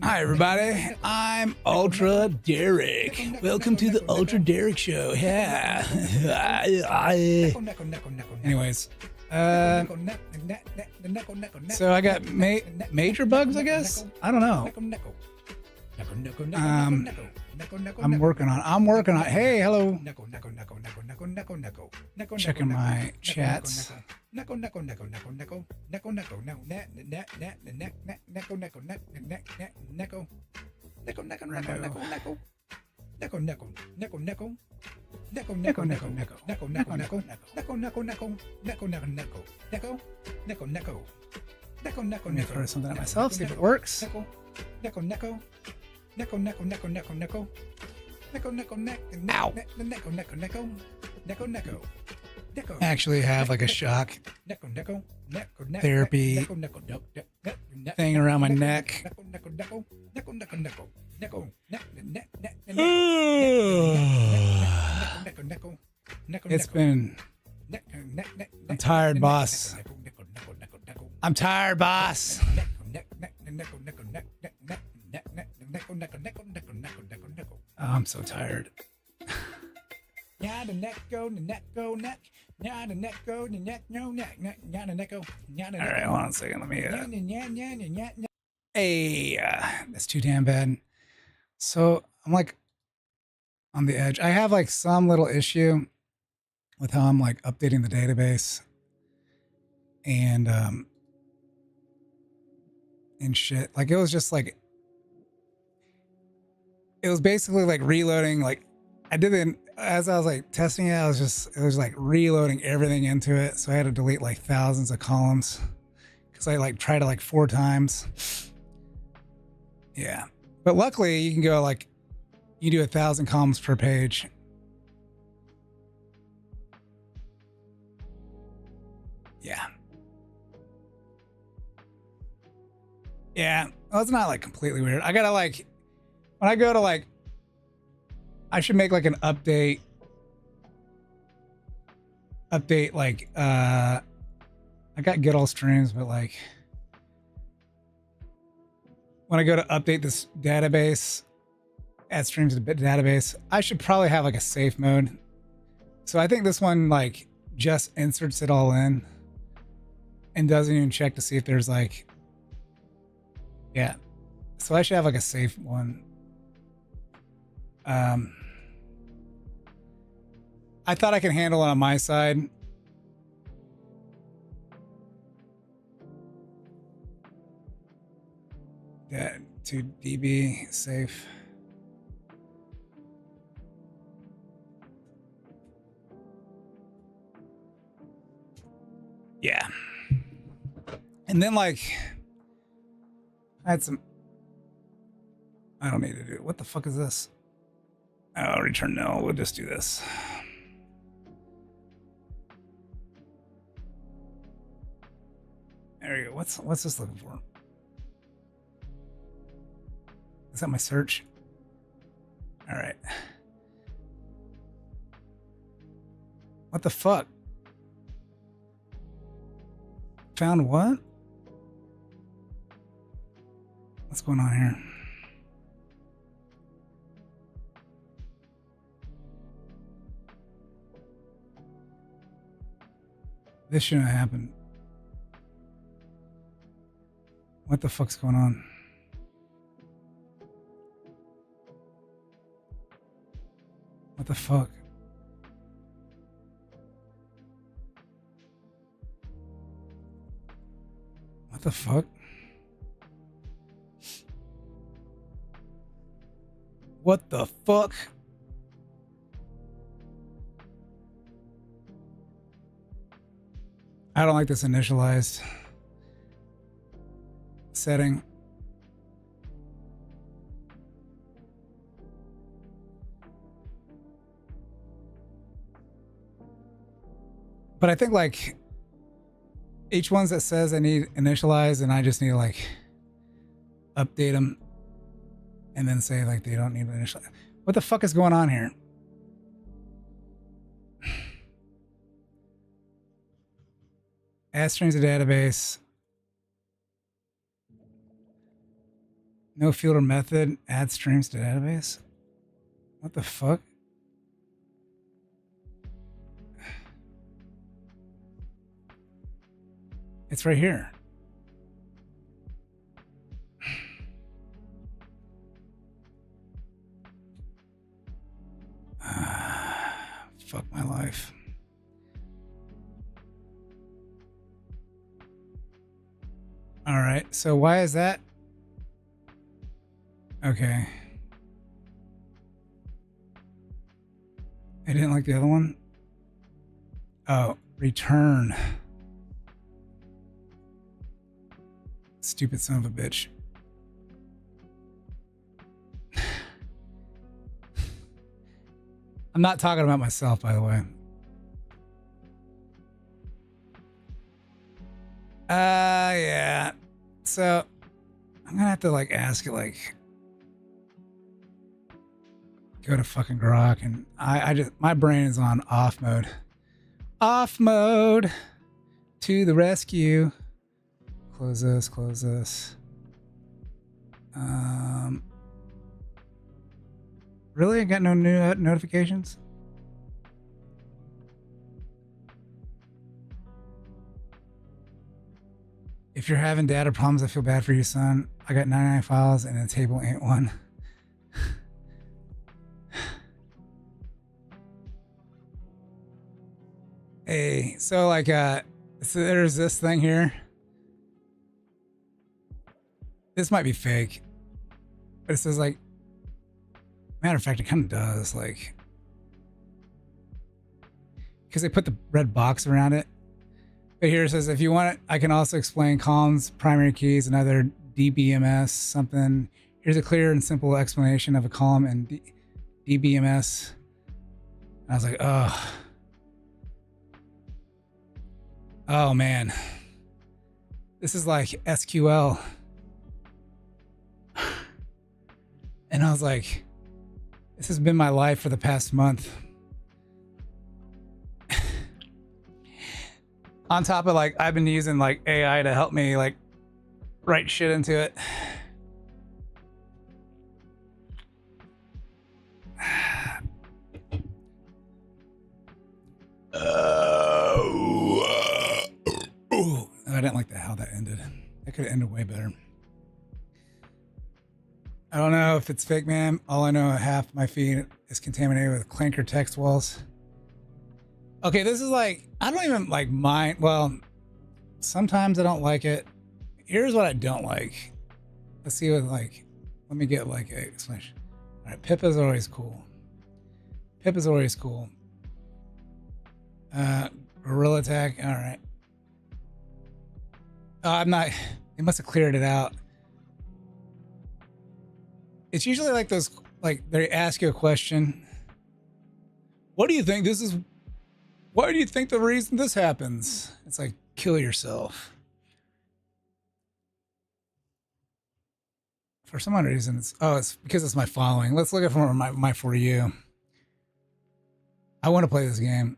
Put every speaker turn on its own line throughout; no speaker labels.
Hi everybody, I'm Ultra Derek. Welcome to the Ultra Derek Show. Yeah. Anyways, so I got major bugs, I guess. I don't know. I'm working on. Hey, hello. Checking my chats. Let me throw something at myself, see if it works. Ow. I actually have like a shock therapy thing around my neck. It's been... I'm tired, boss. I'm tired, boss. Oh, I'm so tired. All right, hold on a second. Let me... Hey, that's too damn bad. So I'm like on the edge. I have like some little issue with how I'm like updating the database and shit. Like it was just like, it was basically like reloading. Like I did it as I was like testing it. It was like reloading everything into it. So I had to delete like thousands of columns because I like tried it like 4 times. Yeah. But luckily you can go like, you do 1,000 columns per page. Yeah. Yeah. Well, it's not like completely weird. I gotta like, when I go to like, I should make like an update like, I got get all streams, but like, when I go to update this database, add streams to the database, I should probably have like a safe mode. So I think this one like just inserts it all in and doesn't even check to see if there's like, yeah. So I should have like a safe one. I thought I could handle it on my side. Yeah, 2 DB safe. Yeah. And then like, I had some, I don't need to do it. What the fuck is this? Oh, return no. We'll just do this. There you go. What's this looking for? Is that my search? All right. What the fuck? Found what? What's going on here? This shouldn't have happened. What the fuck's going on? What the fuck? What the fuck? What the fuck? I don't like this initialized setting. But I think like each ones that says I need initialized and I just need to like update them and then say like they don't need to initialize. What the fuck is going on here? Add strings to database. No field or method. Add strings to database. What the fuck? It's right here. Fuck my life. All right, so why is that? Okay. I didn't like the other one. Oh, return. Stupid son of a bitch. I'm not talking about myself, by the way. Yeah. So I'm gonna have to like ask it, like go to fucking Grok, and I just, my brain is on off mode. Off mode to the rescue. Close this, close this. Really? I got no new notifications? If you're having data problems, I feel bad for you, son. I got 99 files and the table ain't one. Hey, so like, so there's this thing here. This might be fake, but it says like, matter of fact, it kind of does, like, because they put the red box around it. But here it says, if you want it, I can also explain columns, primary keys, and other DBMS something. Here's a clear and simple explanation of a column in DBMS. And I was like, oh. Oh man. This is like SQL. And I was like, this has been my life for the past month. On top of like, I've been using like AI to help me like write shit into it. I didn't like how that ended. That could have ended way better. I don't know if it's fake, man. All I know, half my feed is contaminated with clanker text walls. Okay, this is like, I don't even like mind. Well, sometimes I don't like it. Here's what I don't like. Let's see what like, let me get like a explanation. All right, pip is always cool. Pip is always cool. Gorilla attack, all right. I'm not, they must have cleared it out. It's usually like those, like they ask you a question. What do you think this is? Why do you think the reason this happens? It's like, kill yourself. For some odd reason, it's because it's my following. Let's look at for my for you. I want to play this game.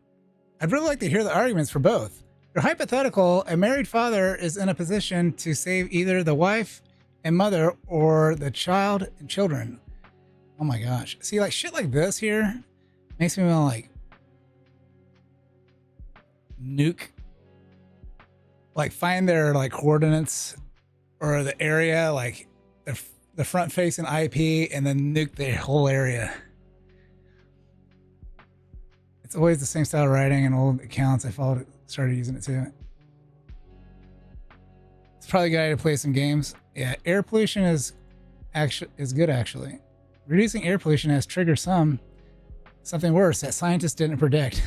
I'd really like to hear the arguments for both. Your hypothetical, a married father is in a position to save either the wife and mother or the child and children. Oh my gosh. See, like shit like this here makes me want to like nuke, like find their like coordinates or the area, like the front facing IP, and then nuke their whole area. It's always the same style of writing and old accounts I followed, started using it too. It's probably a good idea to play some games. Yeah, air pollution is good actually. Reducing air pollution has triggered something worse that scientists didn't predict.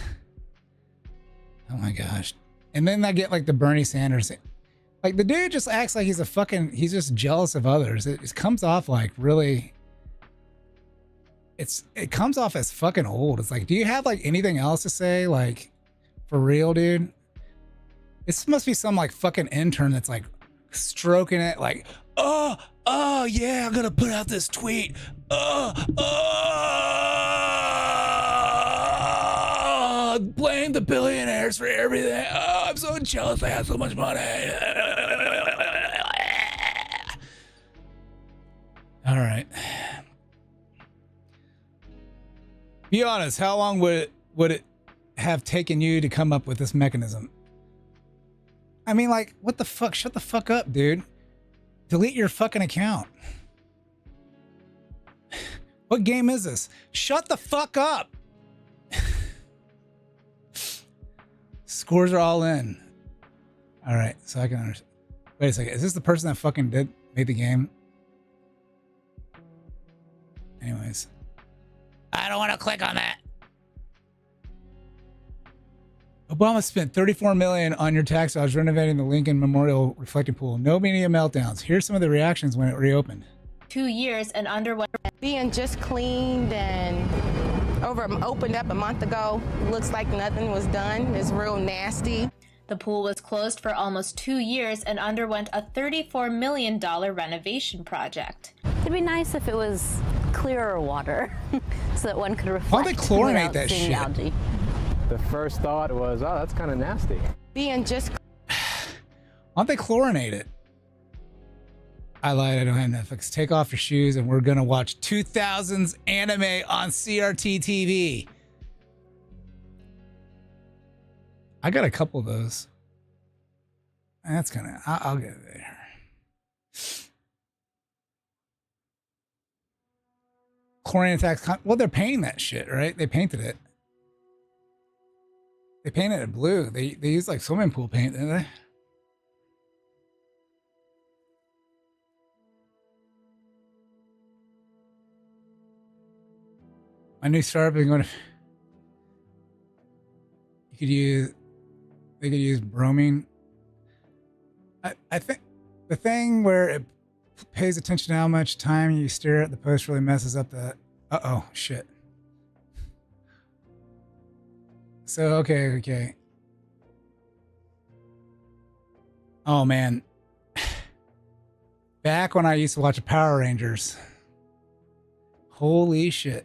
Oh my gosh. And then I get like the Bernie Sanders. Like the dude just acts like he's a fucking, he's just jealous of others. It comes off like really, it comes off as fucking old. It's like, do you have like anything else to say? Like, for real, dude? This must be some like fucking intern that's like stroking it like, oh yeah, I'm gonna put out this tweet. Blame the billionaires for everything. Oh, I'm so jealous I have so much money. All right. Be honest, how long would it have taken you to come up with this mechanism? I mean, like, what the fuck? Shut the fuck up, dude. Delete your fucking account. What game is this? Shut the fuck up. Scores are all in. All right, so I can understand. Wait a second. Is this the person that fucking made the game? Anyways. I don't want to click on that. Obama spent $34 million on your tax dollars renovating the Lincoln Memorial reflecting pool. No media meltdowns. Here's some of the reactions when it reopened.
2 years and underwent
being just cleaned and opened up a month ago. Looks like nothing was done. It's real nasty.
The pool was closed for almost 2 years and underwent a $34 million renovation project.
It'd be nice if it was clearer water so that one could reflect.
Why don't they chlorinate that shit?
Algae.
The first thought was, oh, that's kind of nasty.
Being just...
Why don't they chlorinate it? I lied, I don't have Netflix. Take off your shoes and we're gonna watch 2000s anime on CRT TV. I got a couple of those. That's gonna, I'll get there. Chlorine attacks, well, they're painting that shit, right? They painted it. They painted it blue. They use like swimming pool paint, didn't they? My new startup is going to. You could use. They could use bromine. I think the thing where it pays attention to how much time you stare at the post really messes up the. Shit. So, okay. Oh, man. Back when I used to watch the Power Rangers. Holy shit.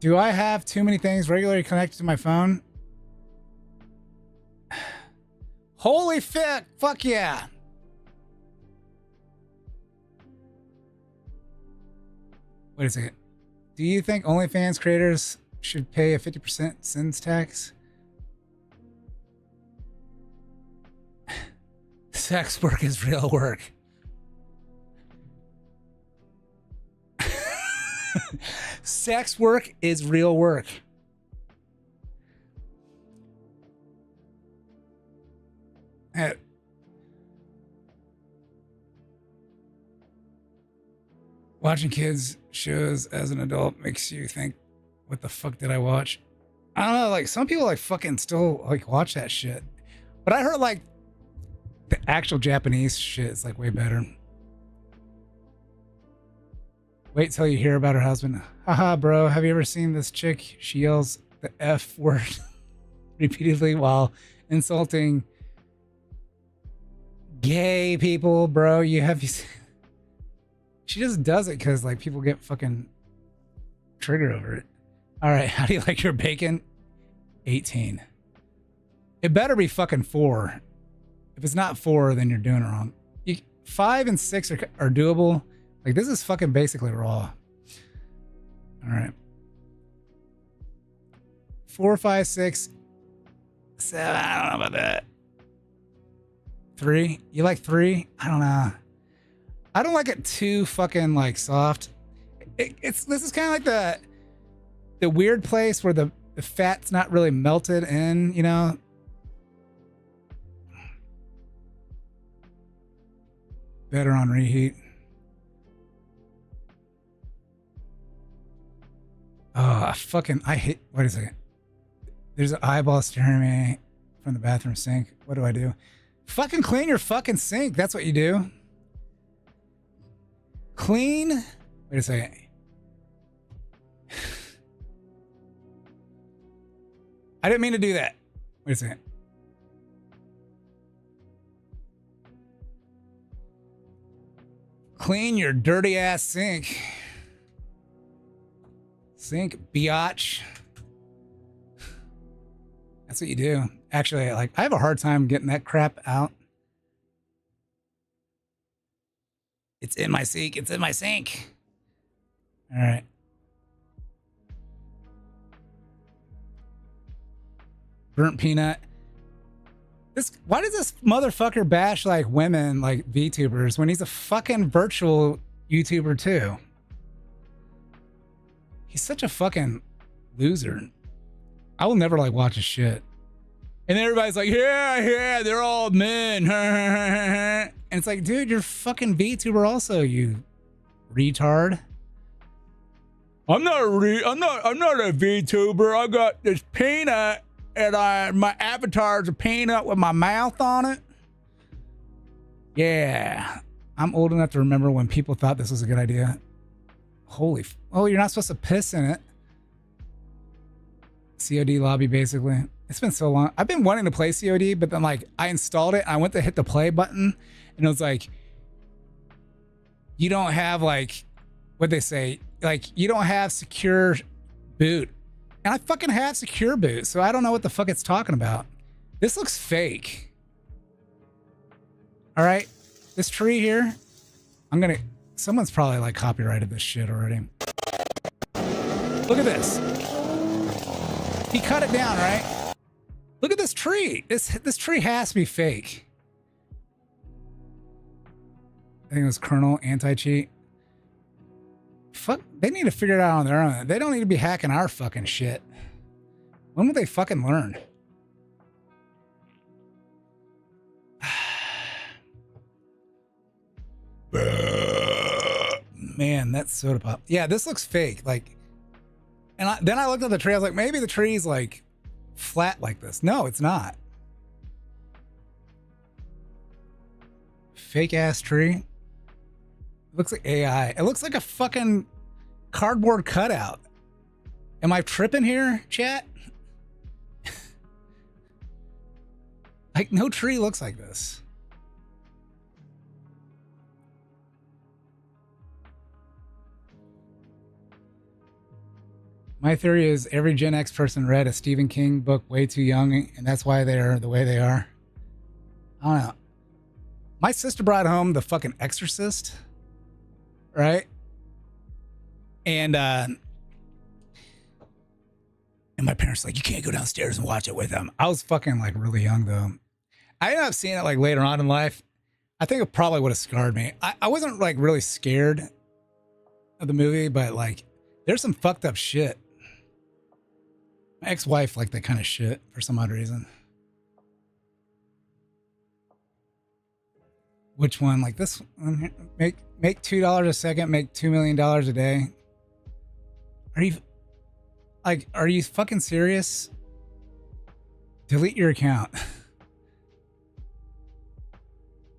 Do I have too many things regularly connected to my phone? Holy fuck yeah. Wait a second. Do you think OnlyFans creators should pay a 50% sins tax? Sex work is real work. Sex work is real work. Watching kids shows as an adult makes you think, what the fuck did I watch? I don't know, like some people like fucking still like watch that shit. But I heard like the actual Japanese shit is like way better. Wait till you hear about her husband. Haha, bro, have you ever seen this chick? She yells the F word repeatedly while insulting gay people, bro. She just does it because like people get fucking triggered over it. All right, how do you like your bacon? 18. It better be fucking 4. If it's not 4, then you're doing it wrong. 5 and 6 are doable. Like this is fucking basically raw. All right. 4, 5, 6, 7. I don't know about that. 3. You like 3? I don't know. I don't like it too fucking like soft. This is kind of like the weird place where the fat's not really melted in, you know. Better on reheat. Oh, fucking, I hate, wait a second. There's an eyeball staring at me from the bathroom sink. What do I do? Fucking clean your fucking sink. That's what you do. Clean. Wait a second. I didn't mean to do that. Wait a second. Clean your dirty ass sink. Sink, biatch. That's what you do. Actually, like, I have a hard time getting that crap out. It's in my sink. It's in my sink. All right. Burnt peanut. Why does this motherfucker bash like women like VTubers when he's a fucking virtual YouTuber too? He's such a fucking loser. I will never like watch his shit. And then everybody's like, yeah, they're all men. And it's like, dude, you're fucking VTuber also, you retard. I'm not a VTuber. I got this peanut and my avatar is a peanut with my mouth on it. Yeah. I'm old enough to remember when people thought this was a good idea. Oh, you're not supposed to piss in it. COD lobby, basically. It's been so long. I've been wanting to play COD, but then like I installed it. I went to hit the play button and it was like, you don't have like, what'd they say? Like, you don't have secure boot. And I fucking have secure boot, so I don't know what the fuck it's talking about. This looks fake. All right, this tree here, someone's probably like copyrighted this shit already. Look at this. He cut it down, right? Look at this tree. This tree has to be fake. I think it was Colonel Anti-Cheat. Fuck, they need to figure it out on their own. They don't need to be hacking our fucking shit. When will they fucking learn? Man, that's soda pop. Yeah, this looks fake. Like, and then I looked at the tree. I was like, maybe the tree's like flat like this. No, it's not. Fake ass tree. It looks like AI. It looks like a fucking cardboard cutout. Am I tripping here, chat? Like, no tree looks like this. My theory is every Gen X person read a Stephen King book way too young, and that's why they're the way they are. I don't know. My sister brought home The fucking Exorcist, right? And my parents were like, you can't go downstairs and watch it with them. I was fucking like really young though. I ended up seeing it like later on in life. I think it probably would have scarred me. I wasn't like really scared of the movie, but like there's some fucked up shit. My ex-wife liked that kind of shit for some odd reason. Which one? Like this one? Make $2 a second, make $2 million a day. Are you fucking serious? Delete your account.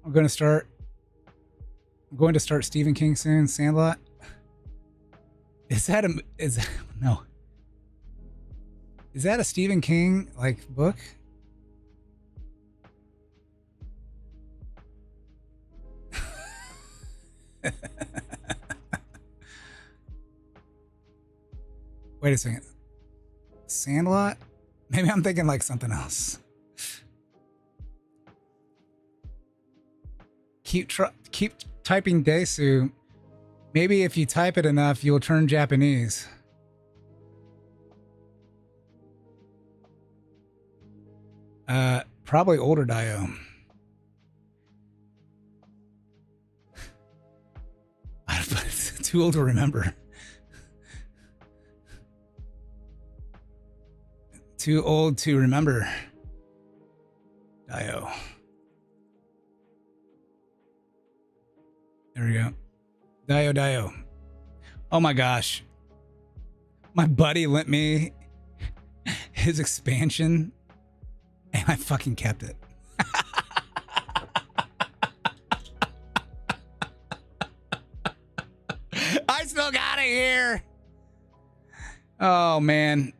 I'm going to start Stephen King soon. Sandlot. Is that a Stephen King like book? Wait a second. Sandlot? Maybe I'm thinking like something else. Keep typing Desu. Maybe if you type it enough, you'll turn Japanese. Probably older Dio. It's too old to remember. Too old to remember. Dio. There we go. Dio. Oh my gosh. My buddy lent me his expansion and I fucking kept it. I still got it here. Oh, man.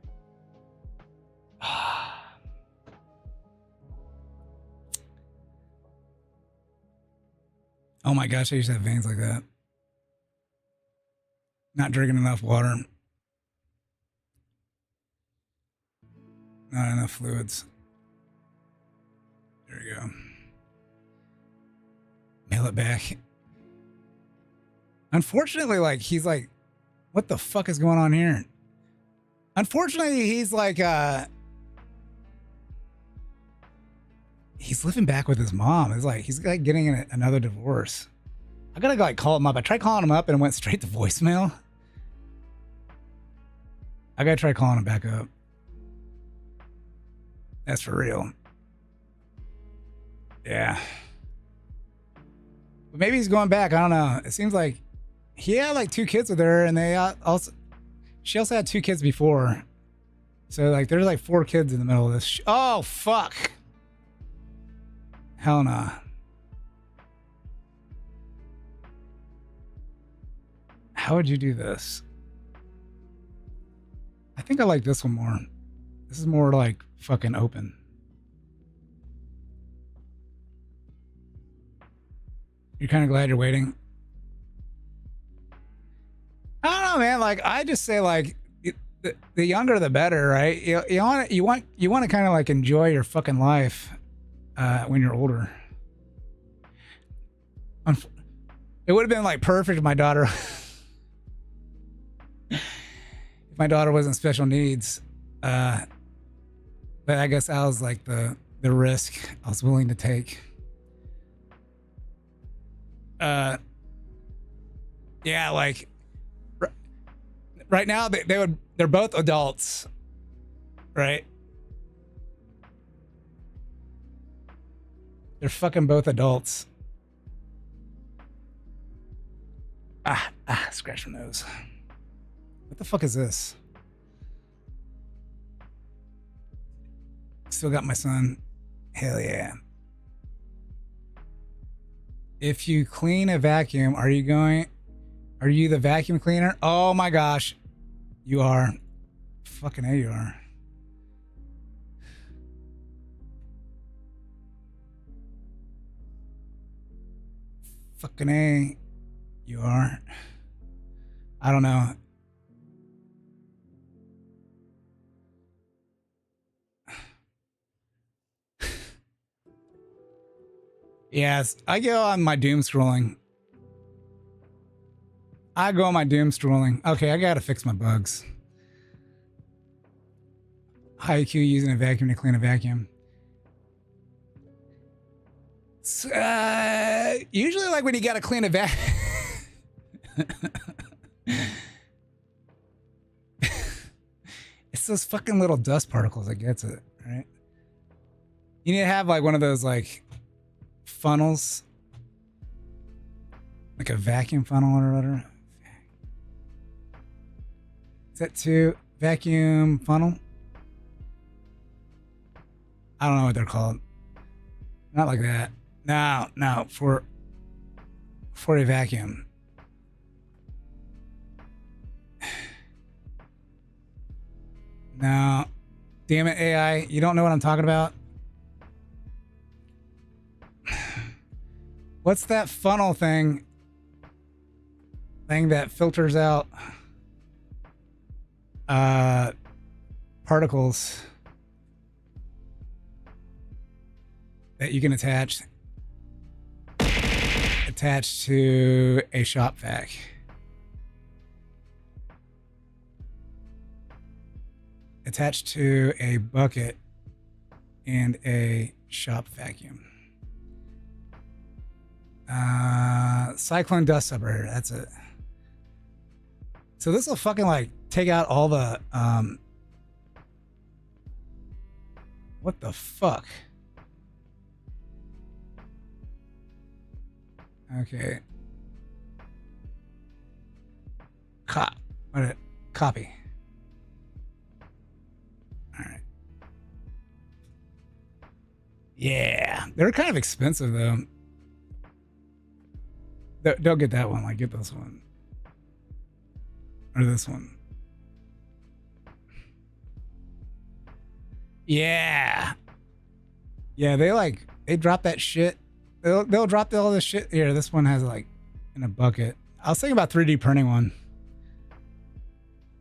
Oh my gosh, I used to have veins like that. Not drinking enough water. Not enough fluids. There you go. Mail it back. Unfortunately, like, he's like, what the fuck is going on here? Unfortunately, he's like, he's living back with his mom. It's like, he's like getting another divorce. I gotta like call him up. I tried calling him up and it went straight to voicemail. I gotta try calling him back up. That's for real. Yeah. But maybe he's going back. I don't know. It seems like he had like 2 kids with her, and she also had 2 kids before. So like there's like 4 kids in the middle of this. Oh fuck. Hell nah. How would you do this? I think I like this one more. This is more like fucking open. You're kind of glad you're waiting? I don't know, man. Like, I just say like the younger the better, right? You want to kind of like enjoy your fucking life when you're older. It would have been like perfect if my daughter wasn't special needs. But I guess that was like the risk I was willing to take. Yeah, like right now they're both adults, right? They're fucking both adults. Scratch my nose. What the fuck is this? Still got my son. Hell yeah. If you clean a vacuum, are you the vacuum cleaner? Oh my gosh. You are. Fucking A, you are. Fucking A, you are. I don't know. Yes, I go on my doom scrolling. Okay, I gotta fix my bugs. High IQ using a vacuum to clean a vacuum. Usually like when you gotta clean a vacuum. It's those fucking little dust particles that gets it, right? You need to have like one of those like funnels, like a vacuum funnel or whatever. Is that too vacuum funnel? I don't know what they're called. Not like that. No, for a vacuum. No, damn it, AI, you don't know what I'm talking about. What's that funnel thing that filters out particles that you can attach to a shop vac? Attached to a bucket and a shop vacuum. Cyclone dust separator, that's it. So this will fucking like take out all the what the fuck? Okay. Copy. Yeah, they're kind of expensive though. Don't get that one. Like, get this one or this one. Yeah, yeah. They drop that shit. They'll drop all this shit. Here, this one has like in a bucket. I was thinking about 3D printing one,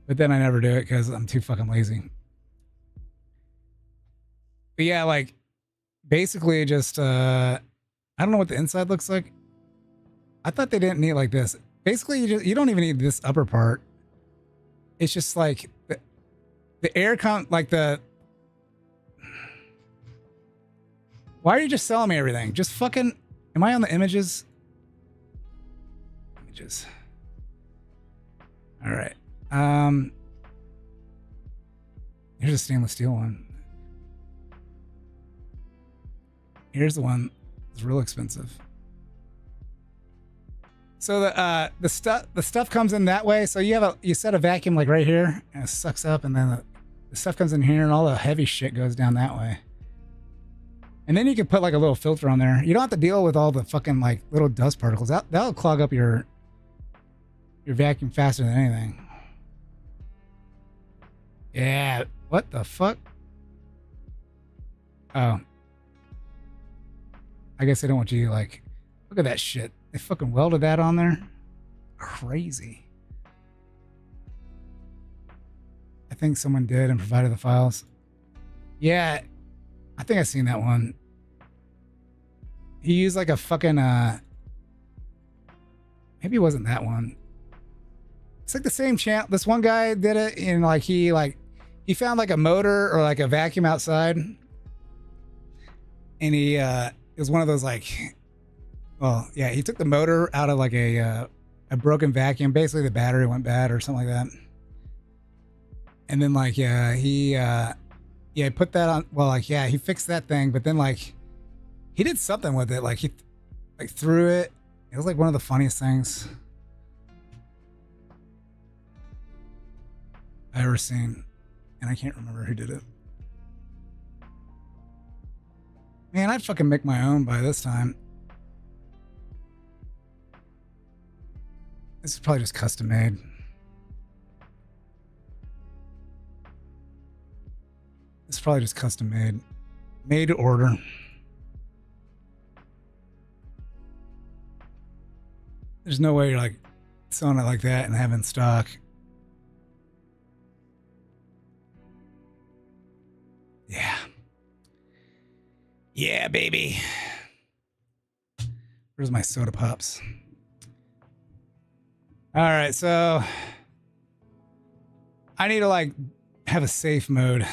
but then I never do it because I'm too fucking lazy. But yeah, like basically just I don't know what the inside looks like. I thought they didn't need like this. Basically, you don't even need this upper part. It's just like the air like the. Why are you just selling me everything? Just fucking. Am I on the images? Images. All right. Here's a stainless steel one. Here's the one. It's real expensive. So the stuff comes in that way. So you set a vacuum like right here, and it sucks up, and then the stuff comes in here, and all the heavy shit goes down that way. And then you can put like a little filter on there. You don't have to deal with all the fucking like little dust particles. That'll clog up your vacuum faster than anything. Yeah. What the fuck? Oh. I guess they don't want you to like, look at that shit. They fucking welded that on there. Crazy. I think someone did and provided the files. Yeah. I think I've seen that one. He used like a fucking, maybe it wasn't that one. It's like the same channel. This one guy did it and like he found like a motor or like a vacuum outside. And it was one of those like, well, yeah, he took the motor out of like a broken vacuum. Basically the battery went bad or something like that. And then like, he put that on. Well, like, yeah, he fixed that thing, but then like he did something with it. Like he like threw it. It was like one of the funniest things I ever seen. And I can't remember who did it. Man, I'd fucking make my own by this time. This is probably just custom made. It's probably just custom made. Made to order. There's no way you're like selling it like that and having stock. Yeah. Yeah, baby. Where's my soda pops? All right, so I need to like have a safe mode.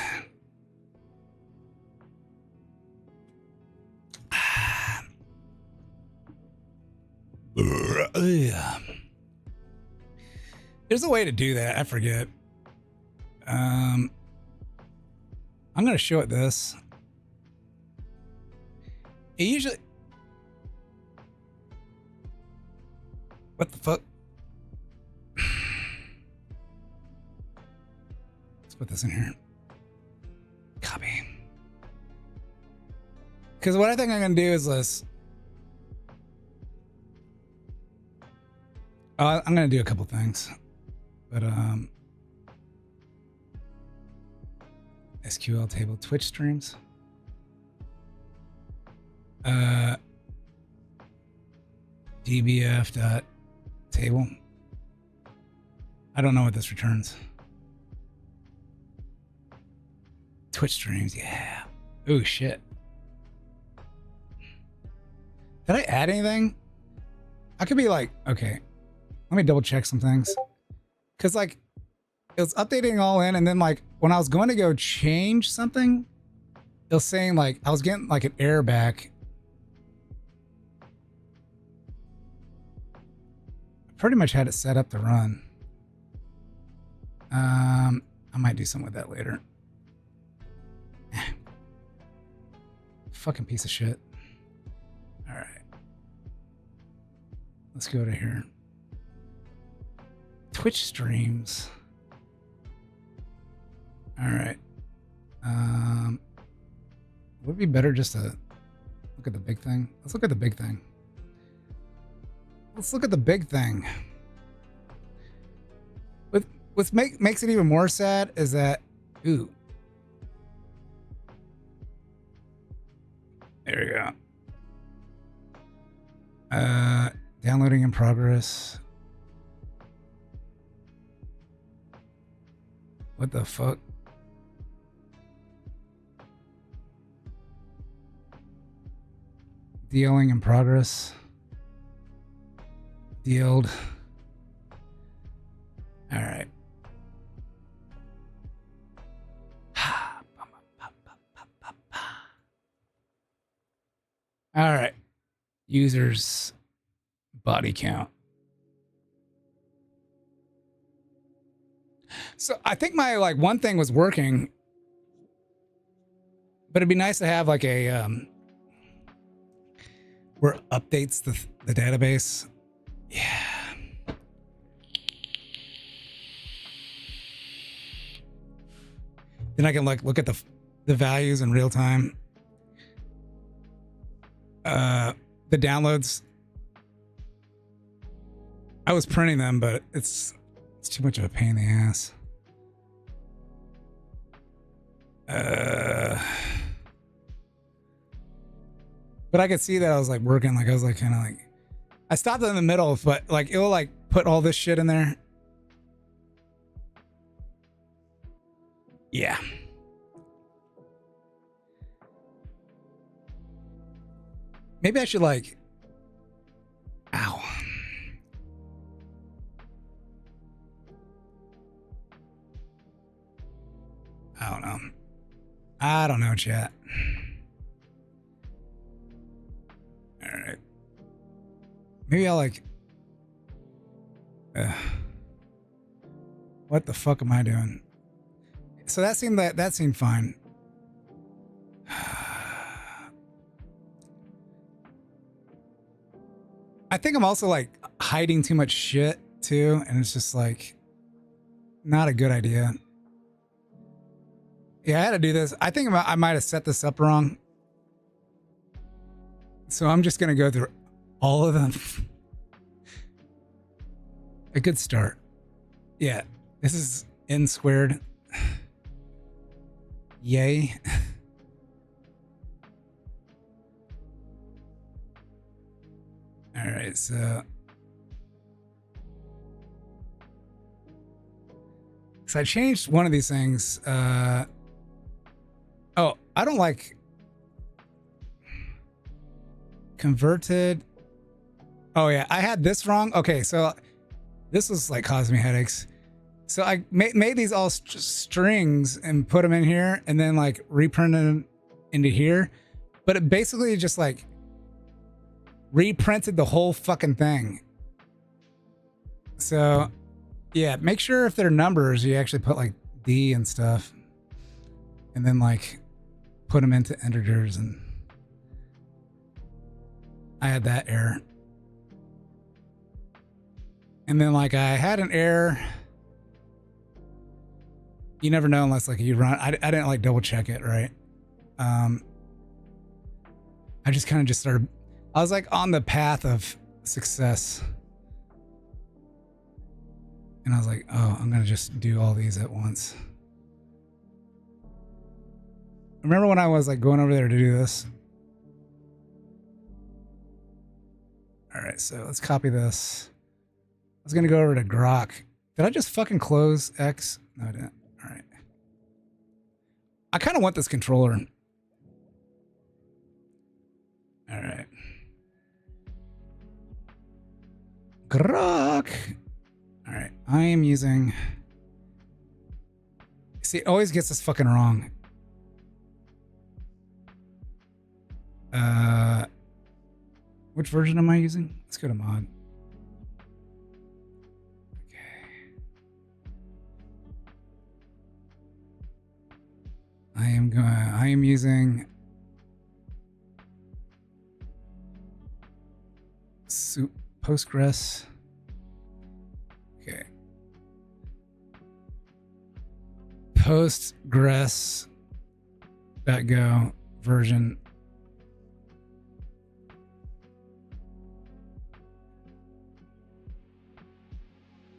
There's a way to do that. I forget. I'm gonna show it this. It usually. What the fuck? Let's put this in here. Copy. Because what I think I'm gonna do is this. I'm gonna do a couple things, but SQL table, Twitch streams, dbf.table. I don't know what this returns. Twitch streams, yeah. Oh shit. Did I add anything? I could be like, okay, let me double check some things. Cause like it was updating all in, and then like when I was going to go change something, it was saying like I was getting like an error back. I pretty much had it set up to run. I might do something with that later. Fucking piece of shit. All right. Let's go to here. Twitch streams. All right. Would it be better just to Look at the big thing. Let's look at the big thing. Let's look at the big thing. What makes it even more sad is that, ooh. There we go. Downloading in progress. What the fuck? Dealing in progress. Dealed. All right. All right. Users body count. So I think my like one thing was working, but it'd be nice to have like a where it updates the database. Yeah. Then I can like look at the values in real time. The downloads. I was printing them, but it's too much of a pain in the ass. But I could see that I was like working, like I was like kind of like, I stopped it in the middle, but like it'll like put all this shit in there. Yeah. Maybe I should like, ow. I don't know, chat. All right. Maybe I'll like, what the fuck am I doing? So that seemed fine. I think I'm also like hiding too much shit too, and it's just like not a good idea. Yeah, I had to do this. I think I might have set this up wrong. So I'm just going to go through all of them. A good start. Yeah, this is n squared. Yay. All right, so I changed one of these things. Oh, I don't like converted. Oh yeah, I had this wrong. Okay, so this was like causing me headaches. So I made these all strings and put them in here and then like reprinted them into here. But it basically just like reprinted the whole fucking thing. So yeah, make sure if they're numbers, you actually put like D and stuff. And then like put them into integers, and I had that error. And then like I had an error. You never know unless like you run. I didn't like double check it, right? I just kind of just started. I was like on the path of success. And I was like, oh, I'm going to just do all these at once. Remember when I was like going over there to do this? All right, so let's copy this. I was going to go over to Grok. Did I just fucking close X? No, I didn't. All right. I kind of want this controller. All right. Grok. All right. I am using... See, it always gets this fucking wrong. Which version am I using? Let's go to mod. Okay. I am using Postgres. Okay. Postgres.go version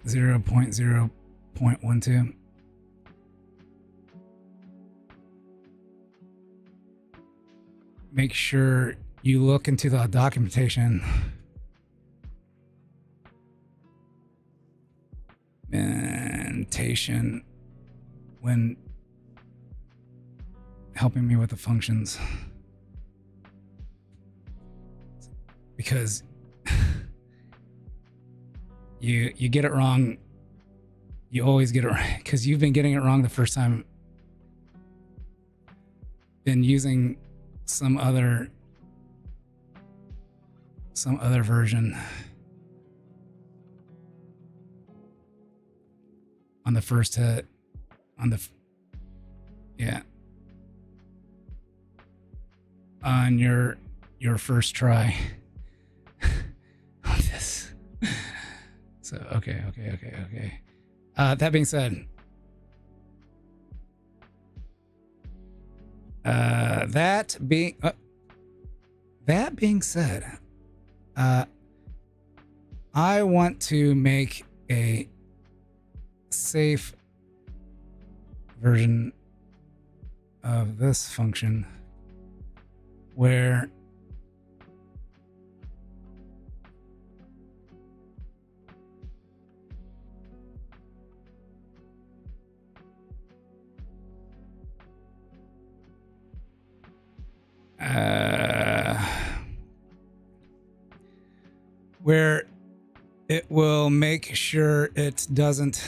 0.0.12. Make sure you look into the documentation. Documentation when helping me with the functions. Because you get it wrong. You always get it right because you've been getting it wrong the first time. Been using some other version on the first hit on the on your first try on this. So okay. That being said, that being said, I want to make a safe version of this function where it will make sure it doesn't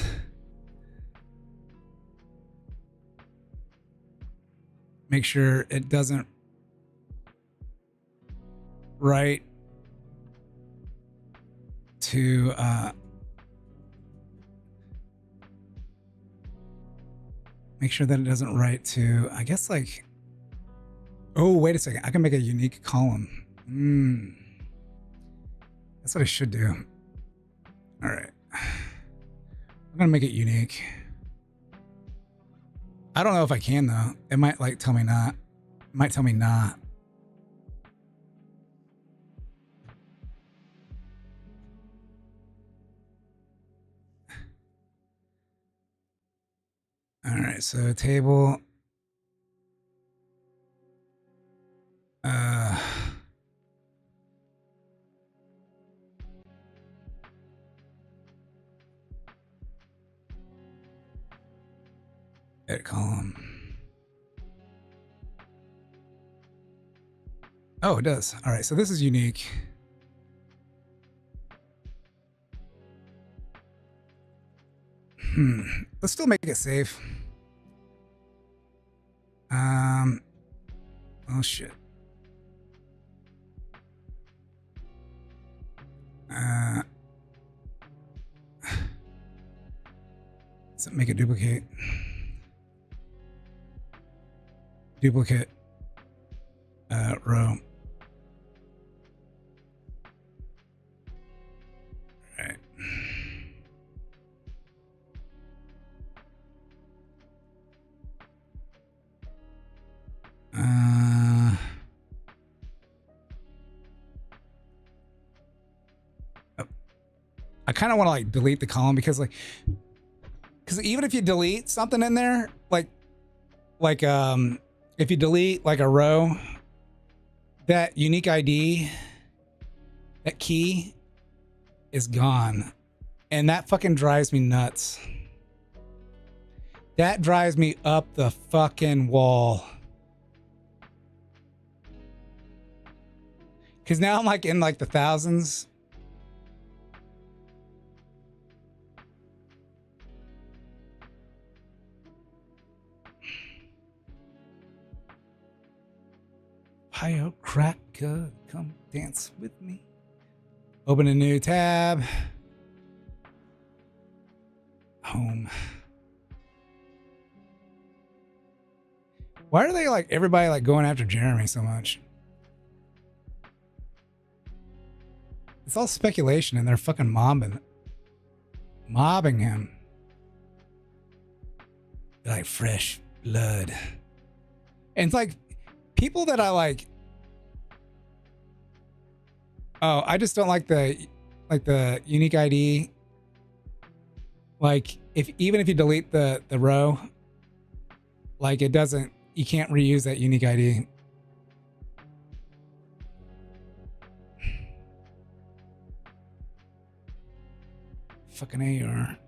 write to make sure that it doesn't write to, I guess, like, oh, wait a second, I can make a unique column. That's what I should do. All right, I'm gonna make it unique. I don't know if I can though. It might like tell me not. It might tell me not. All right, so table. Edit column. Oh, it does. All right, so this is unique. Let's still make it safe. Oh shit. Let's make a duplicate. Duplicate row. All right. I kind of want to like delete the column because even if you delete something in there, like if you delete like a row, that unique ID, that key is gone. And that fucking drives me nuts. That drives me up the fucking wall. Cause now I'm like in like the thousands. Firecracker, come dance with me. Open a new tab. Home. Why are they like everybody like going after Jeremy so much? It's all speculation and they're fucking mobbing him. They're like fresh blood. And it's like people that I like. Oh, I just don't like the unique ID Like if even if you delete the row, like it doesn't, you can't reuse that unique ID. Fucking AR.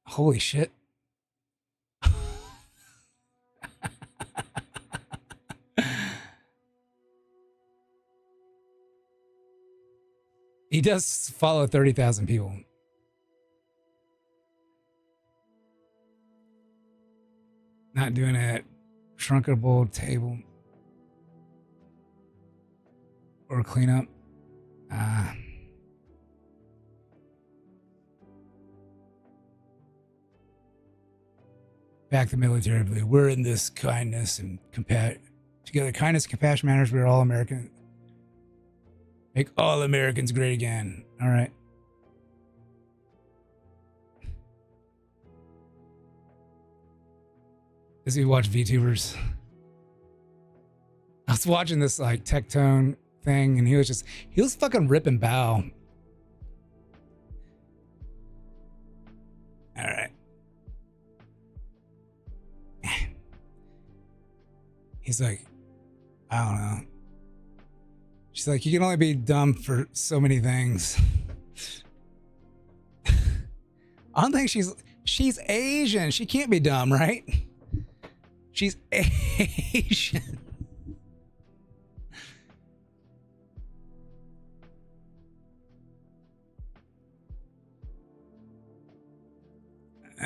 Holy shit. He does follow 30,000 people. Not doing it. Shrunkable table. Or cleanup. Back to military blue. We're in this kindness and together. Kindness and compassion matters. We're all American. Make all Americans great again. All right. Does he watch VTubers? I was watching this like Tectone thing, and he was fucking ripping bow. All right. He's like, I don't know. She's like, you can only be dumb for so many things. I don't think she's Asian. She can't be dumb, right? She's Asian.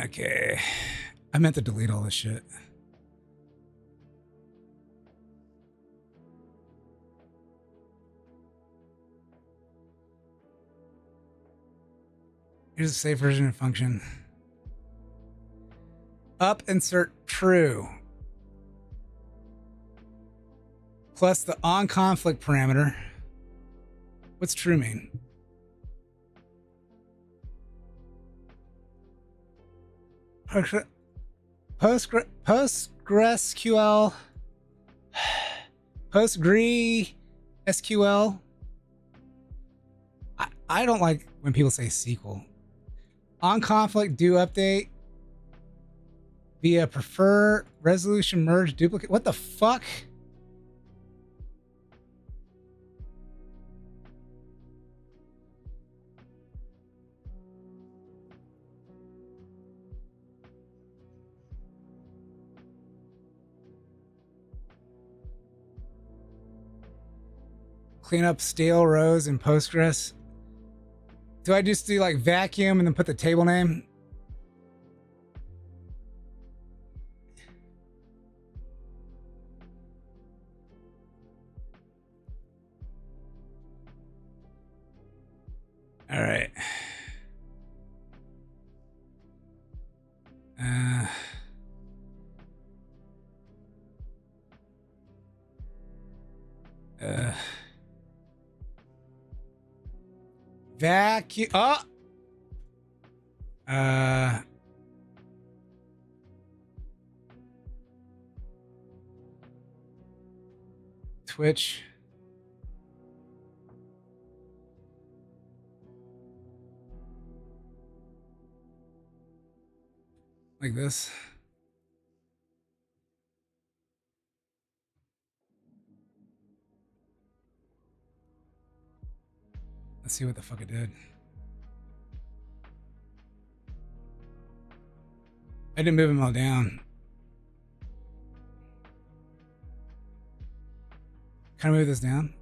Okay. I meant to delete all this shit. Here's a safe version of function. Up insert true. Plus the on conflict parameter. What's true mean? PostgreSQL. PostgreSQL. I don't like when people say SQL. On conflict, do update via prefer resolution merge duplicate. What the fuck? Clean up stale rows in Postgres. Do I just do like vacuum and then put the table name? All right. Vacuum. Oh. Twitch. Like this. Let's see what the fuck it did. I didn't move them all down. Can I move this down?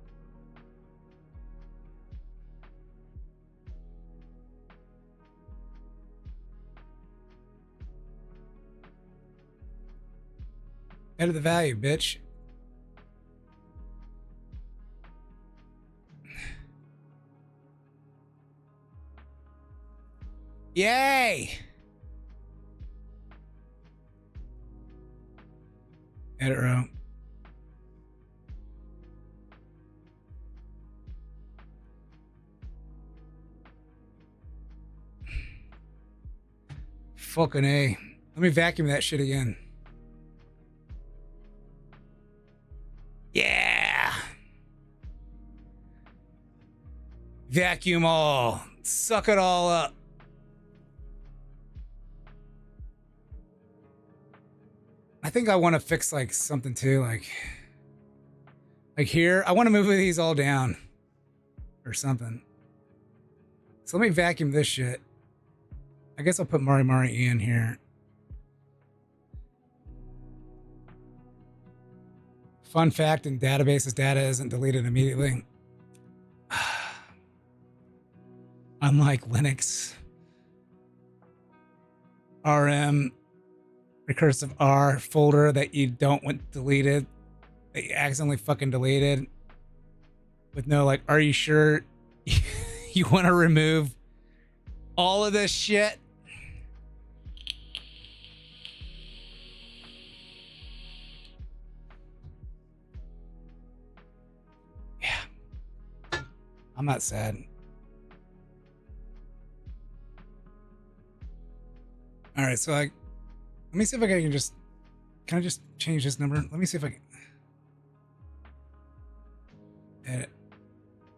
Edit the value, bitch. Yay! Edit row. fucking A. Let me vacuum that shit again. Yeah. Vacuum all. Suck it all up. I think I want to fix like something too, like here. I want to move these all down or something. So let me vacuum this shit. I guess I'll put Mari Mari in here. Fun fact, in databases, data isn't deleted immediately. Unlike Linux, RM, recursive R folder that you don't want deleted, that you accidentally fucking deleted with no like, are you sure you want to remove all of this shit? Yeah. I'm not sad. All right, so like, let me see if I can just, can I just change this number? Let me see if I can.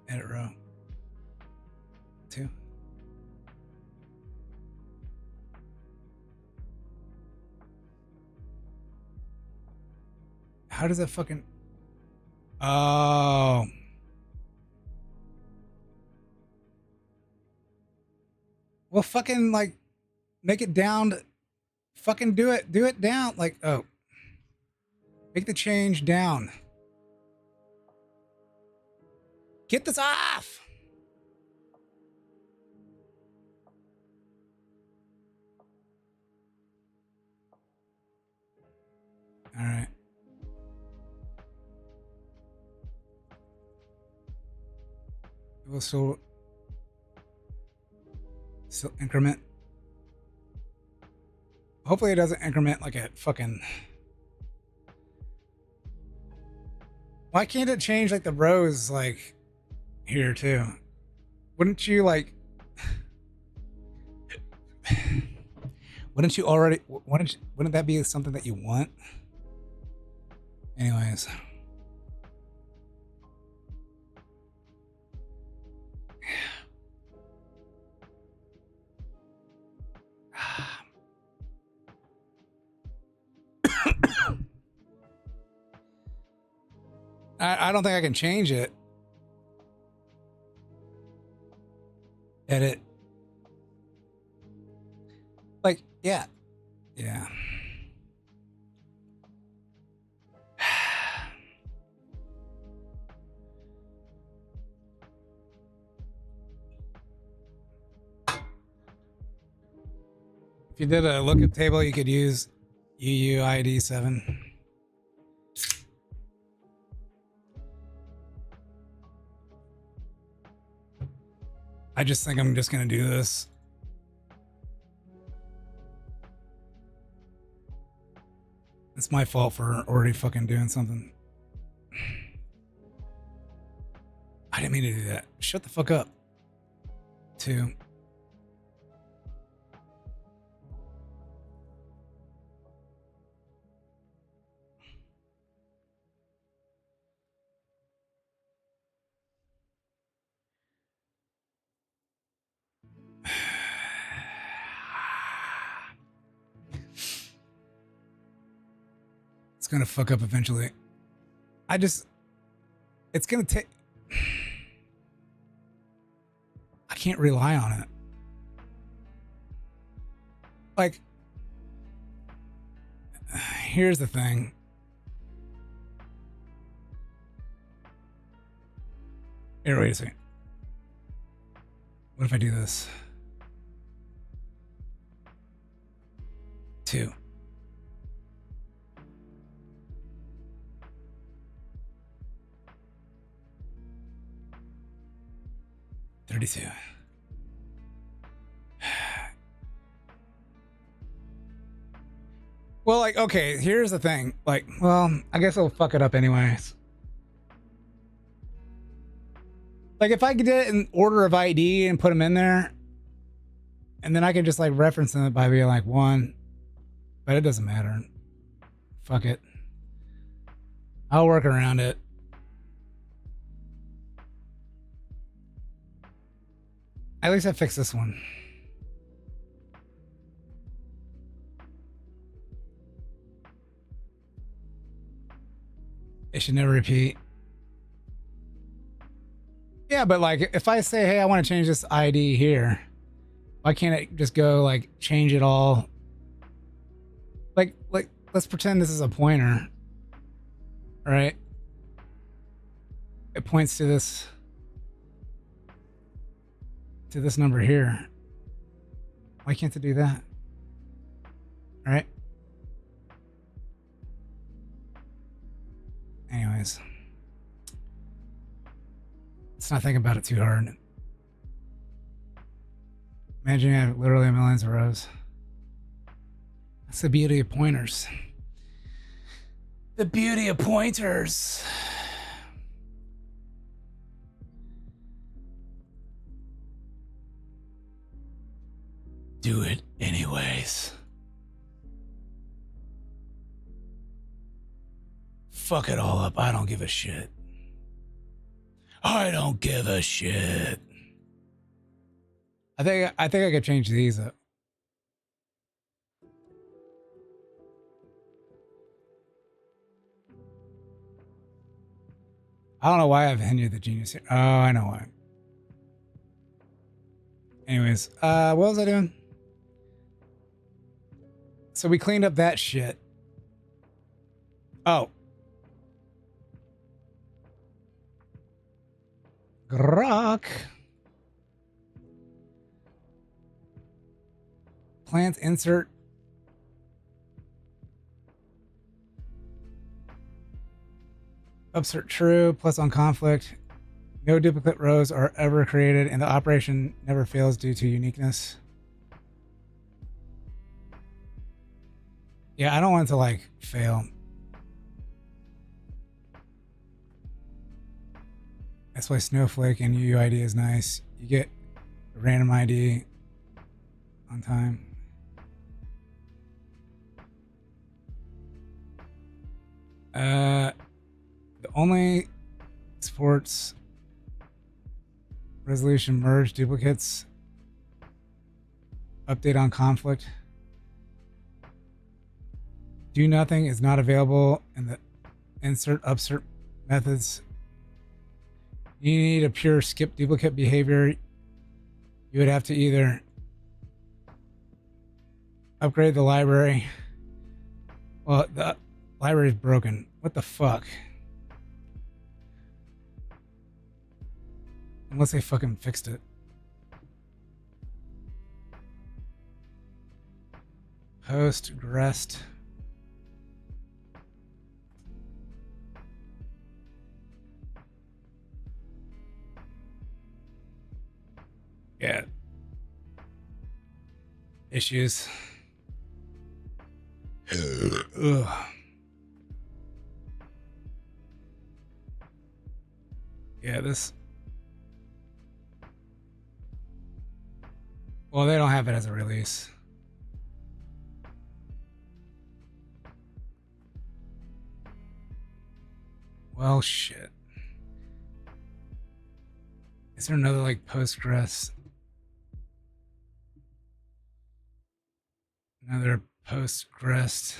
Edit row. 2. How does that fucking, oh. Well, fucking like, make it down to, fucking do it down. Like, oh. Make the change down. Get this off. All right. It will still increment. Hopefully it doesn't increment like a fucking... Why can't it change like the rows like here too? Wouldn't you like... Wouldn't you already... Wouldn't that be something that you want? Anyways. I don't think I can change it. Edit. Like, yeah. Yeah. If you did a lookup table, you could use UUID 7. I just think I'm just going to do this. It's my fault for already fucking doing something. I didn't mean to do that. Shut the fuck up. 2. It's gonna fuck up eventually. It's gonna take... I can't rely on it. Like, here's the thing. Here, wait a second. What if I do this? 2. $32. Well, like, okay, here's the thing. Like, well, I guess I'll fuck it up anyways. Like, if I did it in order of ID and put them in there, And then I can just like reference them by being like 1, but it doesn't matter. Fuck it. I'll work around it. At least I fixed this one. It should never repeat. Yeah, but like if I say, hey, I want to change this ID here, why can't it just go like change it all? Like let's pretend this is a pointer. All right. It points to this number here. Why can't it do that? All right. Anyways, let's not think about it too hard. Imagine you have literally millions of rows. That's the beauty of pointers. The beauty of pointers. Do it anyways. Fuck it all up. I don't give a shit. I don't give a shit. I think I could change these up. I don't know why I've Henry the Genius here. Oh, I know why. Anyways, what was I doing? So we cleaned up that shit. Oh. Grok. Plants insert. Upsert true, plus on conflict. No duplicate rows are ever created, and the operation never fails due to uniqueness. Yeah, I don't want it to like fail. That's why Snowflake and UUID is nice. You get a random ID on time. The only supports resolution merge duplicates. Update on conflict. Do nothing is not available in the insert upsert methods. You need a pure skip duplicate behavior. You would have to either upgrade the library. Well, the library is broken. What the fuck? Unless they fucking fixed it. Postgressed. Yeah. Issues. Ugh. Yeah, this. Well, they don't have it as a release. Well, shit. Is there another like Postgres? Another Postgres.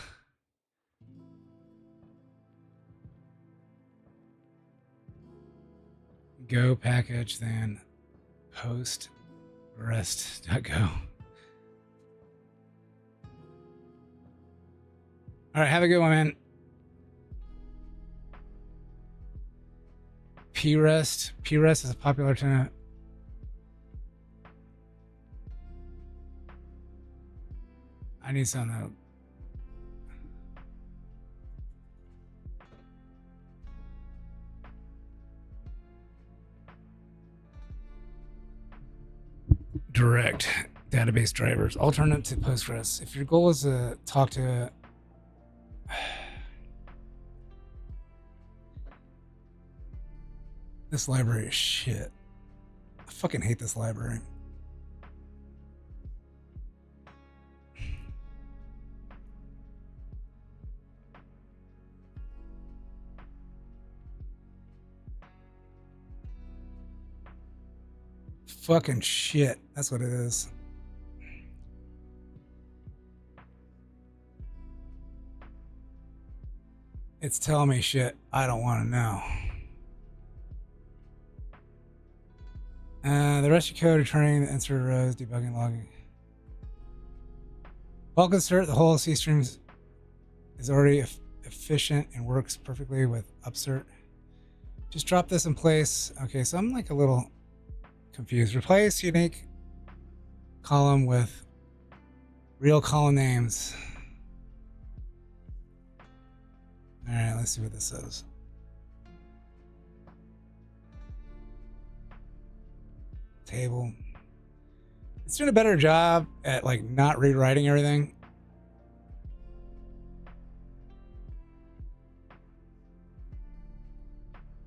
Go package, then Postgres.go. All right, have a good one, man. prest. Prest is a popular term. I need some though. Direct database drivers, alternate to Postgres. If your goal is to talk to this library is shit. I fucking hate this library. Fucking shit. That's what it is. It's telling me shit I don't want to know. The rest of your code, returning the insert rows, debugging, logging. Bulk insert, the whole C streams is already efficient and works perfectly with upsert. Just drop this in place. Okay, so I'm like a little confused. Replace unique column with real column names. All right, let's see what this says. Table. It's doing a better job at like not rewriting everything.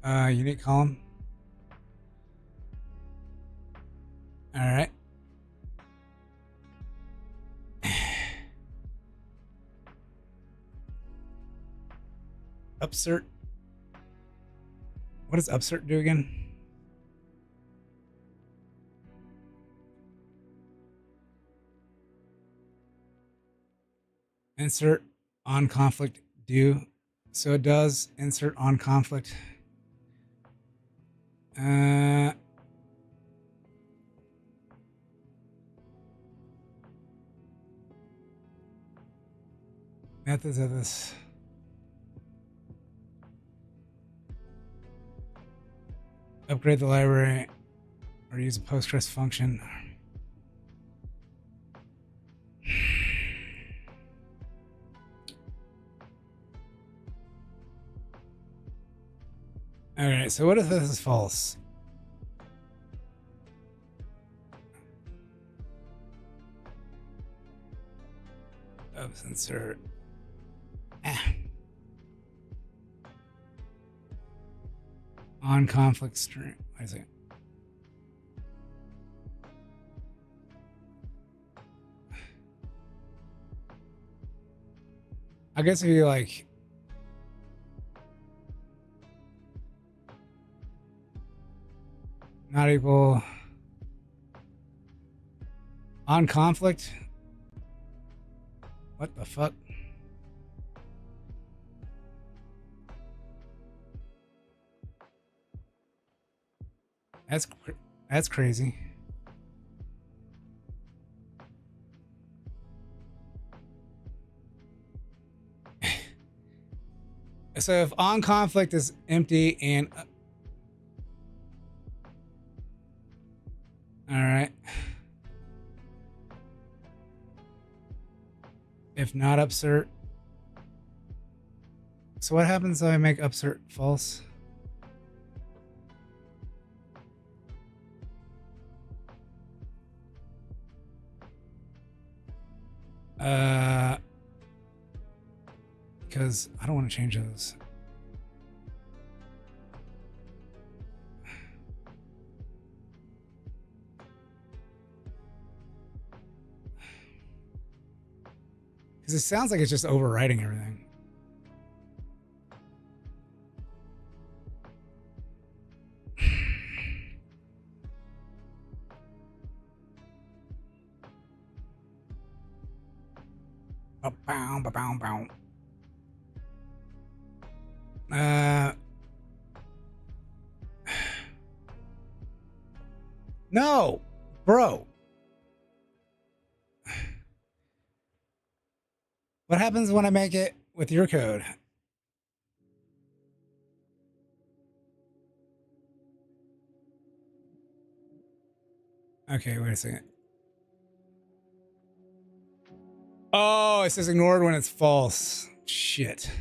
Unique column. All right. Upsert. What does upsert do again? Insert on conflict do. So it does insert on conflict. Methods of this. Upgrade the library or use a Postgres function. All right, so what if this is false? Oops, insert. On conflict string. Wait a second. I guess if you like not equal on conflict. What the fuck? That's crazy. So if on conflict is empty and all right. If not upsert. So what happens if I make upsert false? Because I don't want to change those. Because it sounds like it's just overwriting everything. Ba-bow, ba-bow, bow. No, bro. What happens when I make it with your code? Okay, wait a second. Oh, it says ignored when it's false. Shit.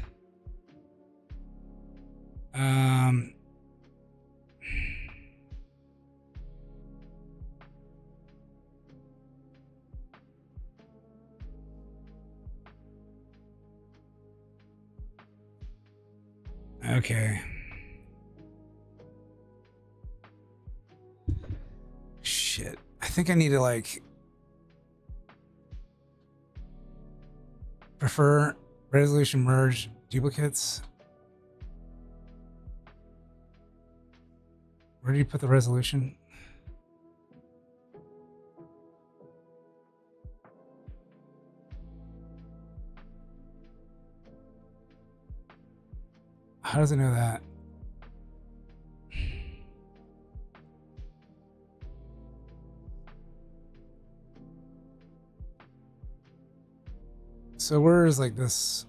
Okay. Shit. I think I need to like prefer resolution merge duplicates. Where do you put the resolution? How does it know that? So where is like this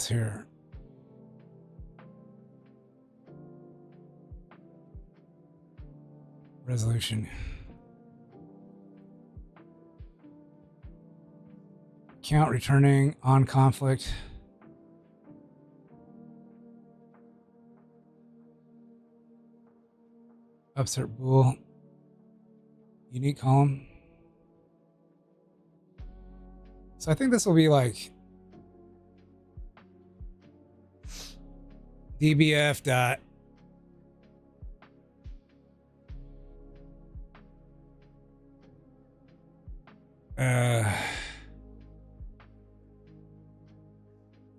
here? Resolution. Count returning on conflict. Upsert bool. Unique column. So I think this will be like dbf dot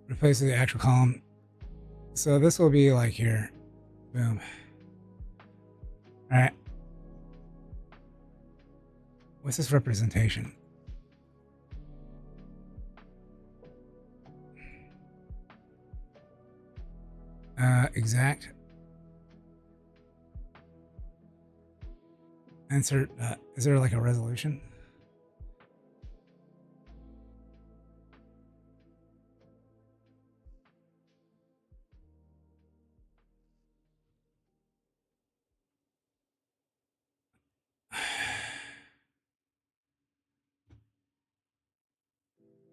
replace the actual column. So this will be like here. Boom. All right. What's this representation? Exact. Insert. Is there like a resolution?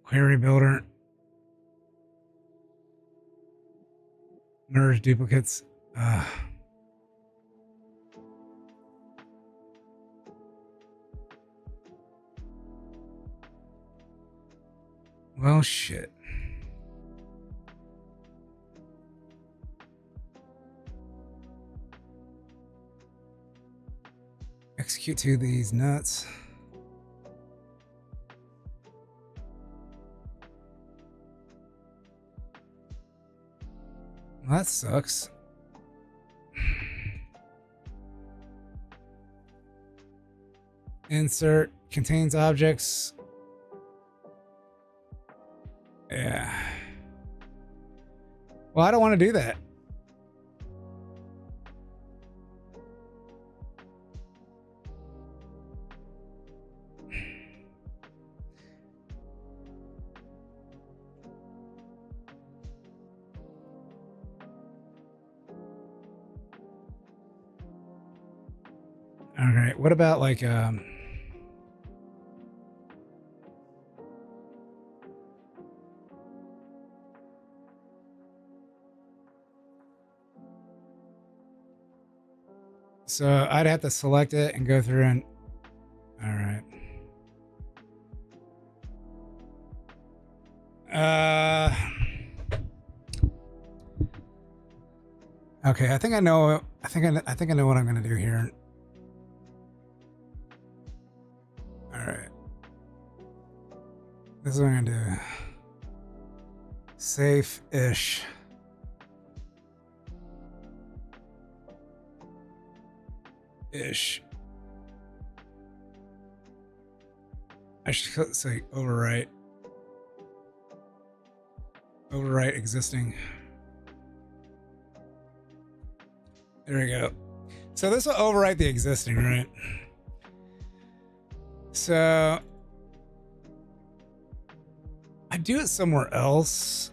Query builder. Merge duplicates. Well, shit. Execute to these nuts. Well, that sucks. Insert contains objects. Yeah. Well, I don't want to do that. All right. What about like so I'd have to select it and go through and all right. Okay, I think I know I think I know what I'm going to do here. All right. This is what I'm going to do. Safe-ish. Ish. I should say overwrite. Overwrite existing. There we go. So this will overwrite the existing, right? So I do it somewhere else.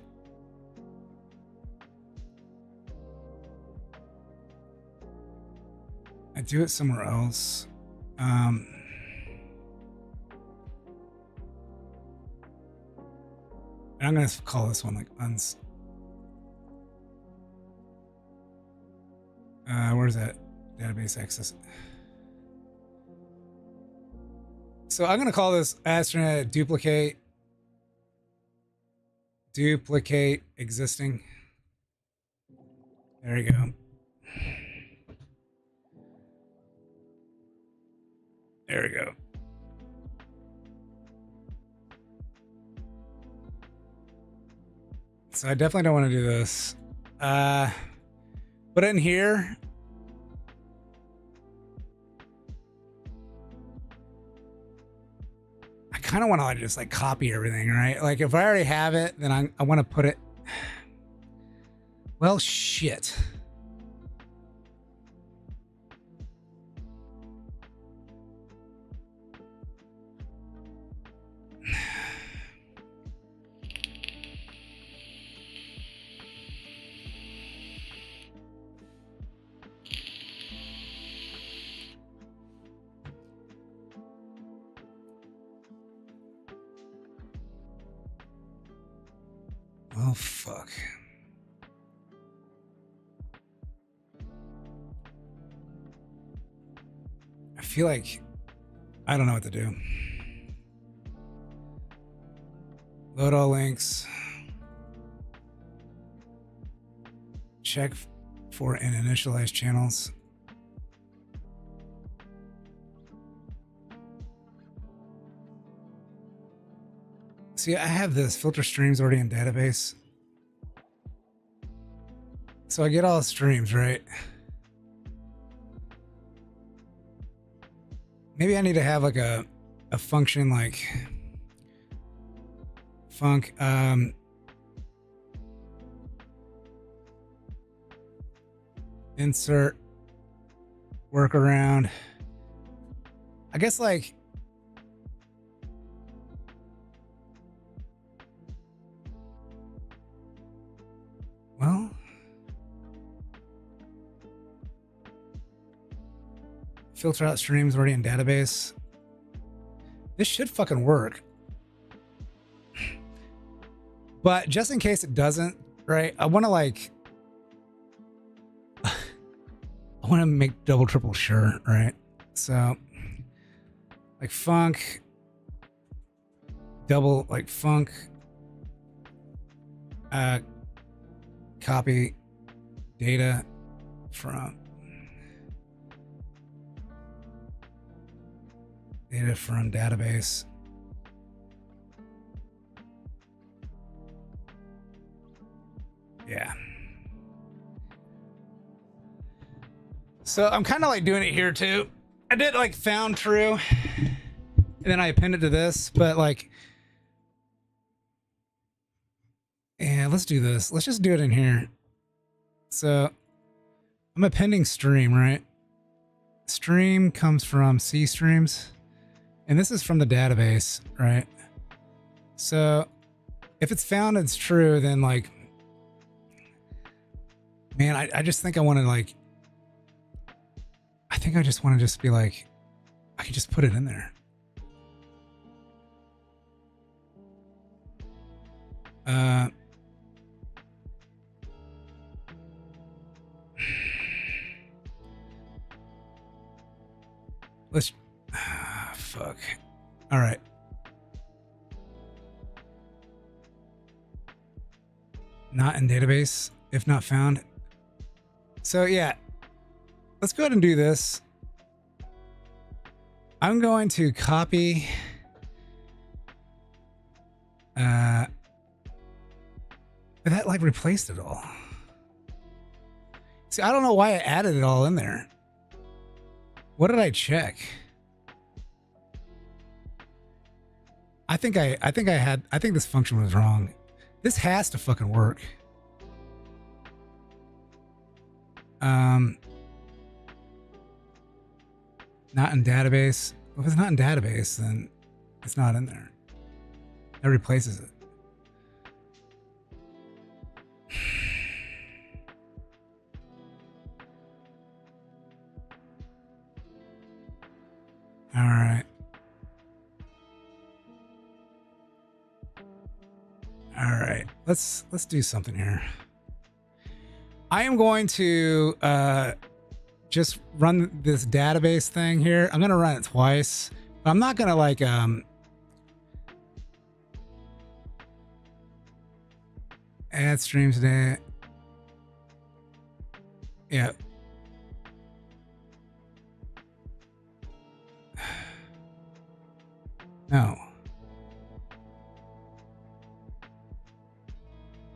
I do it somewhere else. I'm going to call this one like where's that database access? So I'm going to call this astronaut duplicate existing. There you go. There we go. So I definitely don't want to do this. But in here, I kind of want to just like copy everything, right? Like if I already have it, then I want to put it. Well, shit. Oh, fuck. I feel like I don't know what to do. Load all links. Check for and initialize channels. See, I have this filter streams already in database. So I get all the streams, right? Maybe I need to have like a function like func insert workaround. I guess like well, filter out streams already in database. This should fucking work. But just in case it doesn't, right? I want to like I want to make double triple sure, right? So like func double like func copy data from database. Yeah. So I'm kind of like doing it here too. I did like found true and then I appended to this, but like, yeah, let's do this. Let's just do it in here. So I'm appending stream, right? Stream comes from C streams and this is from the database, right? So if it's found it's true, then like, man, I just think I want to like, I think I just want to just be like, I can just put it in there. Let's, fuck. All right. Not in database, if not found. So yeah, let's go ahead and do this. I'm going to copy but that like replaced it all. See, I don't know why I added it all in there. What did I check? I think this function was wrong. This has to fucking work. Not in database. Well, if it's not in database, then it's not in there. That replaces it. All right. All right. Let's do something here. I am going to just run this database thing here. I'm going to run it twice. But I'm not going to like add streams today. Yeah. No.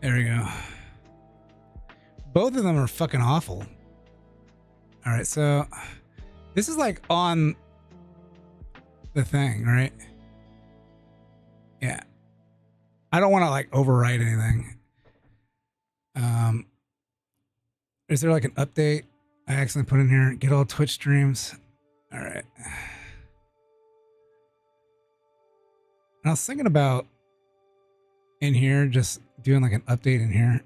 There we go. Both of them are fucking awful. All right, so this is like on the thing, right? Yeah. I don't want to like overwrite anything. Is there like an update I accidentally put in here? Get all Twitch streams. All right. And I was thinking about in here, just doing like an update in here.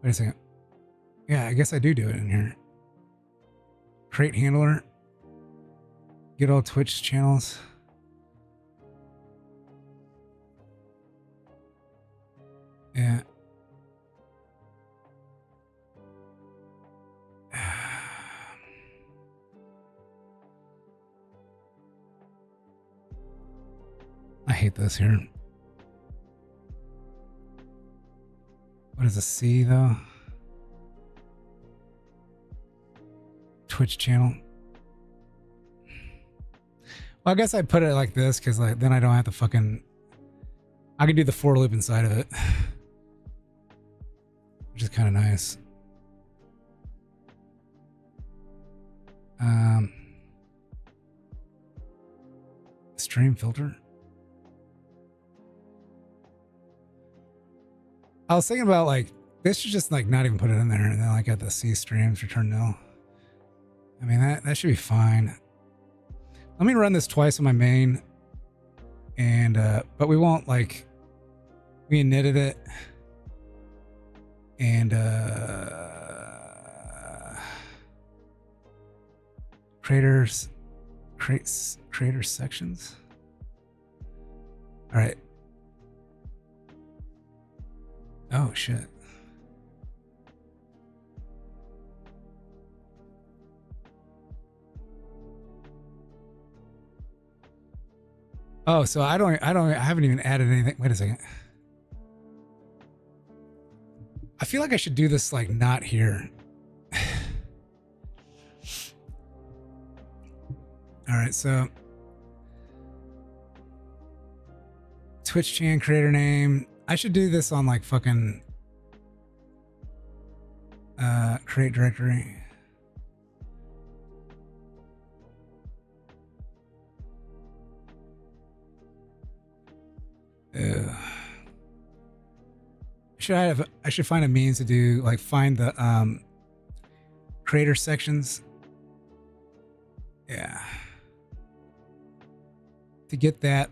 Wait a second. Yeah, I guess I do it in here. Create handler. Get all Twitch channels. Yeah. I hate this here. What is a C though? Twitch channel. Well, I guess I put it like this because like then I don't have to fucking. I can do the for loop inside of it, which is kind of nice. Stream filter. I was thinking about like this should just like not even put it in there, and then like at the C streams return nil. I mean that should be fine. Let me run this twice on my main, and but we won't like we knitted it, and creators sections. All right. Oh shit. Oh, so I haven't even added anything. Wait a second. I feel like I should do this like not here. All right, so Twitch channel creator name. I should do this on like fucking create directory. I should find a means to do like find the creator sections. Yeah. To get that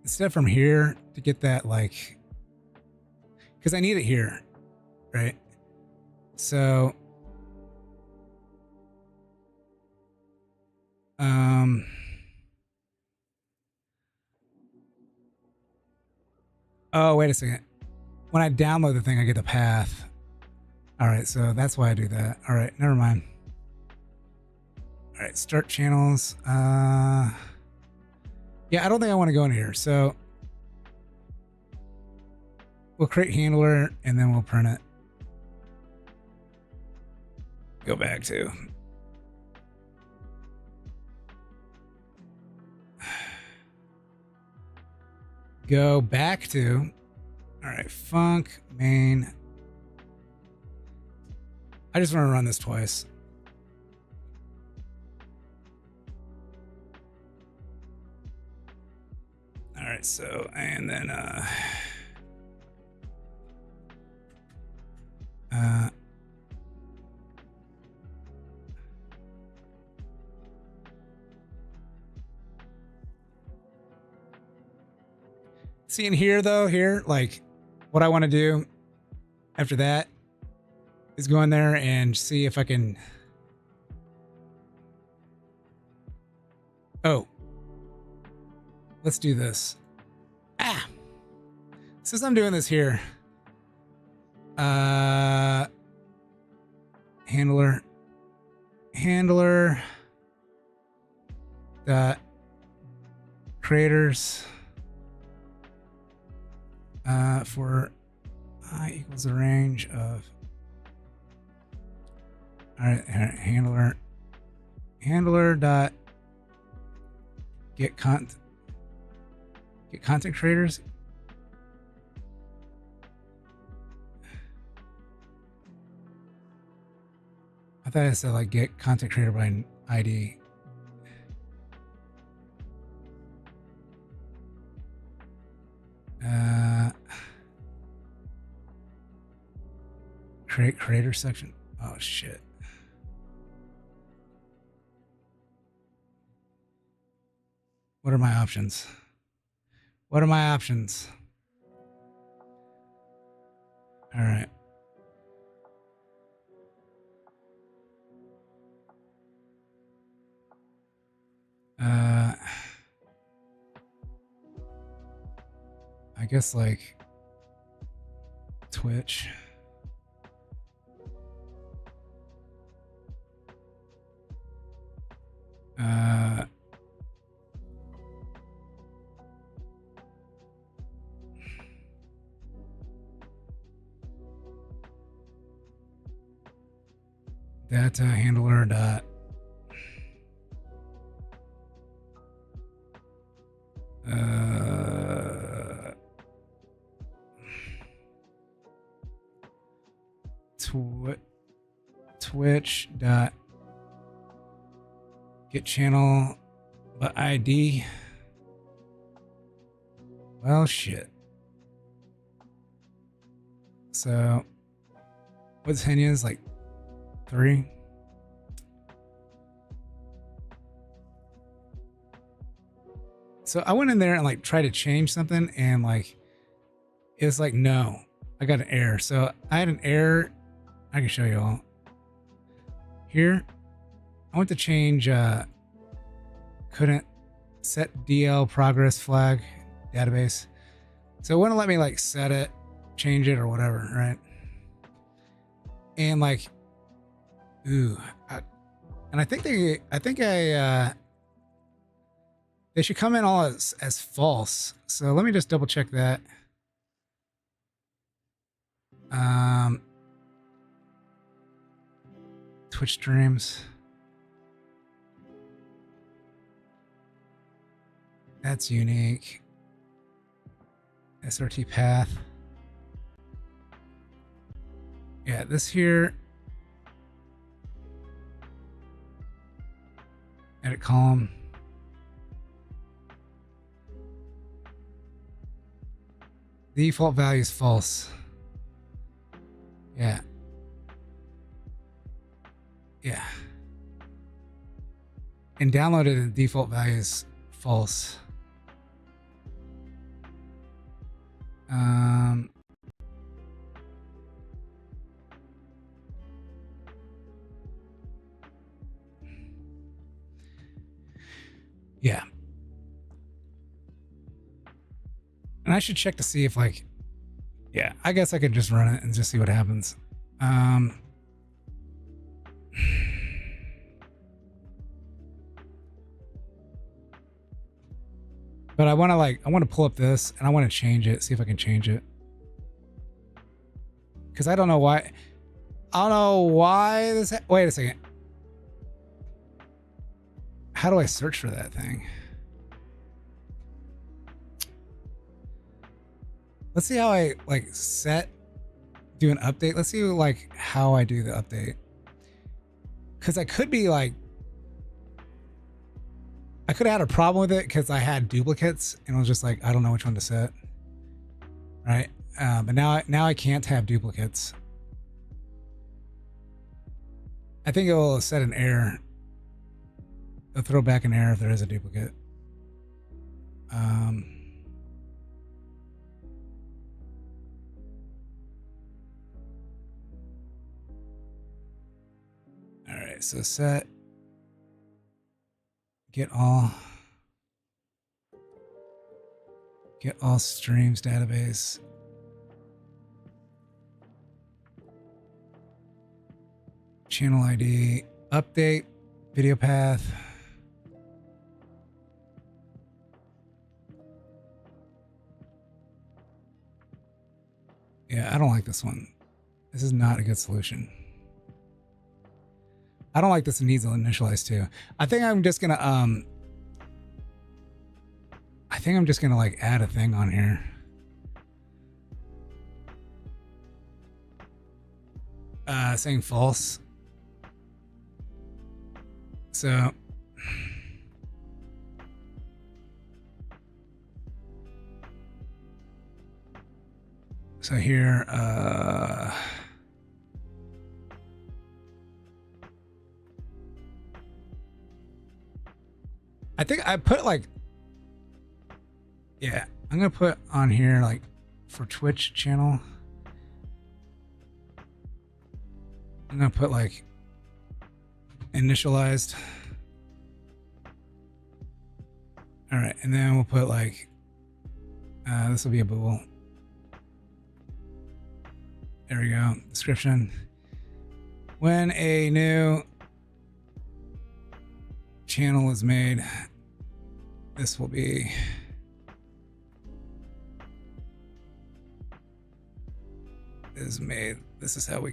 instead from here to get that like because I need it here, right? So oh wait a second. When I download the thing I get the path. All right, so that's why I do that. All right, never mind. All right, start channels. Yeah, I don't think I want to go in here. So we'll create handler and then we'll print it. Go back to. Go back to. All right, func main. I just want to run this twice. All right, so, and then, see in here though, like what I want to do after that is go in there and see if I can, oh, let's do this. Since I'm doing this here, handler dot creators for I equals the range of all right handler dot get content creators. I thought it said like get content creator by ID. Create creator section. Oh shit. What are my options? What are my options? All right. I guess like Twitch. Data handler dot Twitch dot get channel but ID. Well, shit. So what's Henya's like 3? So I went in there and like tried to change something and like it's like no, I got an error. So I had an error. I can show you all. Here, I went to change couldn't set DL progress flag database. So it wouldn't let me like set it, change it or whatever, right? And like and I think they should come in all as false. So let me just double check that. Twitch streams. That's unique. SRT path. Yeah, this here. Edit column. Default value is false. Yeah. Yeah. And downloaded the default value is false. Yeah. And I should check to see if like, yeah, I guess I could just run it and just see what happens. But I want to pull up this and I want to change it, see if I can change it. Cause I don't know why this, wait a second. How do I search for that thing? Let's see how I like do an update. Let's see like how I do the update. Cause I could be like, I could have had a problem with it because I had duplicates and I was just like, I don't know which one to set. Right. But now I can't have duplicates. I think it will set an error. It'll throw back an error if there is a duplicate. All right, so set get all streams database. Channel ID, update, video path. Yeah, I don't like this one. This is not a good solution. I don't like this. It needs to initialize too. I think I'm just gonna like add a thing on here. Saying false. So here, I think I put like, yeah, I'm gonna put on here like for Twitch channel. I'm gonna put like initialized. All right, and then we'll put like this will be a bool. There we go. Description. When a new channel is made, this will be made. This is how we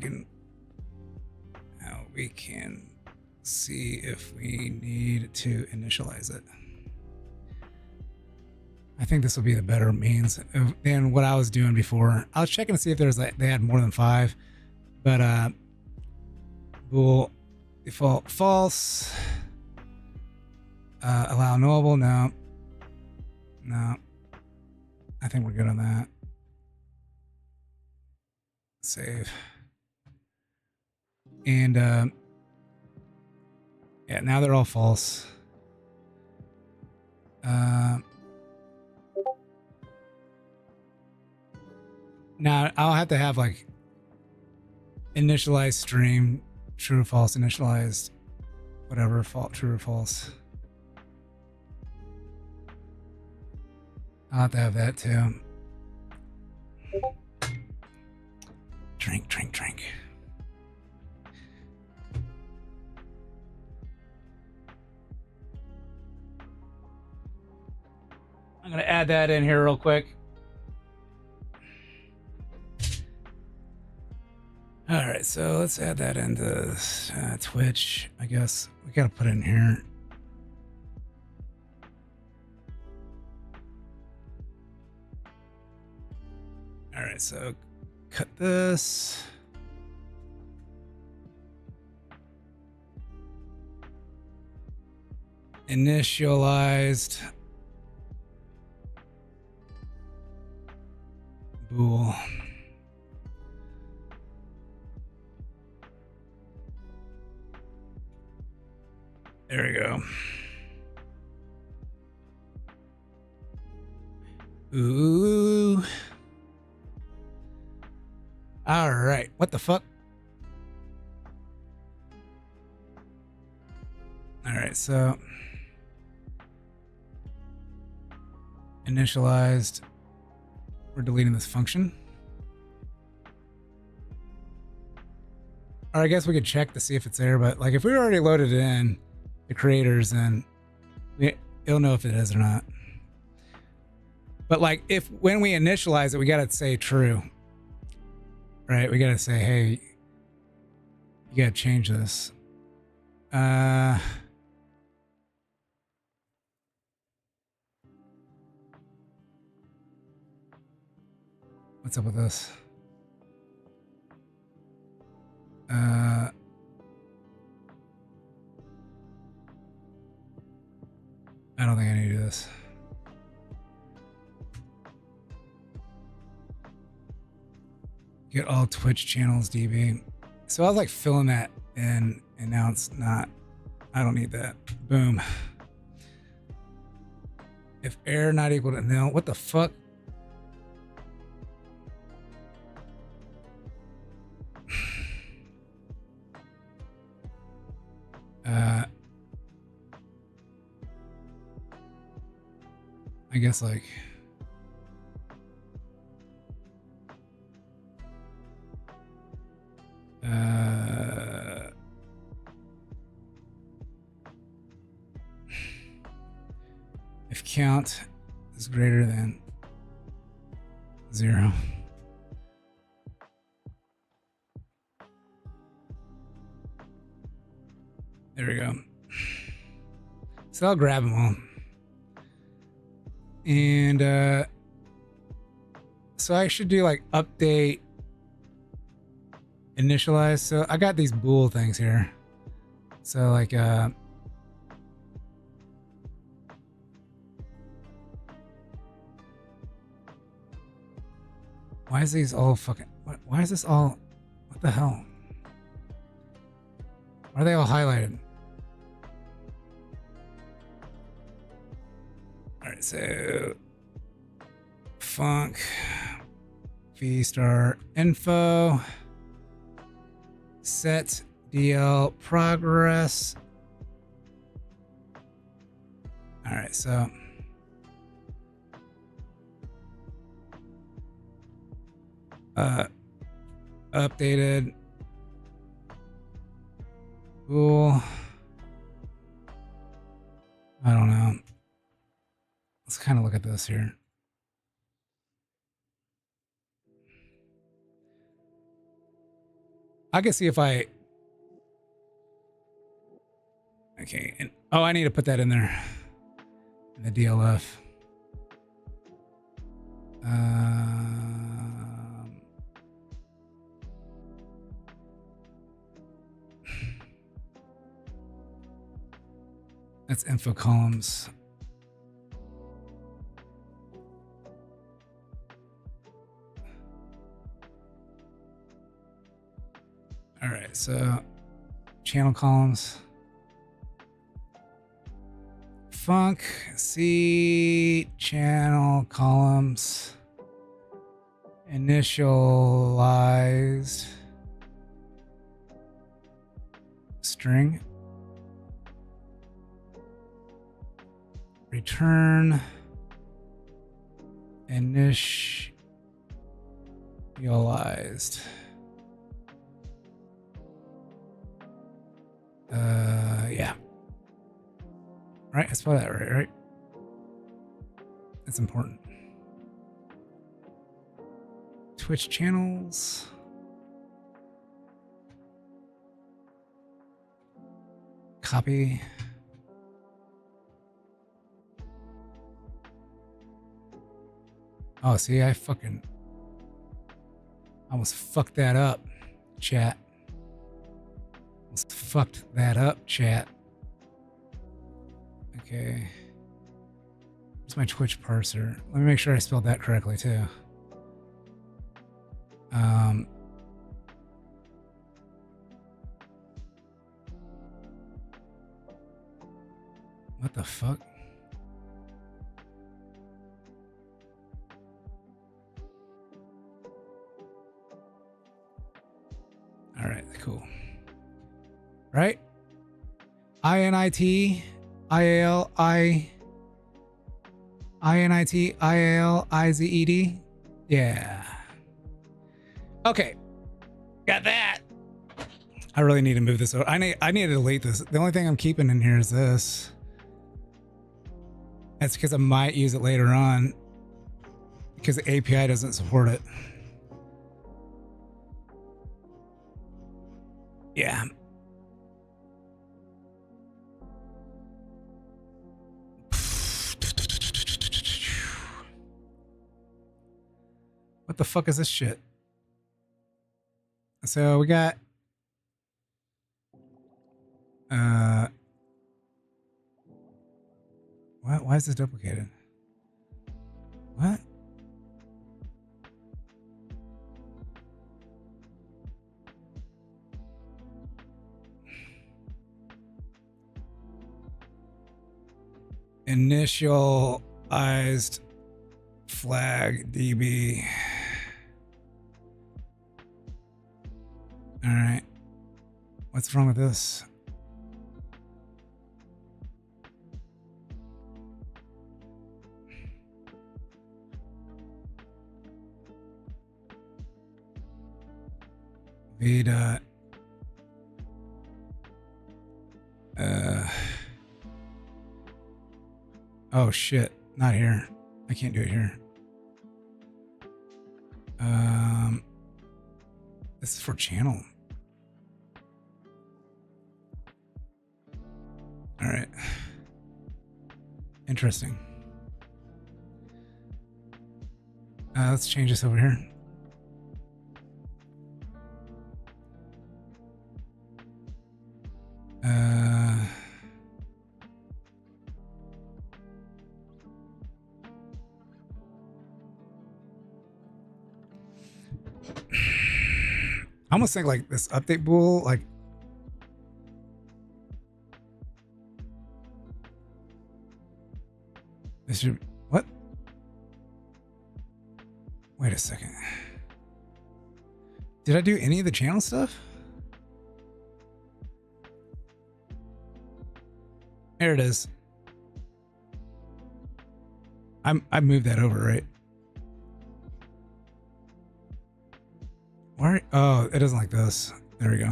can see if we need to initialize it. I think this will be the better means than what I was doing before. I was checking to see if there's like they had more than 5, but bool default false. Allow knowable. No. I think we're good on that. Save. And yeah, now they're all false. Now I'll have to have like initialized stream, true or false, initialized, whatever, true or false. I'll have to have that too. Drink. I'm gonna add that in here real quick. All right, so let's add that into Twitch. I guess we gotta put it in here. All right, so cut this. Initialized bool. There we go. Ooh. All right. What the fuck? All right. So initialized. We're deleting this function. Or I guess we could check to see if it's there, but like if we already loaded it in the creators, then it'll know if it is or not. But like if when we initialize it, we gotta say true. Right? We gotta say, hey, you gotta change this. What's up with this? I don't think I need to do this. Get all Twitch channels DB. So I was like filling that in, and now it's not. I don't need that. Boom. If error not equal to nil, what the fuck? I guess like if count is greater than 0. There we go. So I'll grab them all. And so I should do like update initialize. So I got these bool things here. So like why is these all fucking why is this all what the hell? Why are they all highlighted? right, so func v star info set DL progress. All right, so updated. Cool. I don't know. Let's kind of look at this here. I can see if I... Okay. And, oh, I need to put that in there. In the DLF. That's info columns. All right, so channel columns. Func C channel columns initialized string return initialized. Yeah. Right, I spelled that right? That's important. Twitch channels. Copy. Oh, see, I almost fucked that up, chat. Almost fucked that up, chat. Okay. Where's my Twitch parser? Let me make sure I spelled that correctly too. What the fuck? All right, cool. Right? INIT INITIALIZED. Yeah. Okay. Got that. I really need to move this over. I need to delete this. The only thing I'm keeping in here is this. That's because I might use it later on because the API doesn't support it. Yeah. What the fuck is this shit? So we got what? Why is this duplicated? What? Initialized flag DB. All right. What's wrong with this? V dot. Oh shit, not here. I can't do it here. This is for channel. All right. Interesting. Let's change this over here. I almost think like this update bool, like this should Wait a second. Did I do any of the channel stuff? There it is. I moved that over, right? Where? Oh, it doesn't like this. There we go.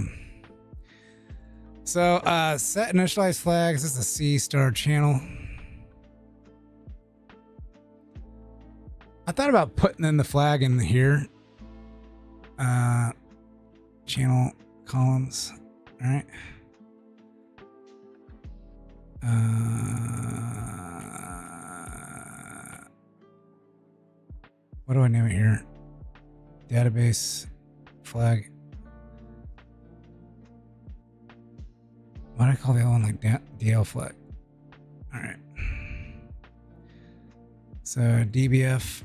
So set initialize flags. This is a C star channel. I thought about putting in the flag in here. Channel columns. All right. What do I name it here? Database flag. Why do I call the other one like DL flag? All right. So DBF.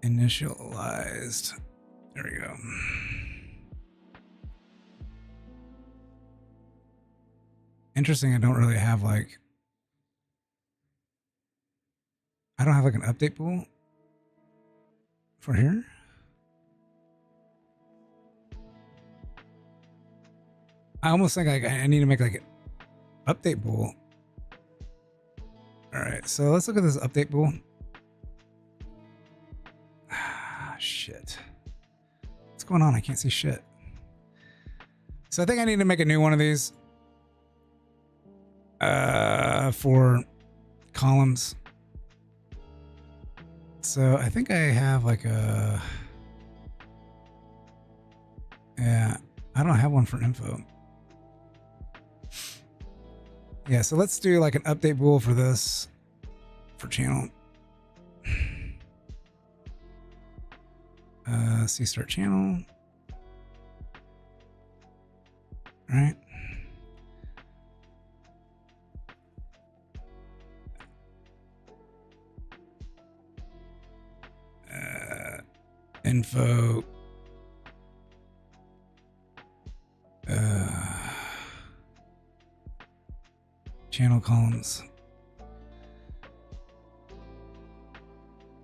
Initialized. There we go. Interesting. I don't really have like. I don't have like an update pool for here. I almost think like I need to make like an update pool. All right, so let's look at this update pool. Ah, shit. What's going on? I can't see shit. So I think I need to make a new one of these for columns. So I think I have like a, yeah, I don't have one for info. Yeah, so let's do like an update pool for this, for channel. C start channel. All right. Info. Channel columns.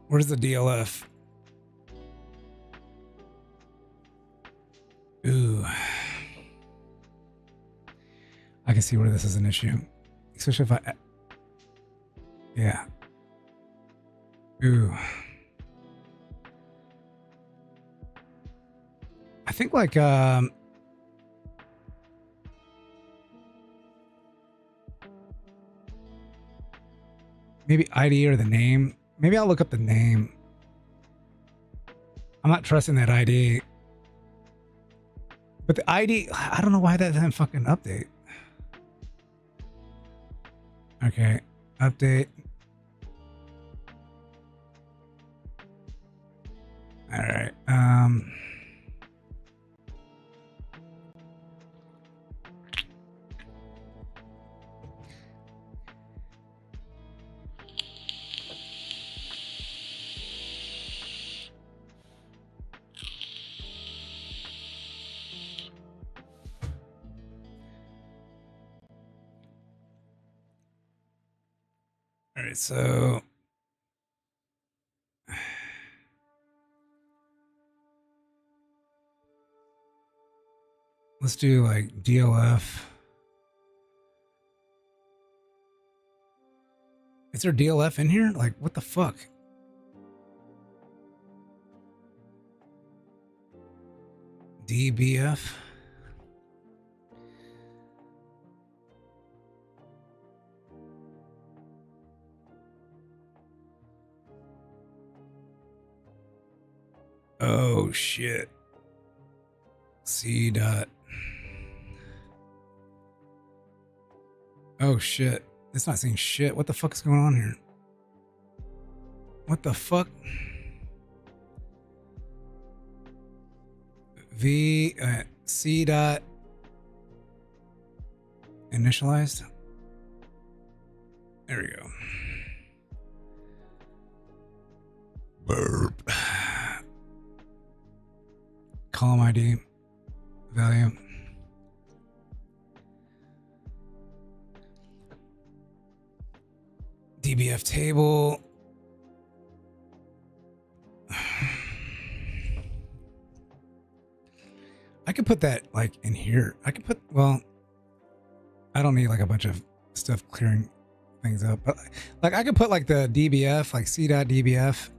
Where's the DLF? Ooh. I can see where this is an issue. Especially if I... Yeah. Ooh. I think like... maybe ID or the name. Maybe I'll look up the name. I'm not trusting that ID. But the ID, I don't know why that didn't fucking update. Okay, update. All right. All right, so let's do like DLF. Is there DLF in here? Like, what the fuck? DBF. Oh shit. C dot. Oh shit. It's not saying shit. What the fuck is going on here? What the fuck? C dot initialized. There we go. Burp. Column ID value. DBF table. I could put that like in here. I could put, well, I don't need like a bunch of stuff clearing things up, but like I could put like the DBF, like c.dbf,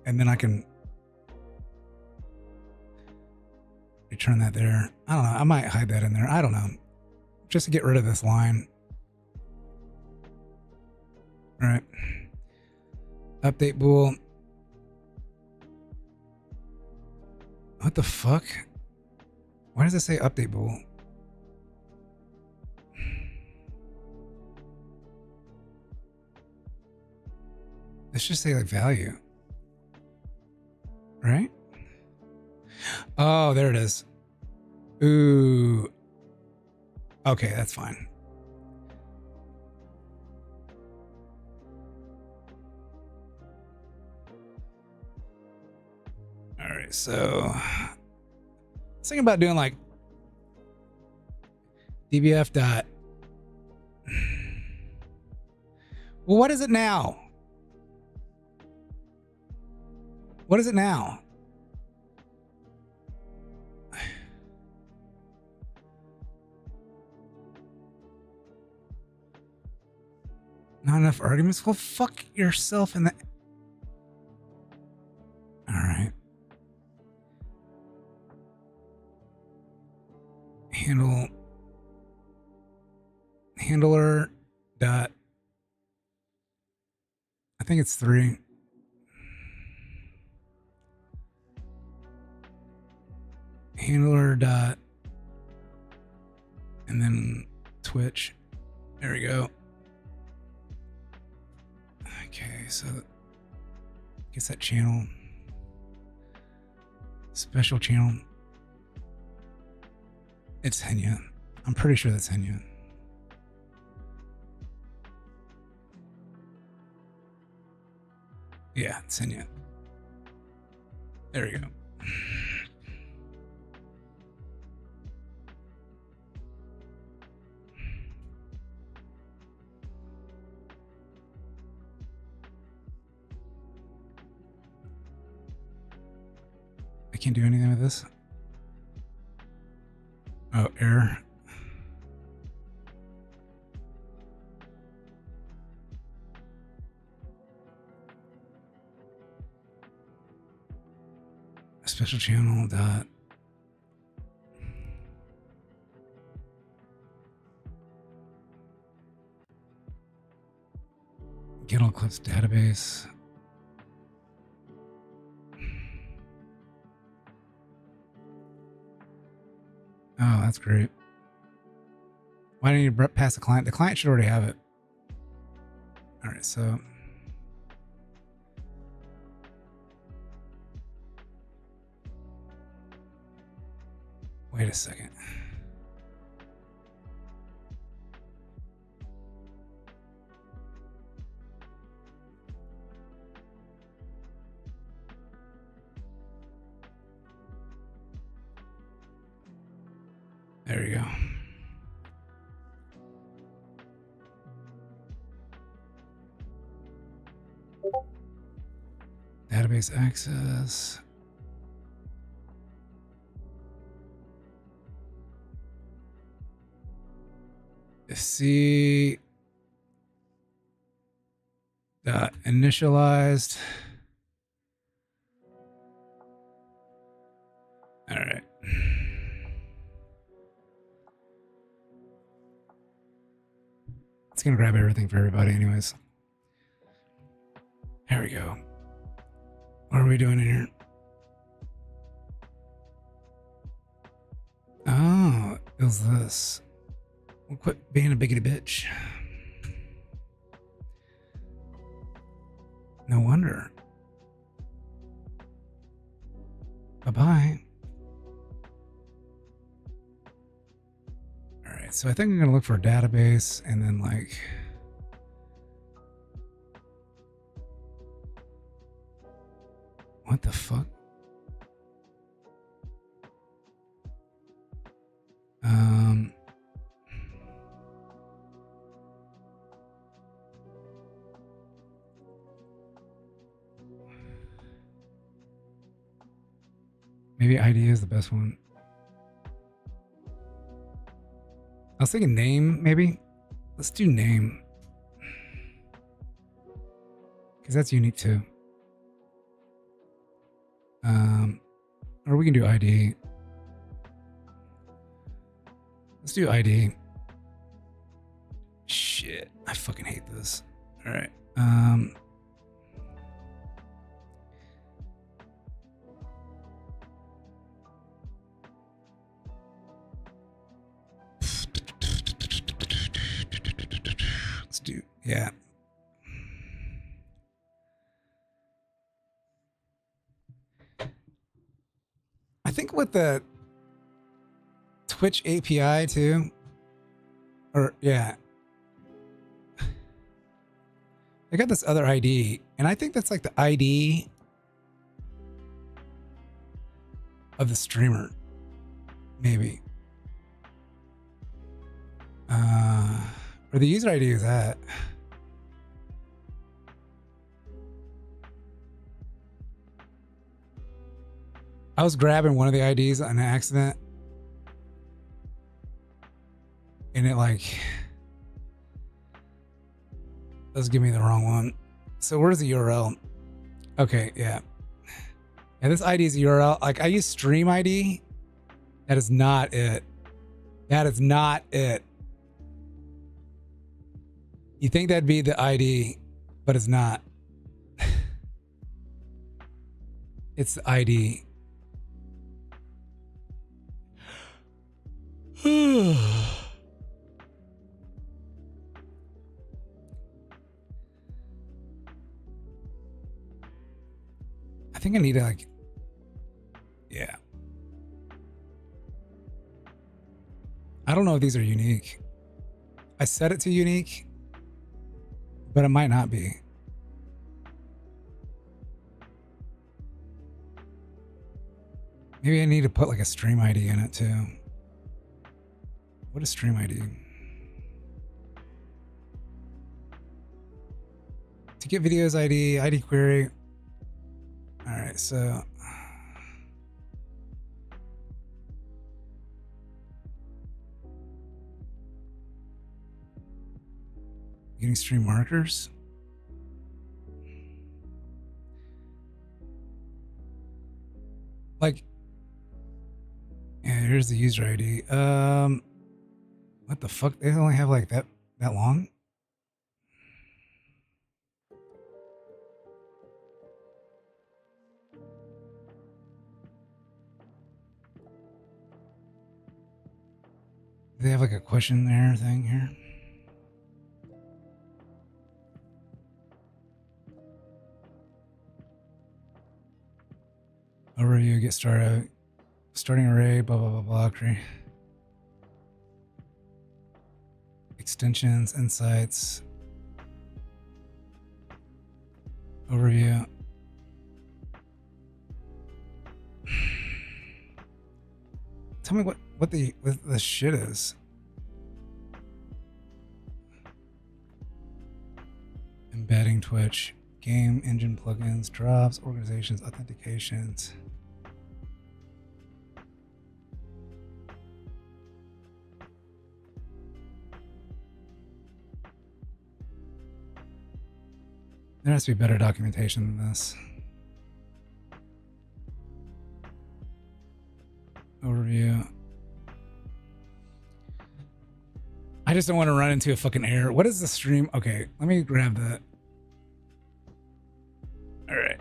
and then I can return that there. I don't know. I might hide that in there. I don't know. Just to get rid of this line. All right. Update bool. What the fuck? Why does it say update bool? Let's just say like value. Right? Oh, there it is. Ooh. Okay, that's fine. All right, so I was thinking about doing like dbf dot. Well, what is it now? What is it now? Not enough arguments? Well, fuck yourself in the... All right. Handler dot... I think it's 3. Handler dot... And then Twitch. There we go. Okay, so I guess that channel, special channel, it's Henya. I'm pretty sure that's Henya. Yeah, it's Henya. There we go. I can't do anything with this. Oh, error. Special channel dot. Get all clips database. Oh, that's great. Why don't you pass the client? The client should already have it. All right, so wait a second. There you go. Database access. C dot initialized. All right. It's gonna grab everything for everybody anyways. There we go. What are we doing in here? Oh, it was this. Well, quit being a biggity bitch. No wonder. Bye-bye. All right, so I think I'm gonna look for a database and then like what the fuck? Maybe ID is the best one. I was thinking name, maybe. Let's do name. Because that's unique too. Or we can do ID. Let's do ID. Shit, I fucking hate this. All right. Let's do, yeah. I think with the Twitch API too, or yeah, I got this other ID, and I think that's like the ID of the streamer, maybe. Or the user ID is that. I was grabbing one of the IDs on accident, and it like does give me the wrong one. So where's the URL? Okay, yeah. Yeah, this ID is a URL. Like I use stream ID. That is not it. That is not it. You think that'd be the ID, but it's not. It's the ID. I think I need to like, yeah. I don't know if these are unique. I set it to unique, but it might not be. Maybe I need to put like a stream ID in it too. What is stream ID? To get videos ID, ID query. All right, so getting stream markers. Like, yeah, here's the user ID. What the fuck? They only have like that long? Do they have like a question there thing here? Overview, get started. Starting array, blah, blah, blah, blah. Extensions, insights. Overview. Tell me what the shit is. Embedding Twitch, game engine plugins, drops, organizations, authentications. There has to be better documentation than this. Overview. I just don't want to run into a fucking error. What is the stream? Okay, let me grab that. All right.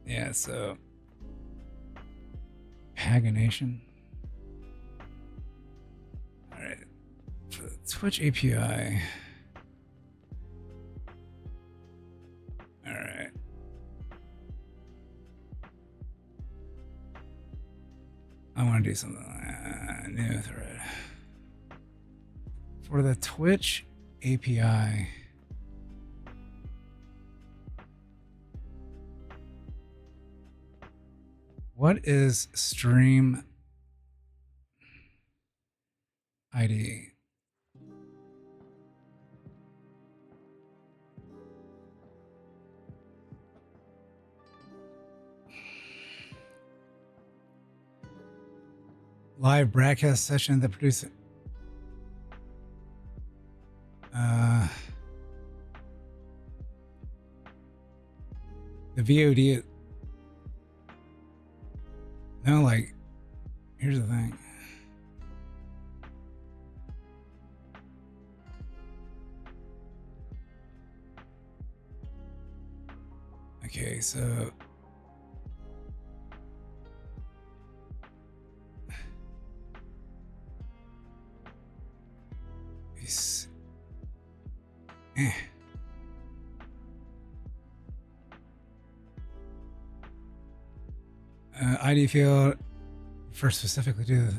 Yeah, so pagination. All right. For the Twitch API. All right. I want to do something new thread. For the Twitch API. What is stream? ID. Live broadcast session that produces. The VOD. No, like, here's the thing. Okay, so it's ID field for specifically do the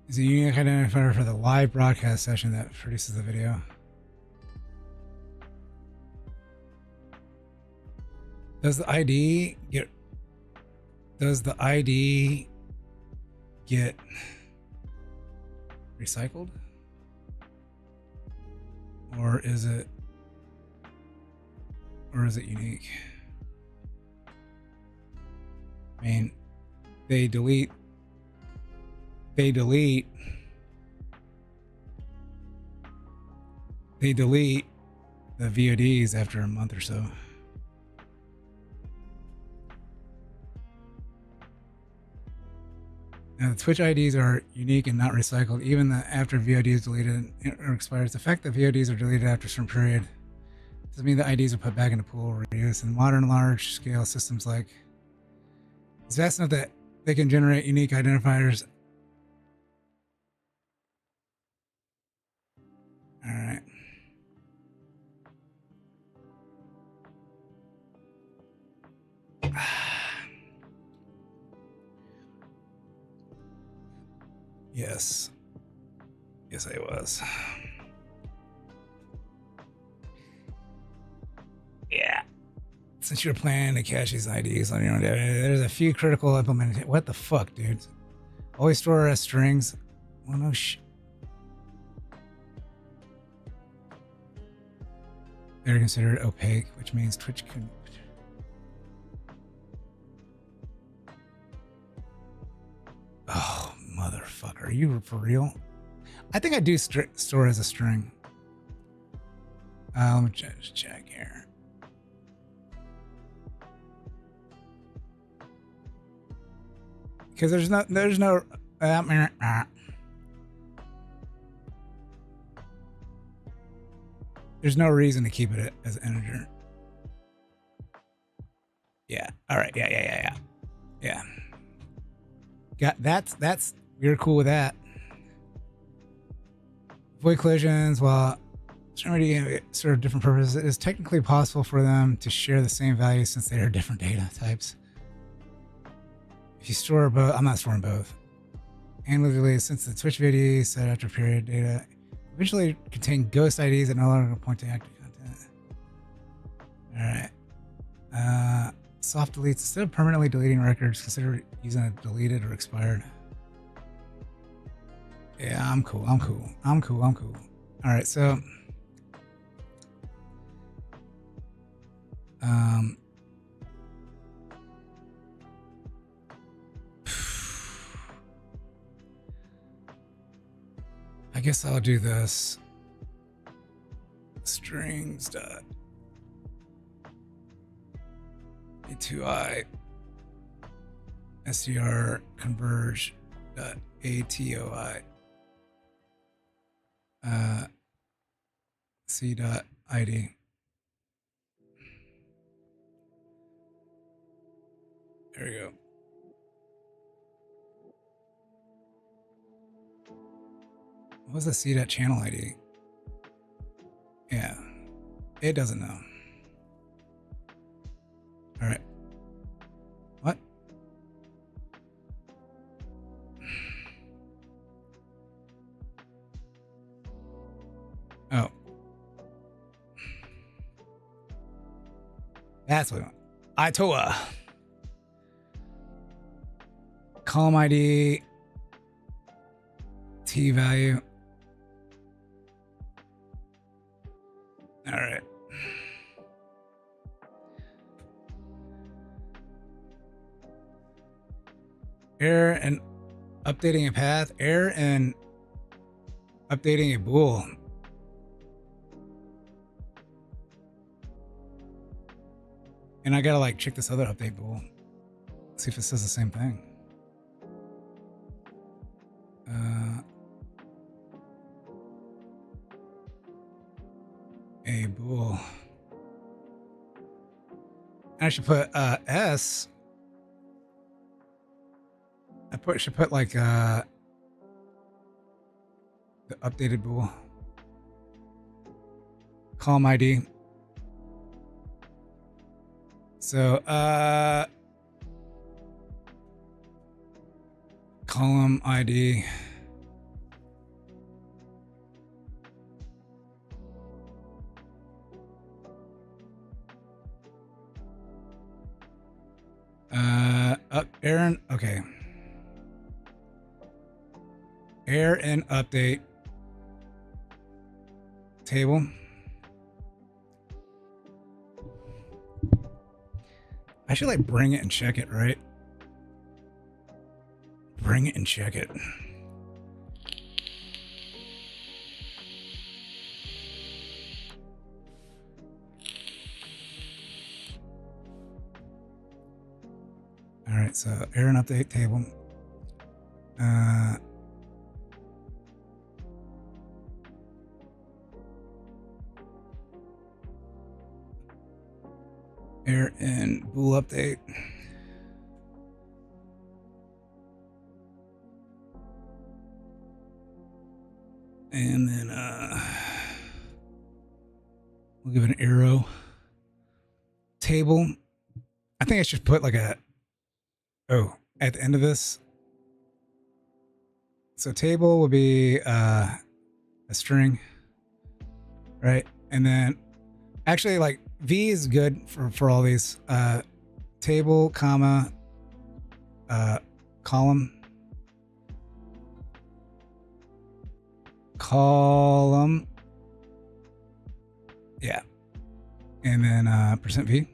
is a unique identifier for the live broadcast session that produces the video. Does the ID get recycled? Or is it unique? I mean, they delete the VODs after a month or so. Now, the Twitch IDs are unique and not recycled, even after VOD is deleted or expires. The fact that VODs are deleted after a certain period doesn't mean the IDs are put back in the pool or reused. In modern large-scale systems like it's vast enough that they can generate unique identifiers. All right. Yes. Yes, I was. Yeah. Since you're planning to cache these IDs on your own data, there's a few critical implementations. What the fuck, dude? Always store as strings. Well, no They're considered opaque, which means Twitch can. Oh, motherfucker. Are you for real? I think I do store as a string. Let me just check here. Because there's no there's no reason to keep it as an integer. Yeah. All right. Yeah. That's you're cool with that. Avoid collisions while already serve different purposes. It is technically possible for them to share the same value since they are different data types. If you store both, I'm not storing both. And literally, since the Twitch video set after period data eventually contain ghost IDs that no longer point to active content. All right. Soft deletes. Instead of permanently deleting records, consider using a deleted or expired. Yeah, I'm cool. All right, so I guess I'll do this. Strings dot a2i str converge dot atoi c dot id. There we go. What was the C dot channel ID? Yeah, it doesn't know. All right. What? Oh. That's what I want. ITOA. column ID, T value. All right. Error and updating a path. Error and updating a bool. And I gotta like check this other update bool. See if it says the same thing. A bool. I should put S. Should put like the updated bool. Column ID. So column ID. Aaron, okay. Error and update table. I should like bring it and check it, right? Bring it and check it. All right, so error and update table. Error and bool update. And then we'll give it an arrow. Table. I think I should put like a at the end of this. So table will be a string, right? And then actually like V is good for all these. Table, comma, column. Column. Yeah. And then %V.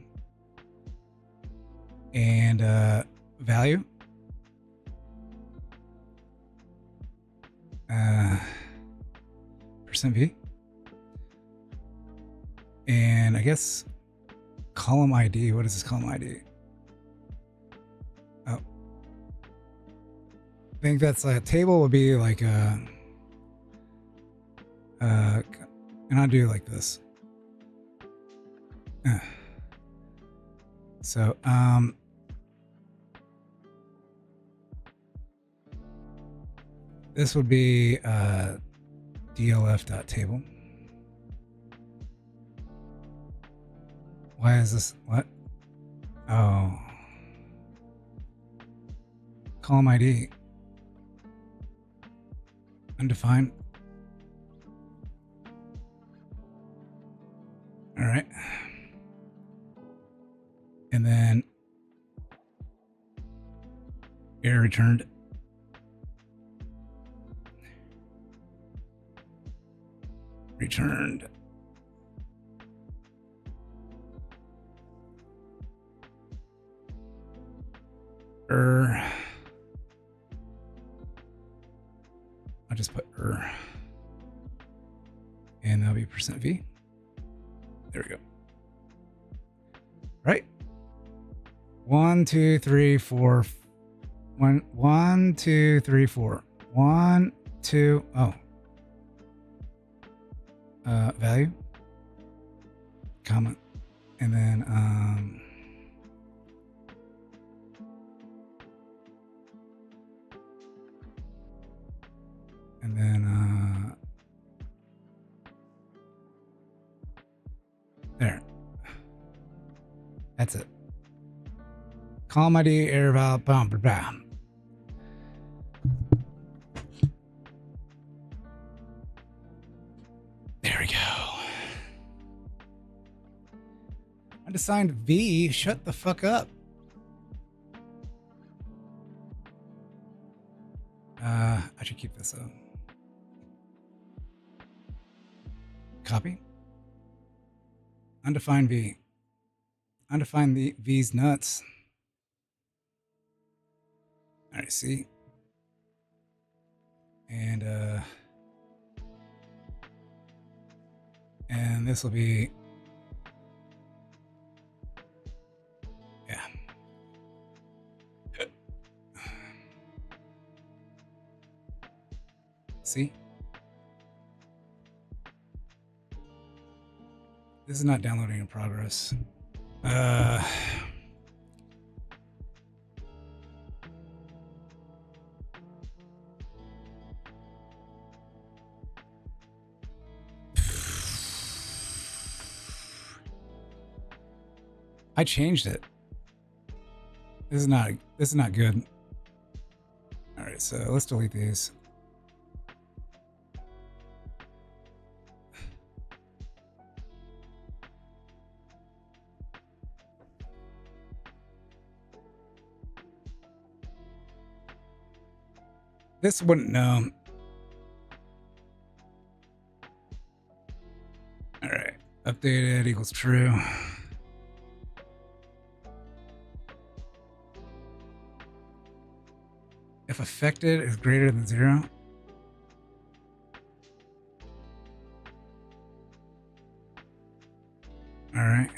And value. %V. And I guess column ID. What is this column ID? Oh. I think that's a table would be like and I'll do like this. So this would be dlf.table. Why is this? What? Oh. Column ID. Undefined. All right. And then error returned. Returned. I'll just put and that'll be %V. There we go. Right. 1, 2, 3, 4. 1, 2, 3, 4. 1, 2. Oh. Value. Comma. And then there. That's it. Column ID, error value, blah, blah, blah. There we go. Undefined V, shut the fuck up. I should keep this up. Copy. Undefined V. Undefined V's nuts. All right, see. And this will be, yeah. See? This is not downloading in progress. I changed it. This is not good. All right, so let's delete these. This wouldn't know. All right, updated equals true. If affected is greater than 0. All right.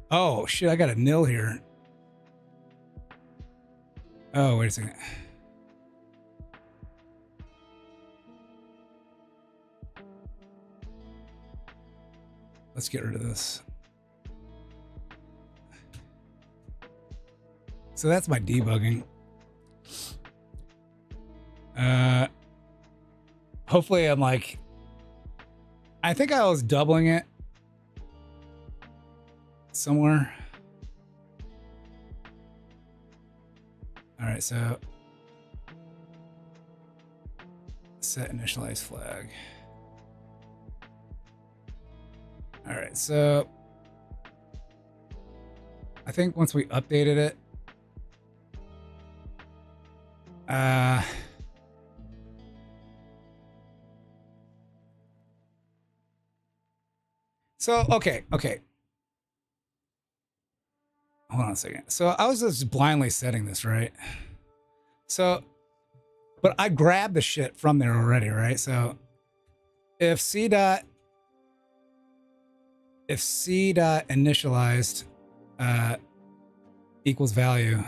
Oh, shit, I got a nil here. Oh, wait a second. Let's get rid of this. So that's my debugging. Hopefully I'm like, I think I was doubling it somewhere. All right, so set initialize flag. All right, so I think once we updated it, so okay. Hold on a second. So I was just blindly setting this, right? So, but I grabbed the shit from there already, right? So if C dot initialized equals value,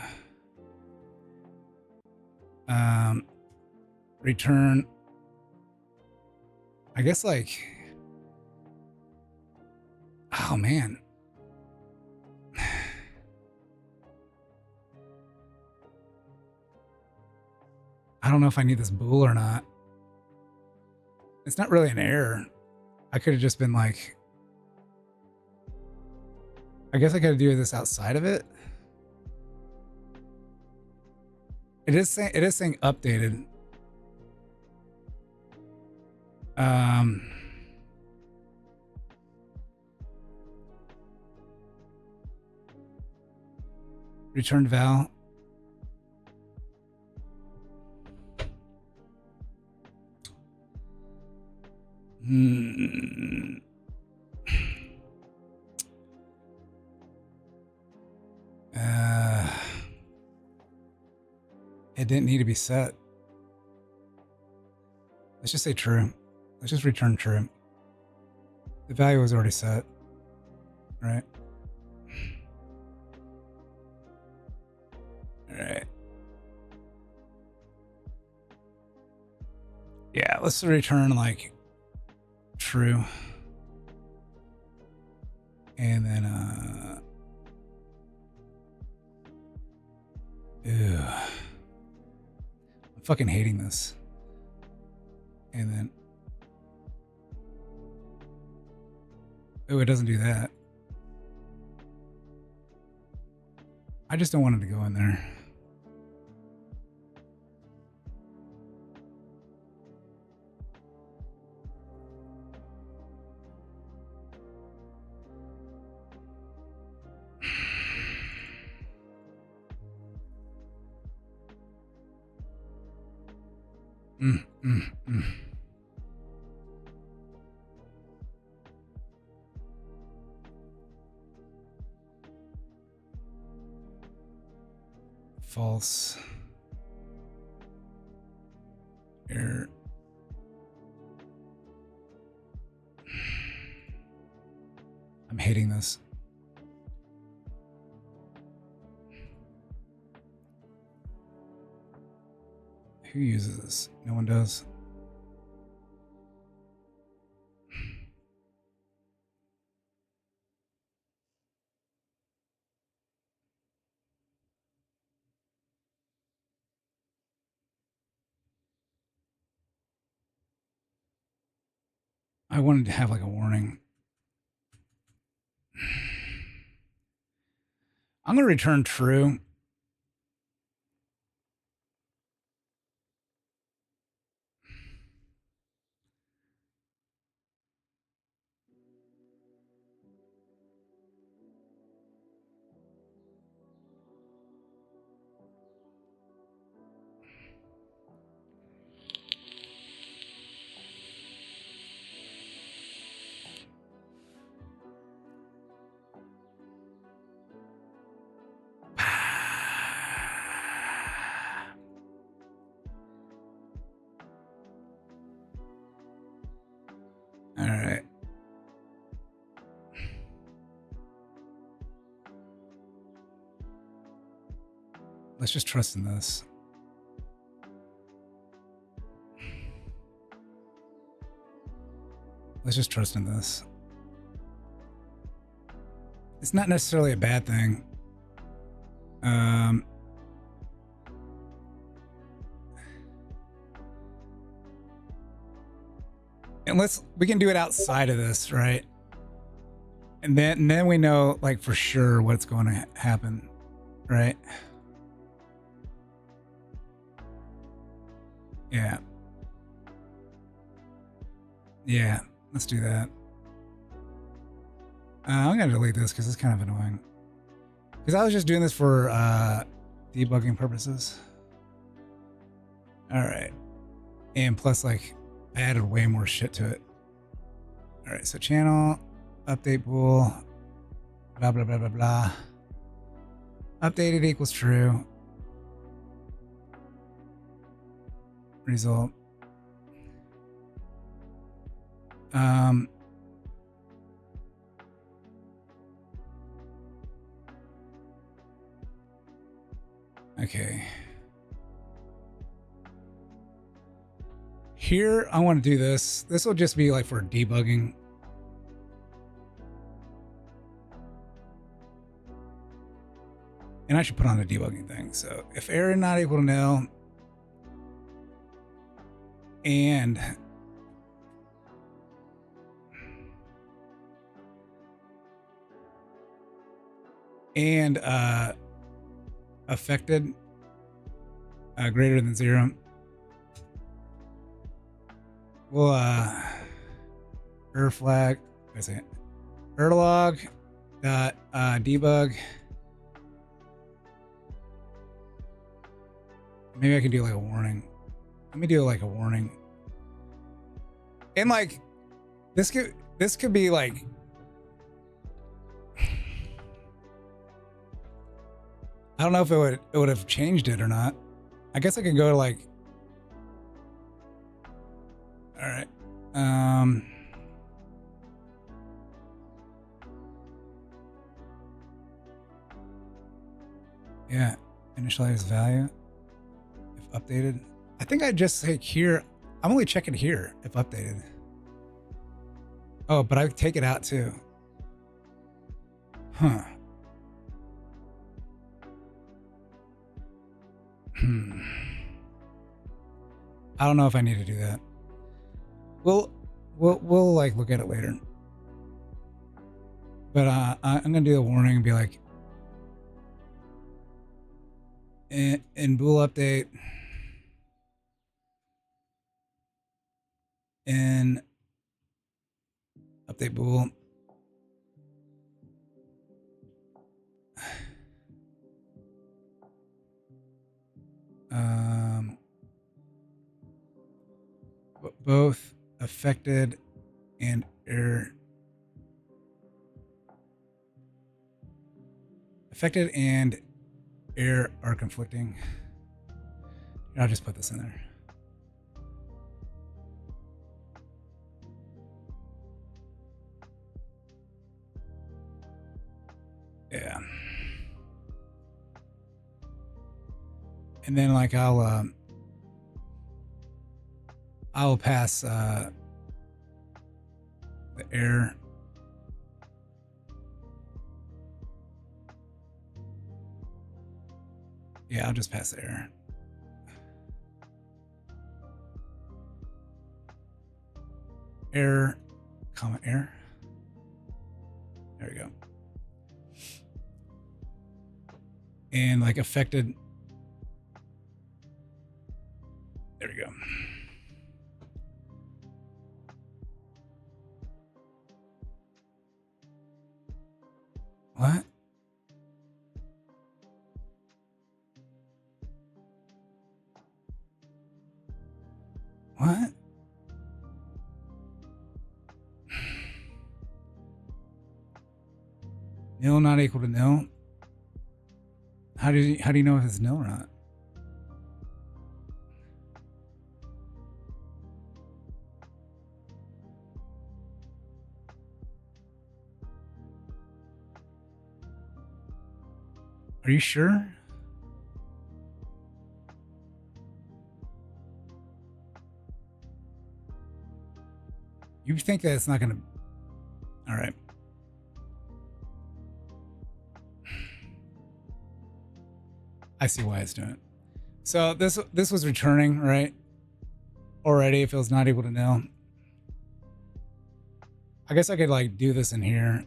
return, I guess, like, oh man. I don't know if I need this bool or not. It's not really an error. I could have just been like, I guess I gotta do this outside of it. It is saying updated. Return val. It didn't need to be set. Let's just say true. Let's just return true. The value was already set, right? All right. Yeah, let's return like true. And then ew. I'm fucking hating this. And then oh, it doesn't do that. I just don't want it to go in there. False. Error. I'm hating this. Who uses this? No one does. I wanted to have like a warning. I'm going to return true. All right. Let's just trust in this. Let's just trust in this. It's not necessarily a bad thing. And we can do it outside of this, right? And then we know like for sure what's going to happen, right? Yeah. Yeah, let's do that. I'm gonna delete this because it's kind of annoying. Because I was just doing this for debugging purposes. All right. And plus, like, I added way more shit to it. All right, so channel, update bool, blah, blah, blah, blah, blah. Updated equals true. Result. Okay. Here, I want to do this. This will just be like for debugging. And I should put on the debugging thing. So if error not equal to nil and affected greater than 0, we'll error flag, wait a second, error dot debug. Maybe I can do like a warning. Let me do like a warning. And like this could be like I don't know if it would have changed it or not. I guess I can go to like, all right. Yeah, initialize value if updated. I think I just say here, I'm only checking here if updated. Oh, but I take it out too. Huh. I don't know if I need to do that. We'll like look at it later. But I'm gonna do a warning and be like, in bool update, in update bool, both affected and air are conflicting. I'll just put this in there. Yeah. And then like I'll pass the air. Yeah, I'll just pass the air. Air, comma air. There we go. And like affected. There we go. What? What? Nil not equal to nil? How do you know if it's nil or not? Are you sure? You think that it's not going to... All right. I see why it's doing it. So this was returning, right? Already, if it was not equal to nil. I guess I could like do this in here,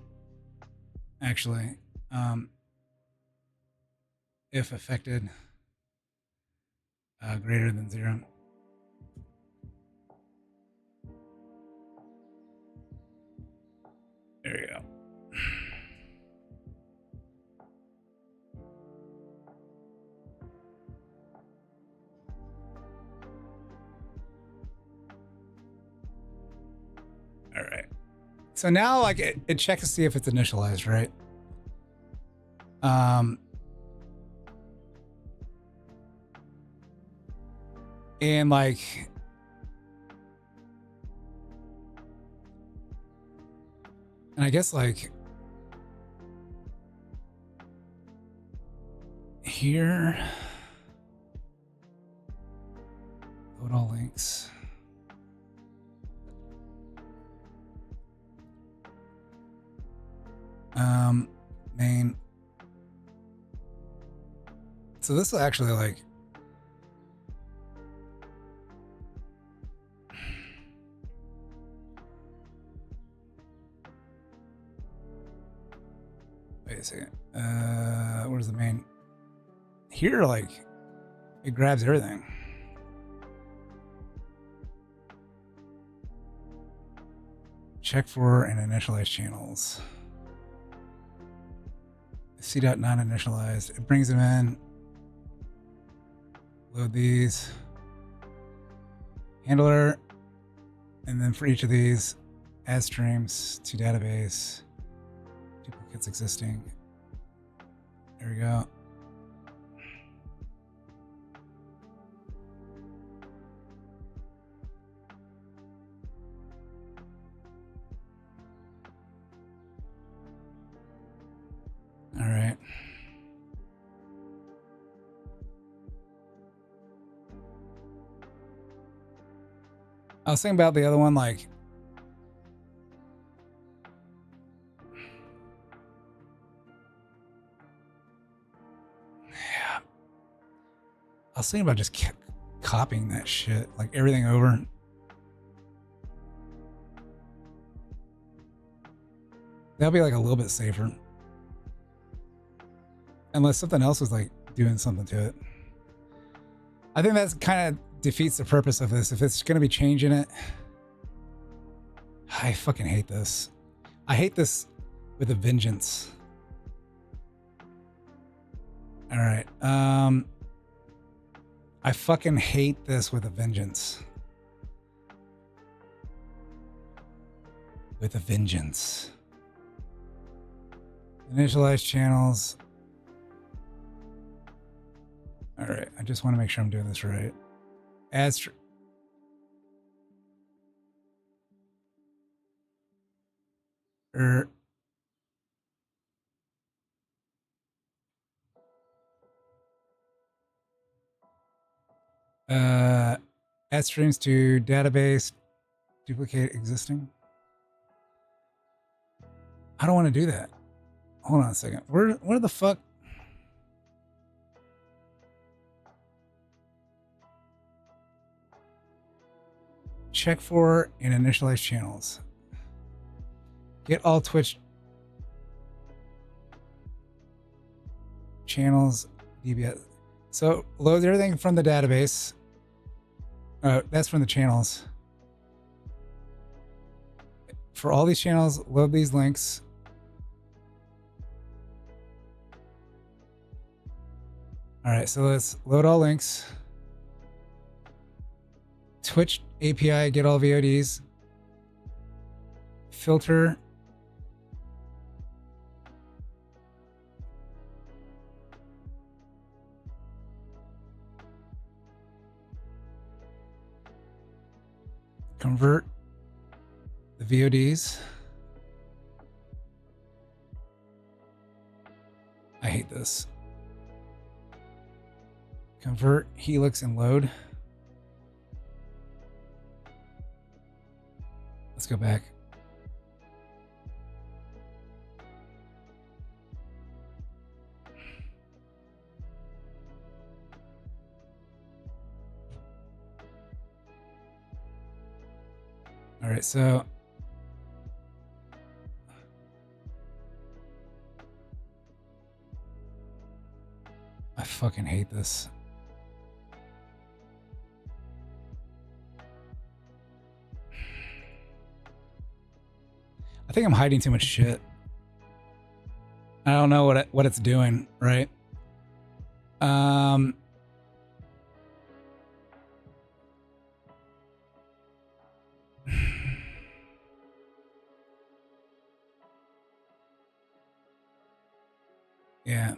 actually. If affected greater than 0. There you go. All right. So now like it checks to see if it's initialized, right? And like and I guess like here load all links. Main. So this will actually like wait a second. Where's the main? Here, like, it grabs everything. Check for and initialize channels. C dot not initialized. It brings them in. Load these. Handler. And then for each of these, add streams to database. Duplicates existing. There we go. All right. I was thinking about the other one, like, yeah. I was thinking about just copying that shit, like everything over. That'll be like a little bit safer. Unless something else was like doing something to it. I think that's kind of defeats the purpose of this. If it's going to be changing it. I fucking hate this. I hate this with a vengeance. All right. I fucking hate this with a vengeance. with a vengeance. Initialize channels. All right, I just want to make sure I'm doing this right. Add add streams to database, duplicate existing. I don't want to do that. Hold on a second. Where the fuck? Check for and initialize channels. Get all Twitch channels DBS. So load everything from the database. That's from the channels. For all these channels, load these links. All right, so let's load all links. Twitch API, get all VODs. Filter. Convert the VODs. I hate this. Convert, Helix, and load. Let's go back. All right, so I fucking hate this. I think I'm hiding too much shit. I don't know what it's doing, right? Yeah.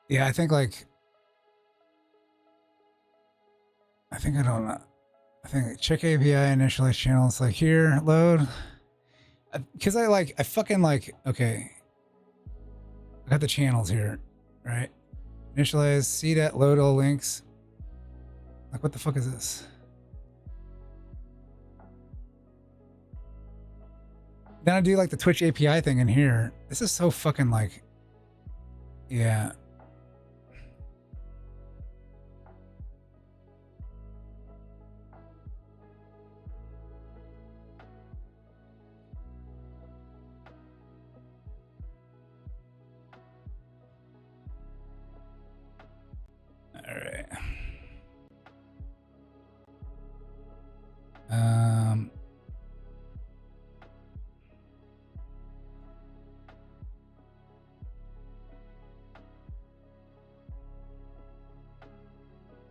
Yeah, I think like I don't know. I think check API, initialize channels, like here, load. Because I fucking like, okay. I got the channels here, right? Initialize, see that, load all links. Like, what the fuck is this? Then I do like the Twitch API thing in here. This is so fucking like, yeah. All right.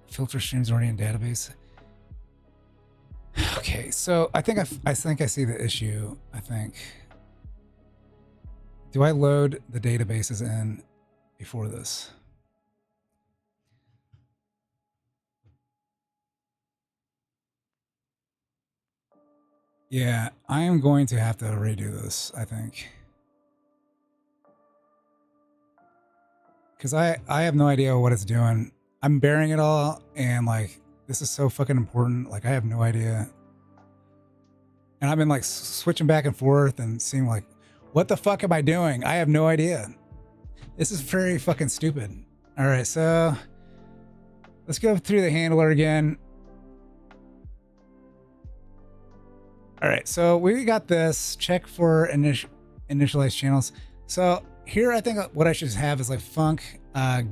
Filter streams already in database. Okay, so I think I see the issue. I think. Do I load the databases in before this? Yeah, I am going to have to redo this, I think. Because I have no idea what it's doing. I'm bearing it all, and like, this is so fucking important. Like, I have no idea. And I've been like switching back and forth and seeing like, what the fuck am I doing? I have no idea. This is very fucking stupid. All right, so let's go through the handler again. All right, so we got this. Check for initialize channels. So here, I think what I should have is like func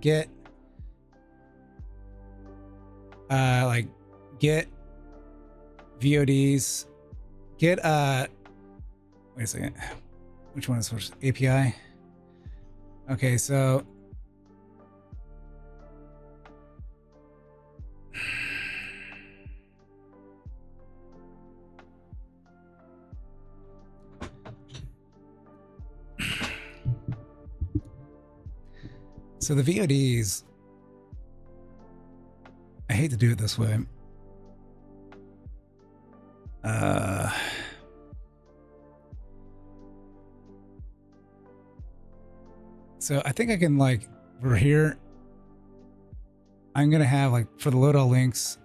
get like get VODs, get wait a second, which one is first? API. Okay, so So the VODs, I hate to do it this way. So I think I can, like, over here, I'm going to have, like, for the load all links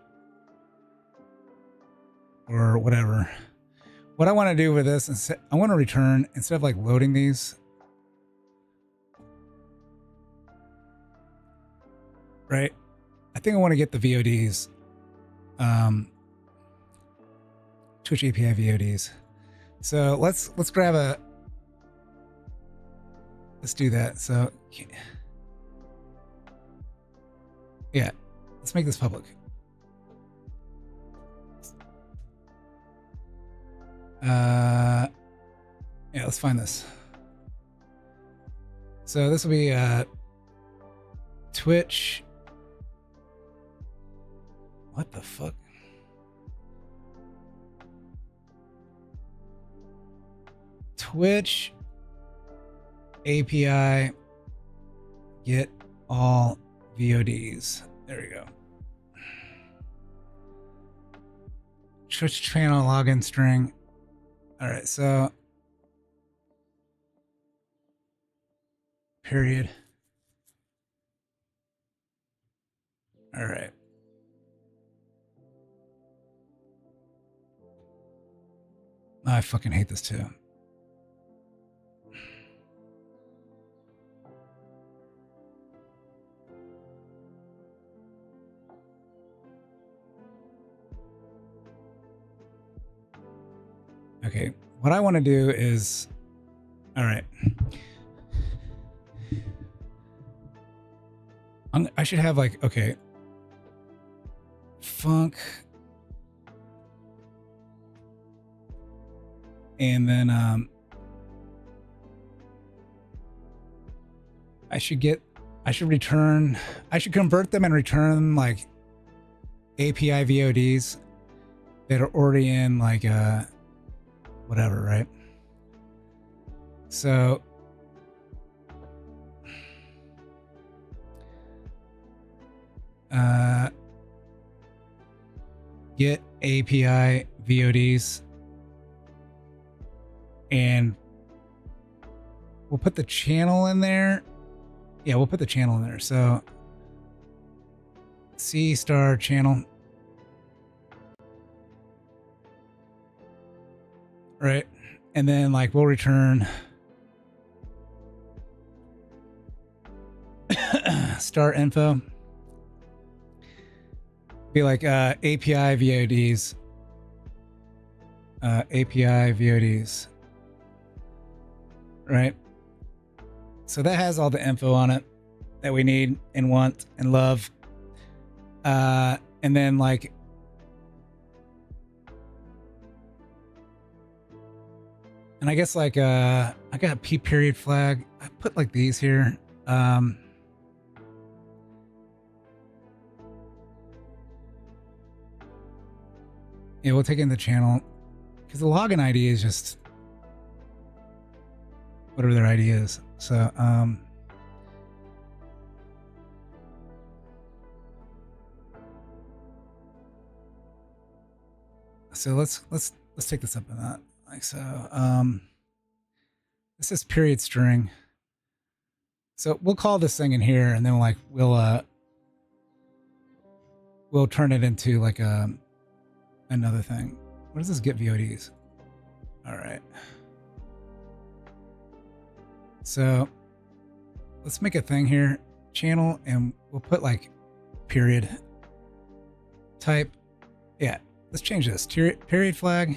or whatever. What I want to do with this is I want to return, instead of like loading these, right? I think I want to get the VODs, Twitch API VODs. So let's grab a, let's do that. So yeah, let's make this public. Yeah, let's find this. So this will be Twitch. What the fuck? Twitch API get all VODs. There we go. Twitch channel login string. All right, so period. All right. I fucking hate this too. Okay, what I want to do is, all right. I should have like, okay, funk, and then I should convert them and return like API VODs that are already in like whatever, right? So get API VODs, and we'll put the channel in there. Yeah, we'll put the channel in there. So C star channel, right? And then like we'll return star info. Be like API VODs. API VODs. Right? So that has all the info on it that we need and want and love. And then like and I guess like I got a P period flag. I put like these here. Yeah, we'll take in the channel because the login ID is just whatever their ID is. So so let's take this up in that. Like so, this is period string. So we'll call this thing in here, and then like we'll turn it into like another thing. What does this get VODs? All right. So let's make a thing here, channel, and we'll put like period type. Yeah, let's change this. Period flag.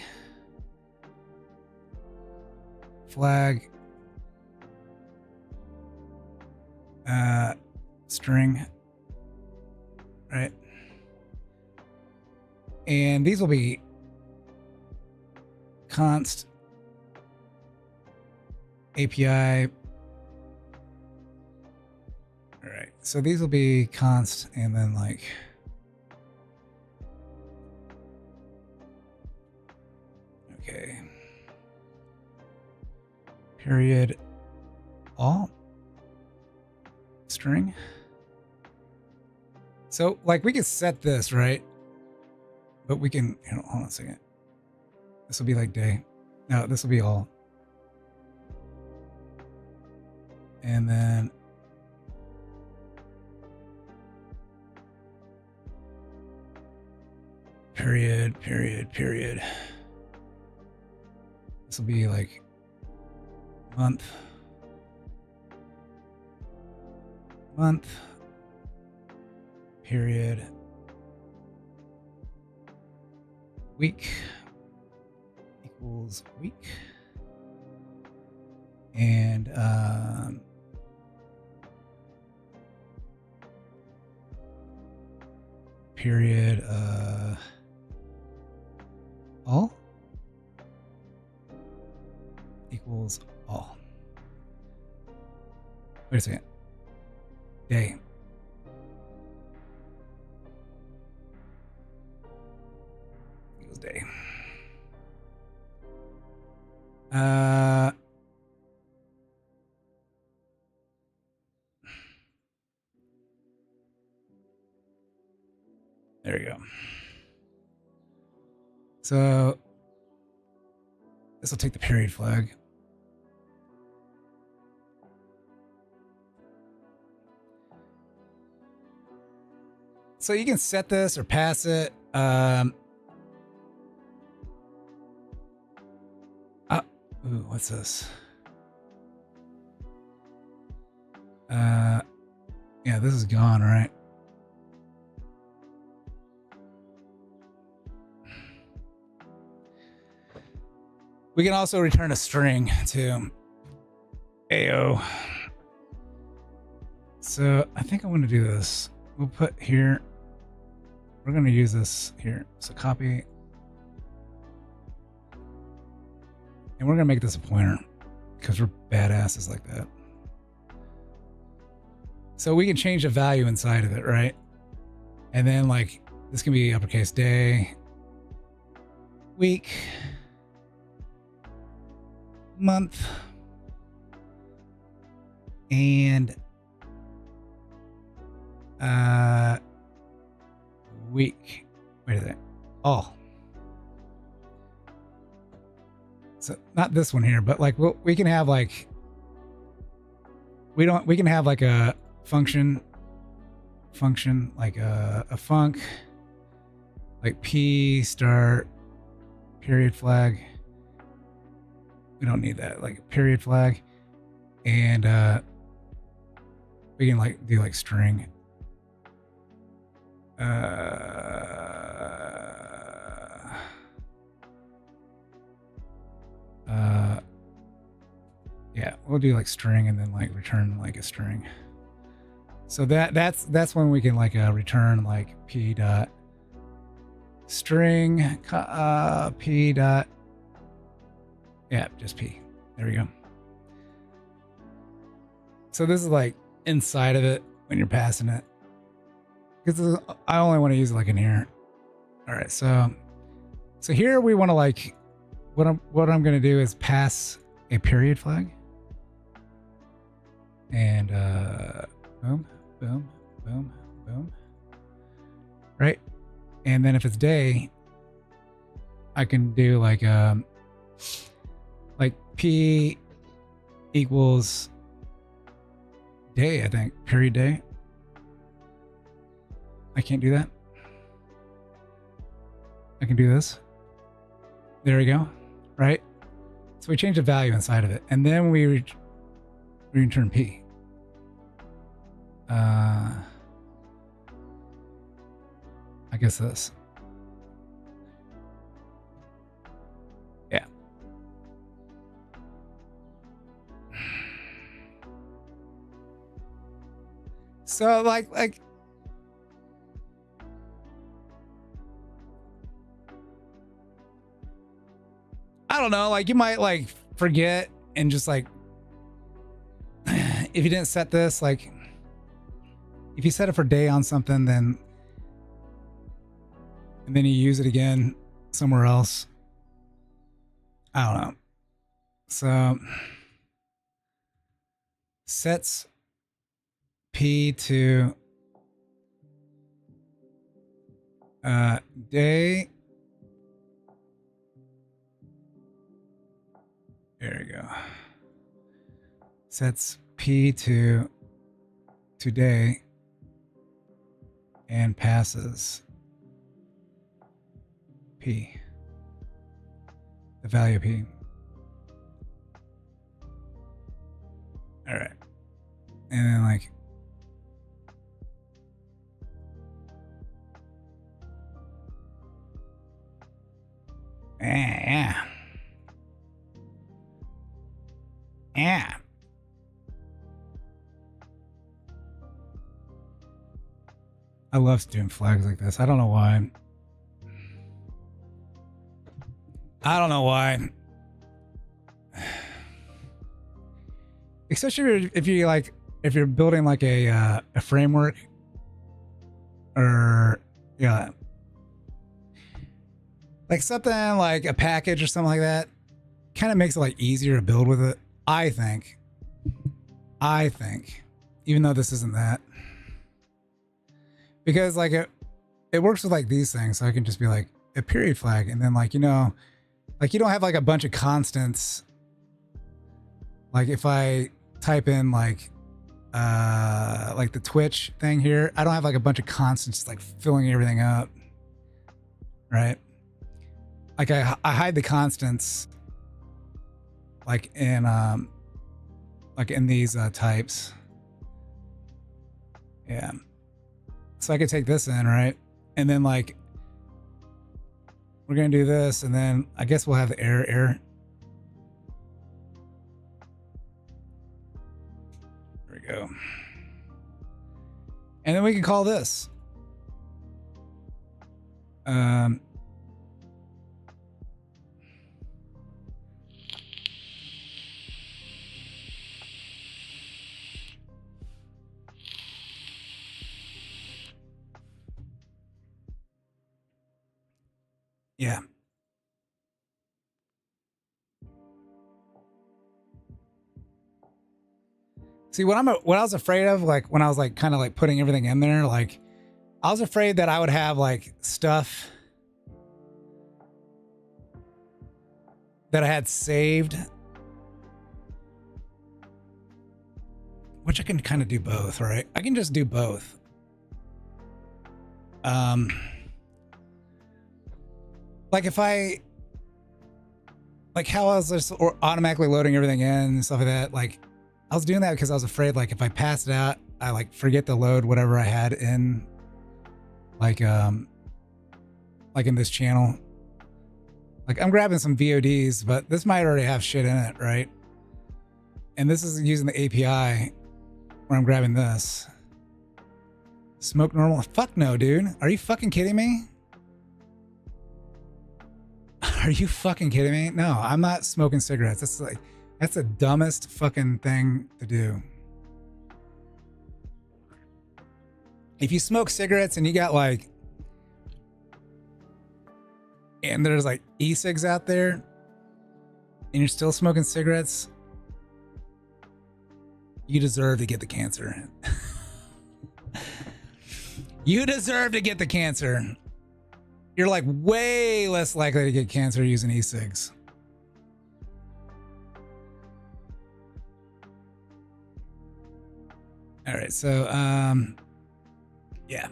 Flag. String. Right. And these will be const API. All right. So these will be const, and then like okay. Period all. string. So like we can set this, right? But we can, hold on a second. This will be like day. No, this will be all. And then period, period, period. This will be like month, period, week equals week, and period all equals all. Wait a second. Day. Equals day. There you go. So this will take the period flag. So you can set this or pass it. Ooh, what's this? Yeah, this is gone, right? We can also return a string to AO. So I think I'm going to do this. We'll put here, we're going to use this here. So copy. And we're going to make this a pointer because we're badasses like that. So we can change the value inside of it, right? And then like, this can be uppercase day, week, month, and week. Wait a second. All. So not this one here, but like we can have like we can have like a function like a func like p start period flag. We don't need that, like a period flag. And we can like do like string. Yeah, we'll do like string and then like return like a string. So that's when we can like return like p dot string p dot, yeah, just p. There we go. So this is like inside of it when you're passing it, because I only want to use it like in here. All right, so here we want to like what I'm going to do is pass a period flag, and boom, boom, boom, boom, right? And then if it's day, I can do like p equals day, I think, period day. I can't do that. I can do this. There we go, right? So we change the value inside of it, and then we return p. I guess this. Yeah. So like I don't know, like you might like forget and just like if you didn't set this, like if you set it for day on something, then and then you use it again somewhere else. I don't know. So sets P to day. There we go. Sets P to today and passes P, the value of P. All right. And then like, yeah. Yeah. I love doing flags like this. I don't know why. I don't know why. Especially if you like, if you're building like a framework or yeah, like something like a package or something like that, kind of makes it like easier to build with it. I think, even though this isn't that, because like it works with like these things. So I can just be like a period flag, and then like, you know, like you don't have like a bunch of constants. Like if I type in like the Twitch thing here, I don't have like a bunch of constants like filling everything up, right? Like I hide the constants like in these types. Yeah. So I could take this in, right? And then like we're gonna do this, and then I guess we'll have the error. There we go. And then we can call this. Yeah. See, what I was afraid of, like when I was like kind of like putting everything in there, like I was afraid that I would have like stuff that I had saved, which I can kind of do both, right? I can just do both. Like if I, like how I was just automatically loading everything in and stuff like that, like I was doing that because I was afraid like if I pass it out, I like forget to load whatever I had in like in this channel. Like I'm grabbing some VODs, but this might already have shit in it, right? And this is using the API where I'm grabbing this. Smoke normal? Fuck no, dude. Are you fucking kidding me? Are you fucking kidding me? No, I'm not smoking cigarettes. That's the dumbest fucking thing to do. If you smoke cigarettes and you got like, and there's like e-cigs out there and you're still smoking cigarettes, you deserve to get the cancer. You deserve to get the cancer. You're like way less likely to get cancer using e-cigs. All right, so yeah.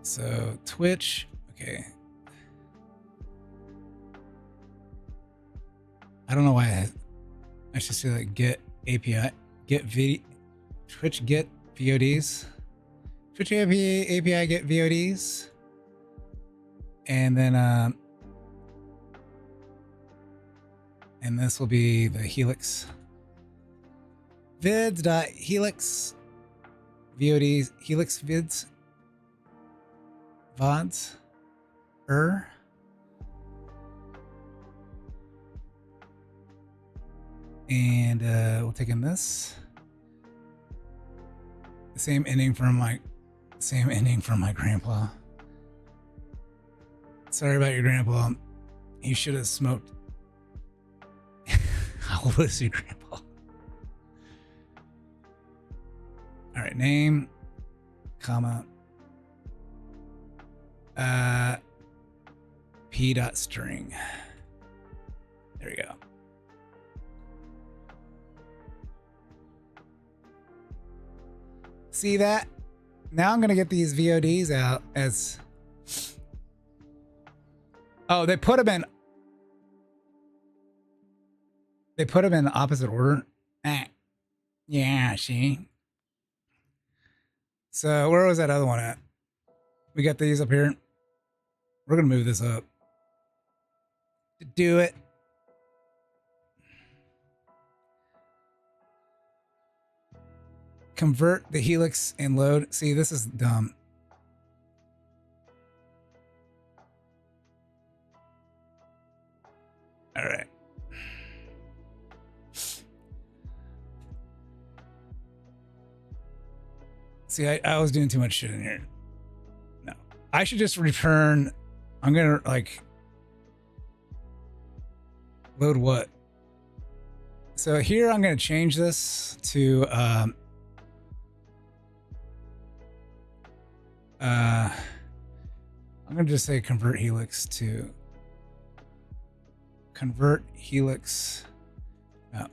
So Twitch, okay. I don't know why I should say like get API, Twitch get VODs. Twitch API get VODs. And then and this will be the Helix. Vids.helix VODs Helix vids VODs and we'll take in this. The same ending from my grandpa. Sorry about your grandpa. He should have smoked. How old is your grandpa? right, name, comma, p dot string. There we go. See that? Now I'm gonna get these VODs out as. Oh, they put them in. They put them in opposite order. Yeah, see. So where was that other one at? We got these up here. We're gonna move this up. To do it. Convert the helix and load. See, this is dumb. All right. See, I was doing too much shit in here. No, I should just return. I'm gonna like load what? So here I'm gonna change this to I'm gonna just say convert helix to convert helix. No.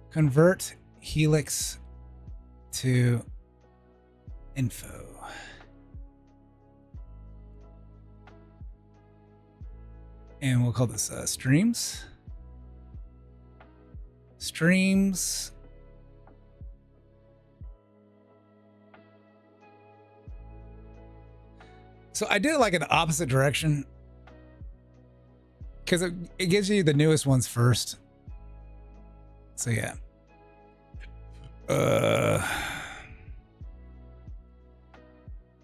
Convert helix to info. And we'll call this streams. Streams. So I did it like in the opposite direction because it gives you the newest ones first. So yeah.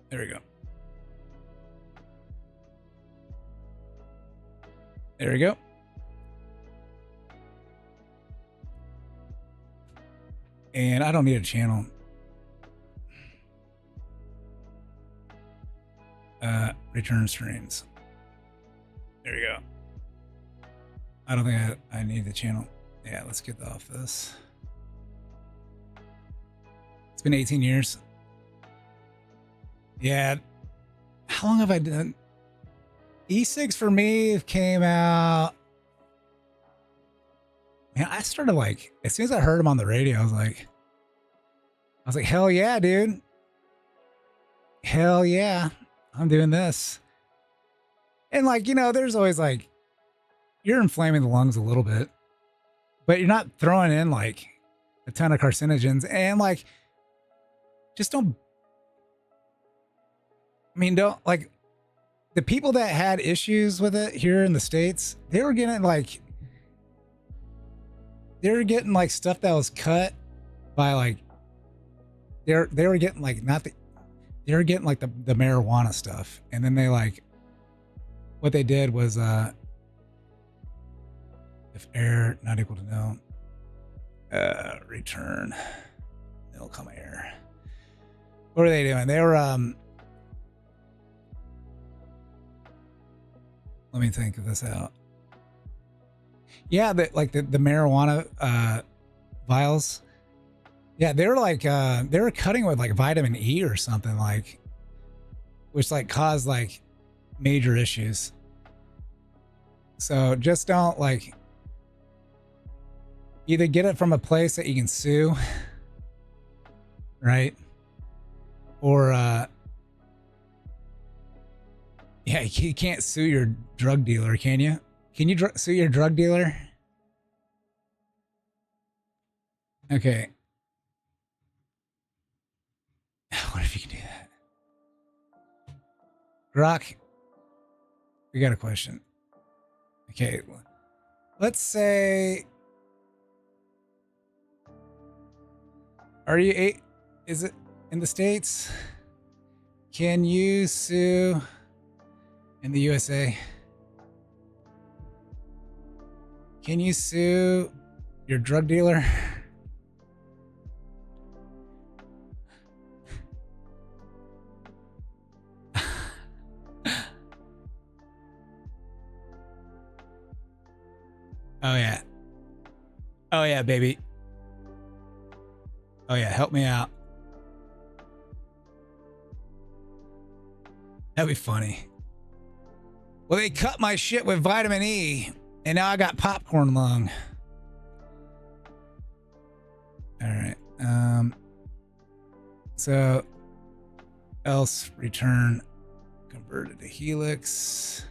There we go. There we go. And I don't need a channel. Return streams. There you go. I don't think I need the channel. Yeah, let's get off this. It's been 18 years. Yeah. How long have I done? E6 for me came out. Man, I started like, as soon as I heard him on the radio, I was like, hell yeah, dude. Hell yeah. I'm doing this. And like, you know, there's always like, you're inflaming the lungs a little bit, but you're not throwing in like a ton of carcinogens. And like, just don't, I mean, don't like the people that had issues with it here in the States, they were getting like stuff that was cut by like, they were getting like, not the, they were getting like the marijuana stuff. And then they like, what they did was, if error not equal to no, return nil comma error. What were they doing? They were, let me think of this out. Yeah, like the marijuana vials. Yeah, they were like they were cutting with like vitamin E or something, like, which like caused like major issues. So just don't like, either get it from a place that you can sue, right? Or yeah, you can't sue your drug dealer, can you? Can you sue your drug dealer? Okay. What if you can do that? Grok, we got a question. Okay, let's say, is it in the States? Can you sue in the USA? Can you sue your drug dealer? Oh yeah. Oh yeah, baby. Oh yeah, help me out. That'd be funny. Well, they cut my shit with vitamin E, and now I got popcorn lung. All right. So else return converted to Helix.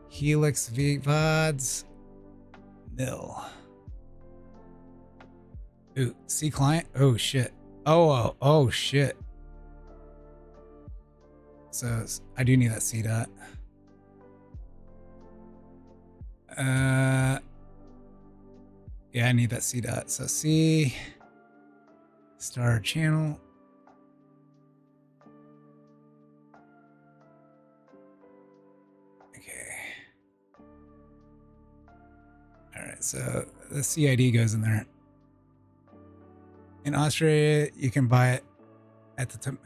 Helix VVods nil. Ooh, C client. Oh shit. Oh shit. So I do need that C dot. Yeah, I need that C dot. So C star channel. Okay. All right, so the CID goes in there. In Australia, you can buy it at the time.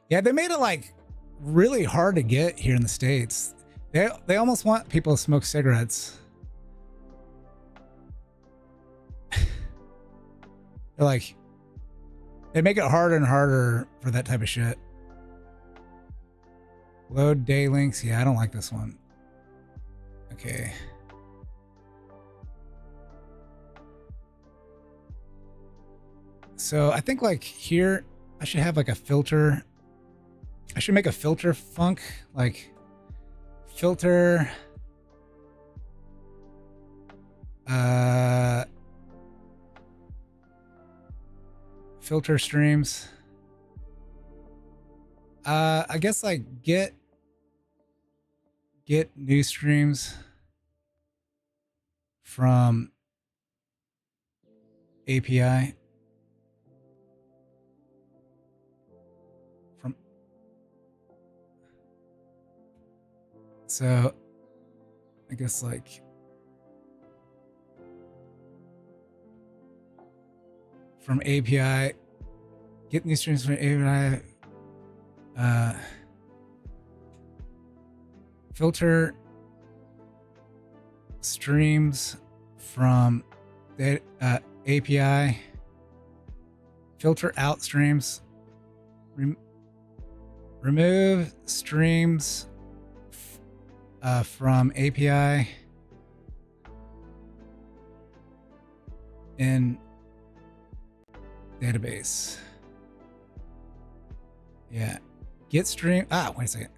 Yeah, they made it like really hard to get here in the States. They almost want people to smoke cigarettes. They're like, they make it harder and harder for that type of shit. Load day links. Yeah, I don't like this one. Okay. So I think like here, I should have like a filter. I should make a filter func, like filter filter streams. I guess like get new streams from API. So I guess like from API, get new streams from API, filter streams from the API, filter out streams, remove streams from API in database. Yeah. Get stream. Wait a second.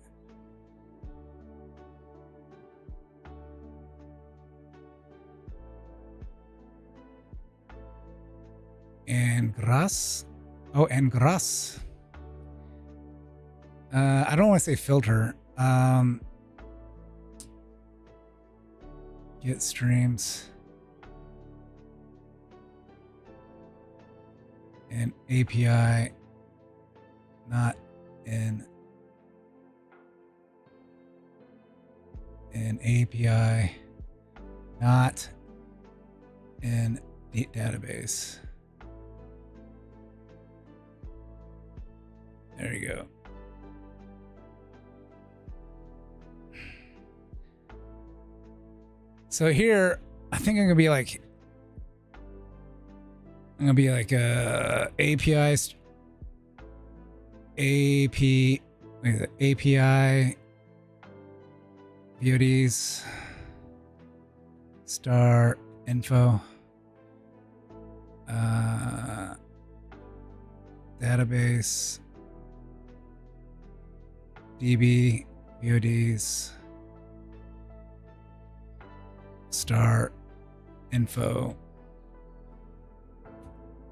And grass. Oh, and grass. I don't want to say filter. Get streams and API not in an API not in the database. There you go. So here, I think I'm gonna be like API API VODs star info database DB VODs star info.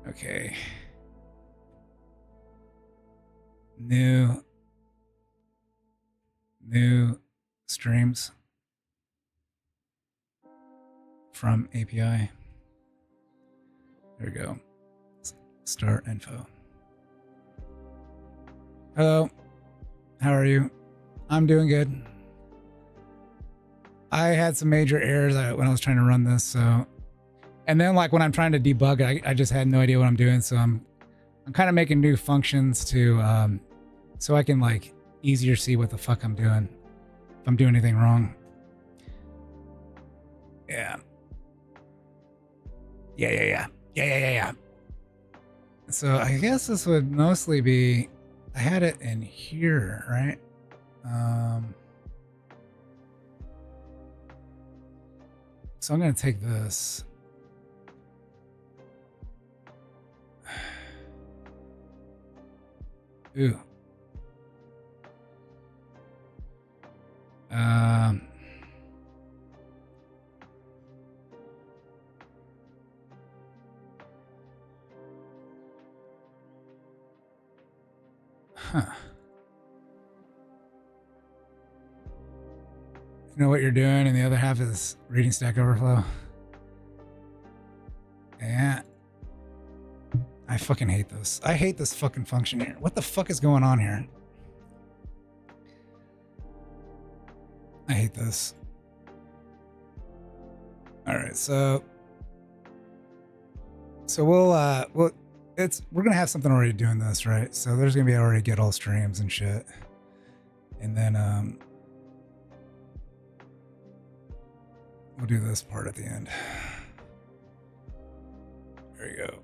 Okay. New streams from API. There we go. Start info. Hello. How are you? I'm doing good. I had some major errors when I was trying to run this, so, and then like when I'm trying to debug it, I just had no idea what I'm doing, so I'm kind of making new functions to so I can like easier see what the fuck I'm doing if I'm doing anything wrong. Yeah. So I guess this would mostly be, I had it in here, right? So I'm going to take this. Ooh. Huh. You know what you're doing, and the other half is reading Stack Overflow. Yeah. I fucking hate this. I hate this fucking function here. What the fuck is going on here? I hate this. All right, so we're gonna have something already doing this, right? So there's gonna be already get all streams and shit, and then we'll do this part at the end. There you go.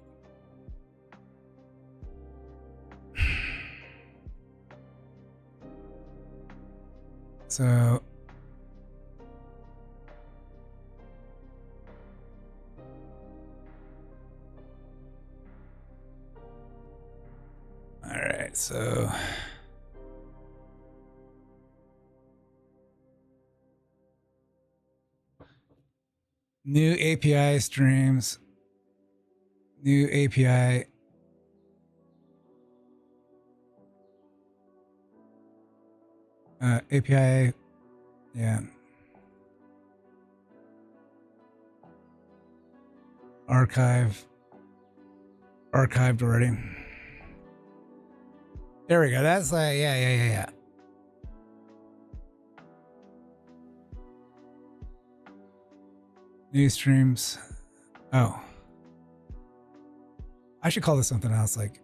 So all right, so new API streams, new API. API, yeah. Archived already. There we go. That's like, yeah. New streams. Oh. I should call this something else, like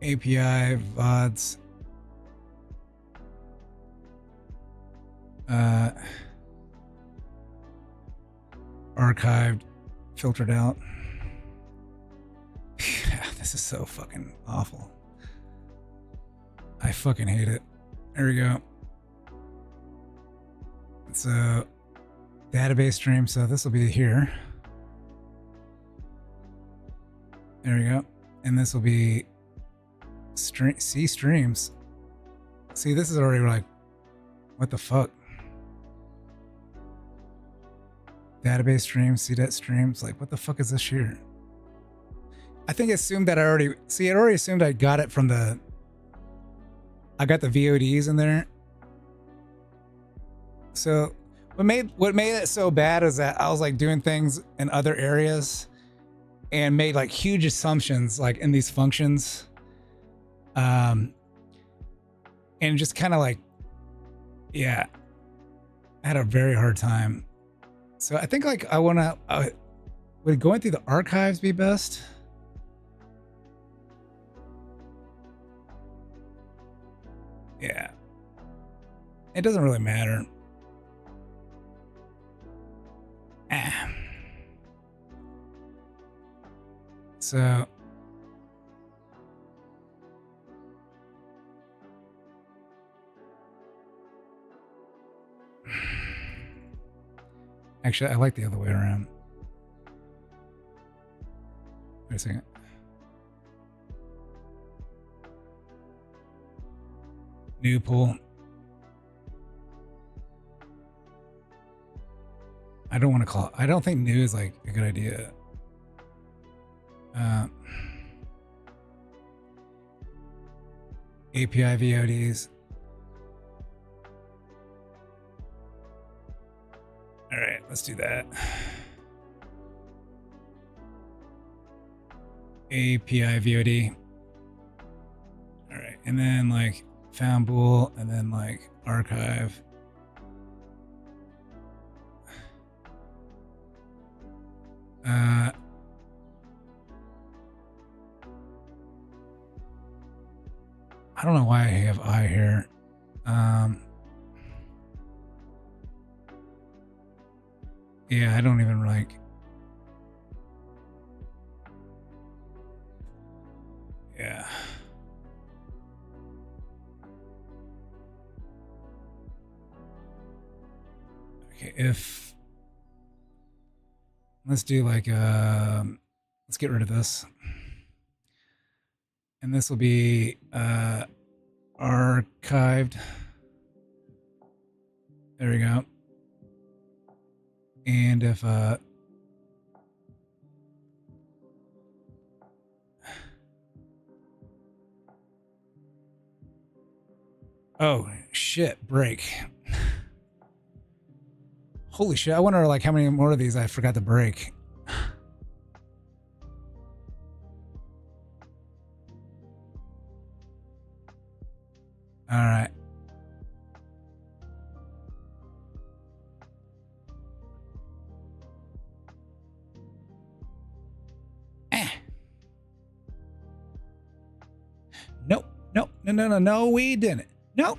API VODs. Archived, filtered out. This is so fucking awful. I fucking hate it. There we go. So database stream. So this will be here. There we go. And this will be C streams. See, this is already like, what the fuck? Database streams, CDET streams. Like, what the fuck is this here? I think it assumed that I already, see, it already assumed I got it from the, I got the VODs in there. So what made it so bad is that I was like doing things in other areas and made like huge assumptions like in these functions. And just kind of like, yeah, I had a very hard time. So I think like I want to, would going through the archives be best? Yeah. It doesn't really matter. So actually, I like the other way around. Wait a second. New pool. I don't want to call it. I don't think new is like a good idea. API VODs. All right, let's do that. API VOD. All right, and then like found bool, and then like archive. I don't know why I have I here. Yeah, I don't even like. Okay, if let's do like let's get rid of this. And this will be archived. There we go. And if oh shit, break. Holy shit, I wonder like how many more of these I forgot to break. All right. Nope, nope, no, we didn't. No,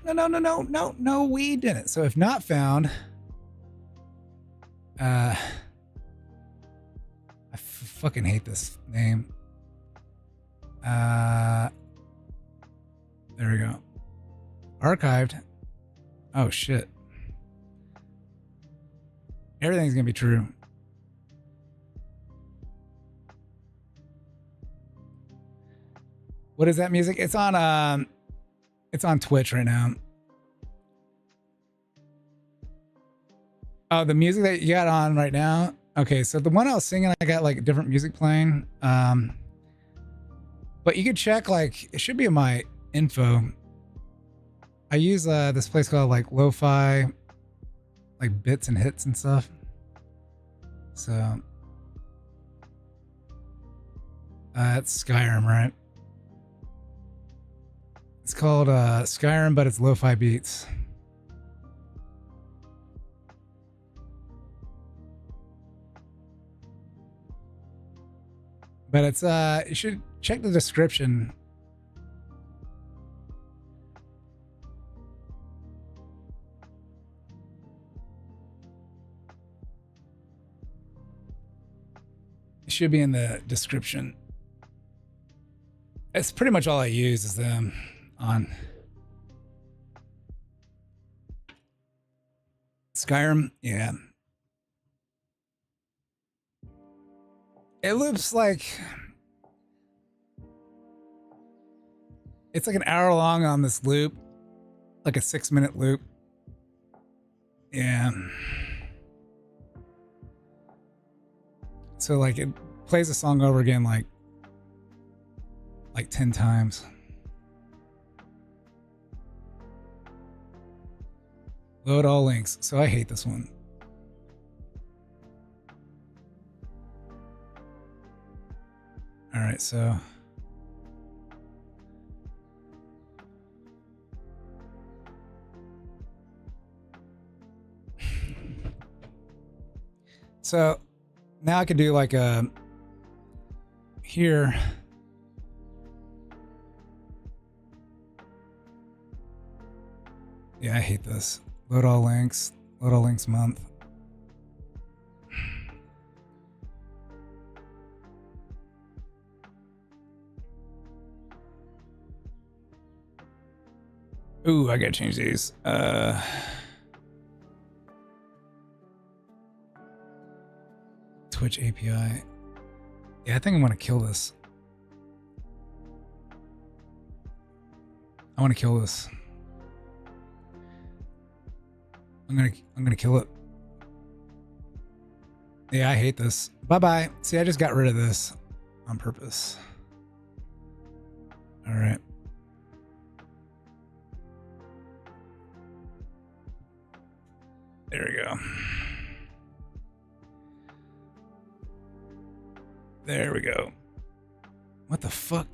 we didn't. So if not found, I fucking hate this name. There we go. Archived. Oh shit. Everything's gonna be true. What is that music? It's on Twitch right now. Oh, the music that you got on right now? Okay, so the one I was singing, I got like different music playing. But you could check, like, it should be in my info. I use this place called like lo-fi, like bits and hits and stuff. So it's Skyrim, right? It's called Skyrim, but it's lo-fi beats. But it's you should check the description. It should be in the description. It's pretty much all I use is them on Skyrim. Yeah. It loops like it's like an hour long on this loop, like a 6-minute loop. Yeah. So like it plays a song over again like 10 times. Load all links. So I hate this one. All right, so now I can do like a here. Yeah, I hate this. Load all links month. Ooh, I gotta change these. Twitch API. Yeah, I think I want to kill this. I want to kill this. I'm gonna kill it. Yeah, I hate this. Bye-bye. See, I just got rid of this on purpose. All right. There we go. There we go. What the fuck?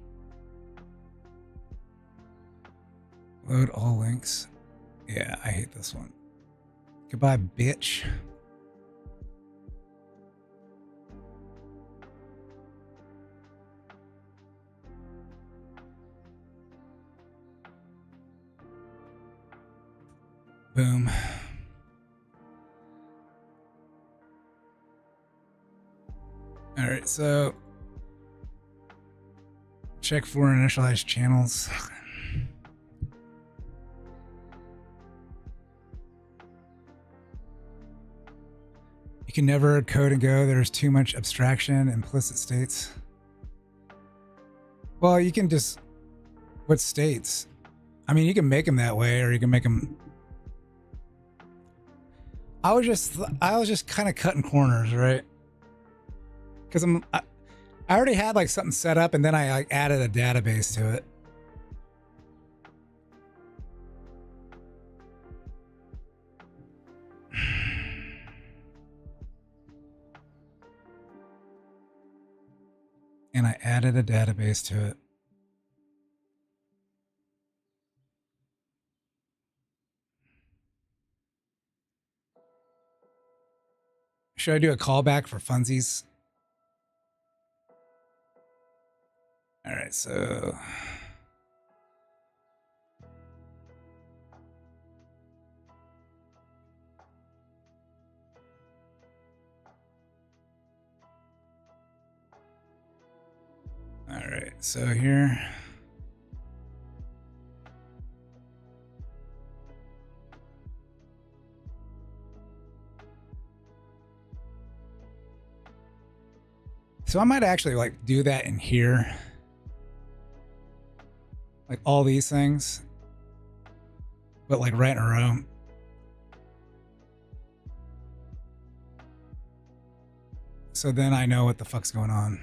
Load all links. Yeah, I hate this one. Goodbye, bitch. Boom. All right, so check for initialized channels. You can never code and go. There's too much abstraction, implicit states. Well, you can just, what states? I mean, you can make them that way, or you can make them. I was just kind of cutting corners, right? Because I already had like something set up, and then I like added a database to it. And I added a database to it. Should I do a callback for funsies? All right, so all right, so here. So I might actually like do that in here. Like all these things, but like right in a row. So then I know what the fuck's going on.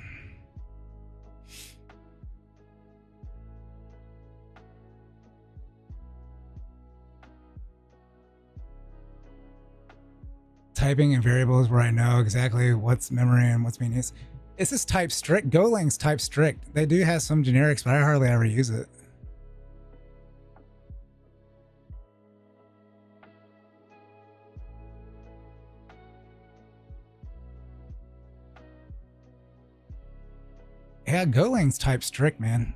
Typing in variables where I know exactly what's memory and what's being used. This is type strict. Golang's type strict. They do have some generics, but I hardly ever use it. Yeah, Golang's type strict, man.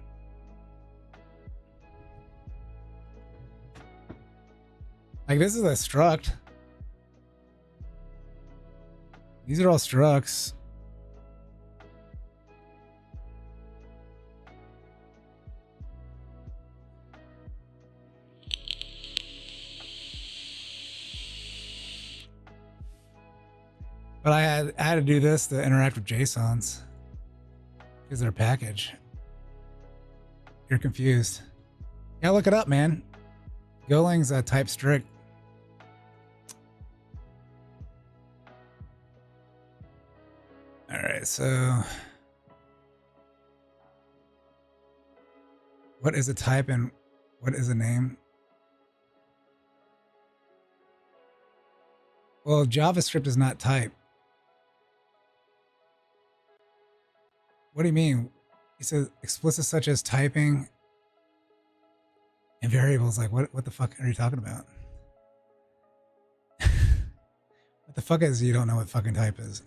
Like this is a struct. These are all structs. But I had to do this to interact with JSONs because they're a package. You're confused. Yeah, look it up, man. Golang's type strict. All right, so what is a type and what is a name? Well, JavaScript is not type. What do you mean? He says explicit such as typing and variables. Like what the fuck are you talking about? What the fuck is you don't know what fucking type is?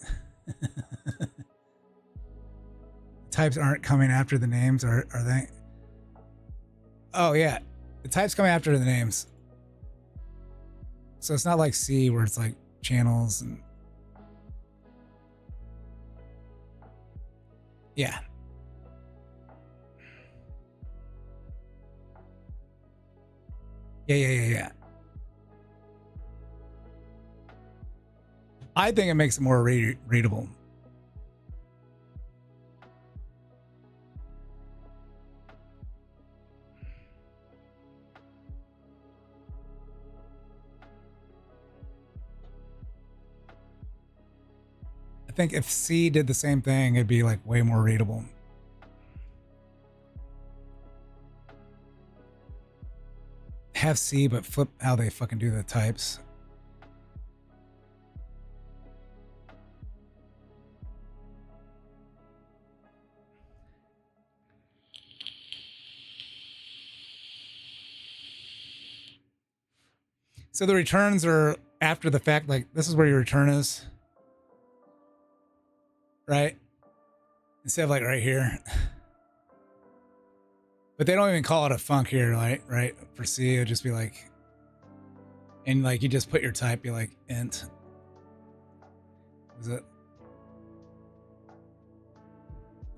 Types aren't coming after the names, are they? Oh yeah, the types come after the names. So it's not like C where it's like channels and yeah. Yeah. I think it makes it more readable. I think if C did the same thing, it'd be like way more readable. Have C, but flip how they fucking do the types. So the returns are after the fact, like this is where your return is. Right? Instead of like right here. But they don't even call it a func here, right? For C, it'll just be like, and like you just put your type, be like int. Is it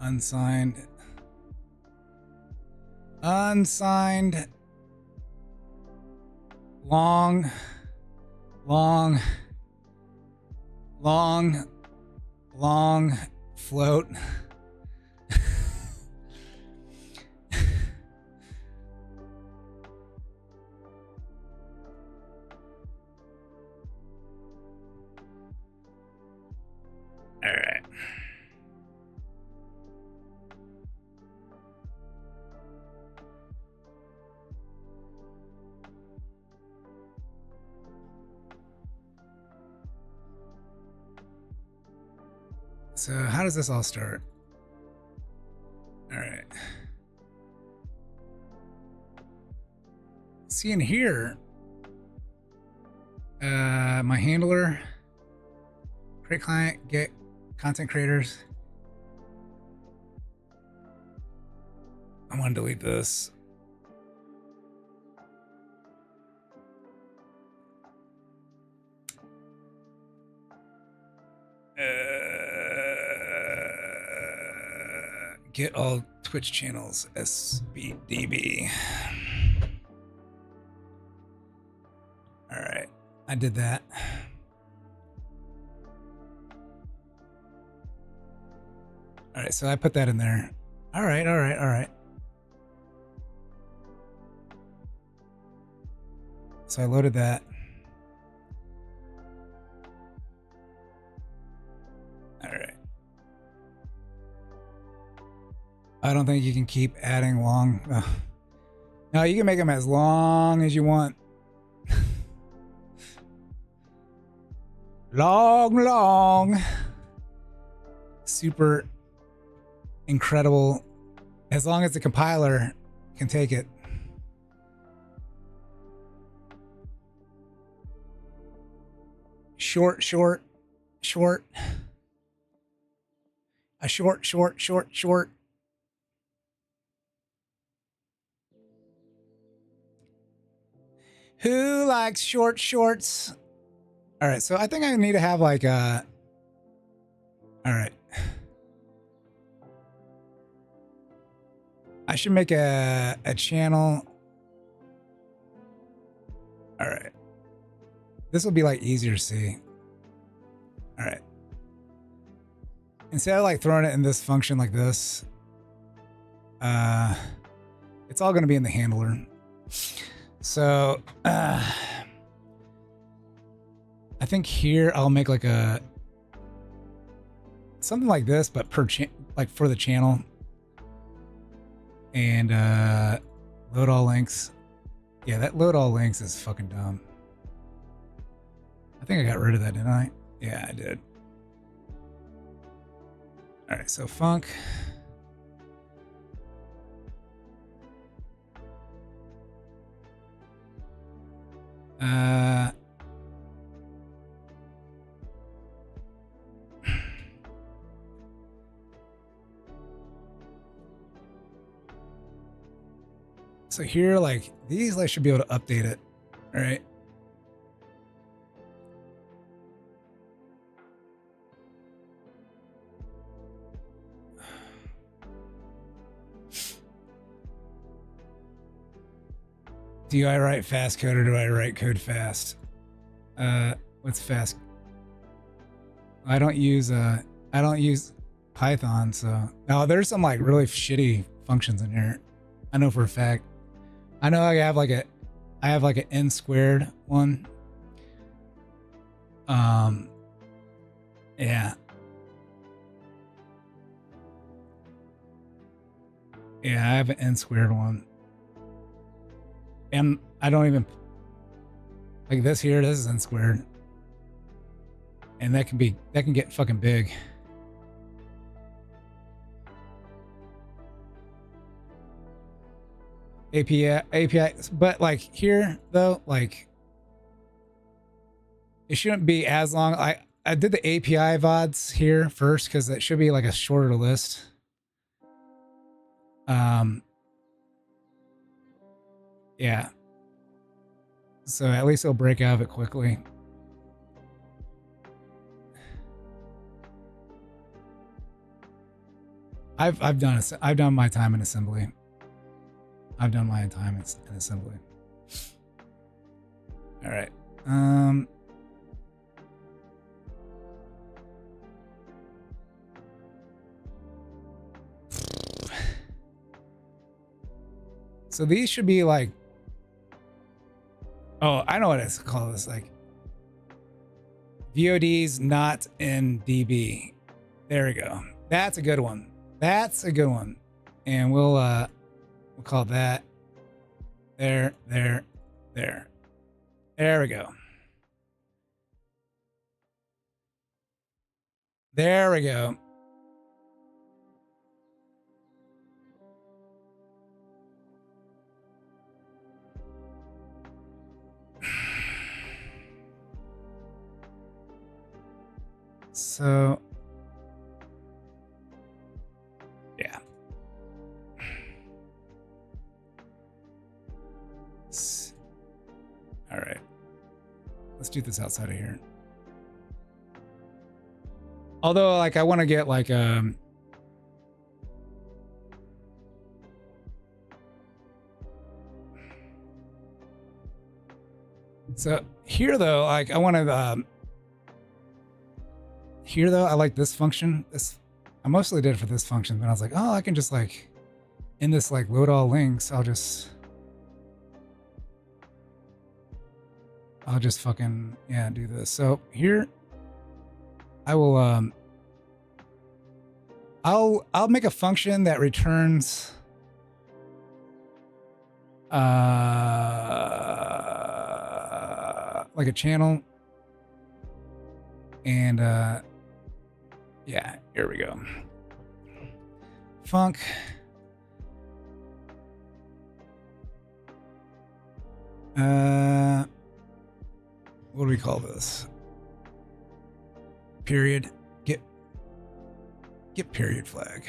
unsigned? Unsigned. Long long float. All right. So how does this all start? All right. See in here, my handler, create client, get content creators. I want to delete this. Get all Twitch channels, SBDB. All right, I did that. All right, so I put that in there. All right, all right, all right. So I loaded that. All right. I don't think you can keep adding long. No, you can make them as long as you want. long. Super incredible. As long as the compiler can take it. Short. A short. Who likes short shorts? All right, so I think I need to have like a... All right. I should make a channel. All right. This will be like easier to see. All right. Instead of like throwing it in this function like this, it's all going to be in the handler. So I think here I'll make like a something like this, but per like for the channel, and load all links. Yeah, that load all links is fucking dumb. I think I got rid of that, didn't I? Yeah, I did. All right, so func. So here, like these, I should be able to update it. All right. Do I write fast code or do I write code fast? What's fast? I don't use Python, so no, there's some like really shitty functions in here. I know for a fact. I know I have like an n squared one. Yeah. Yeah, I have an n squared one. And I don't even like this here. This is n squared, and that can get fucking big. API, but like here though, like it shouldn't be as long. I did the API VODs here first because it should be like a shorter list. Yeah. So at least it'll break out of it quickly. I've done my time in assembly. I've done my time in assembly. All right. So these should be like, oh, I know what it's called. It's like VODs not in DB. There we go. That's a good one. That's a good one. And we'll call that there. There we go. There we go. So, yeah. All right. Let's do this outside of here. Although, like, I want to get like so here though, like I want to here though, I like this function. This I mostly did it for this function, but I was like, oh, I can just like in this like load all links, I'll just fucking do this. So here I will I'll make a function that returns like a channel, and yeah, here we go. Func what do we call this? Period. Get period flag.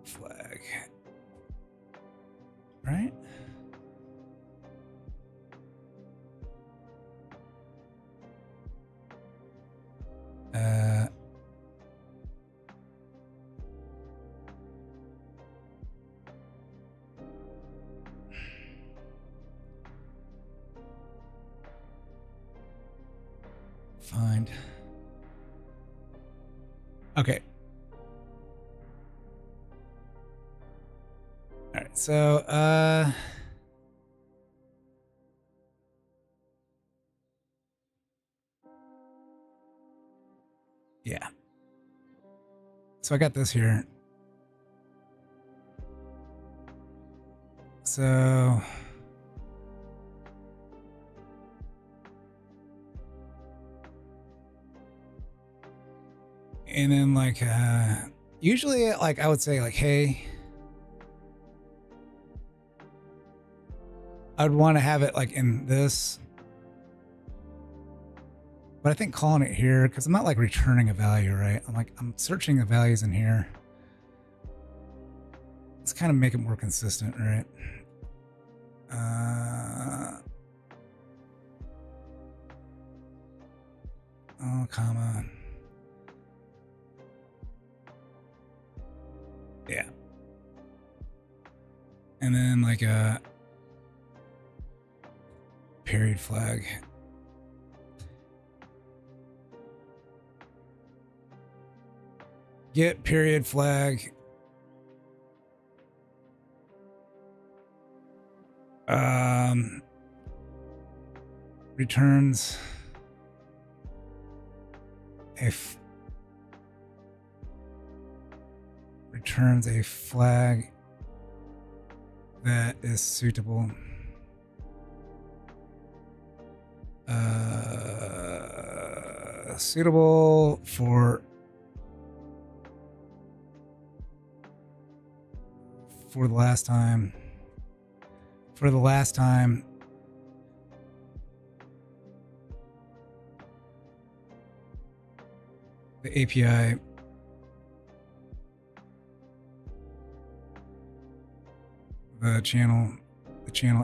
Flag. Right? Find. Okay. All right. So, yeah. So I got this here. So and then like usually like I would say like, hey, I'd want to have it like in this, but I think calling it here, because I'm not like returning a value, right? I'm searching the values in here. Let's kind of make it more consistent, right? Oh, comma. Yeah. And then like a period flag. Get period flag. Returns returns a flag that is suitable. Suitable for the last time. For the last time. The API the channel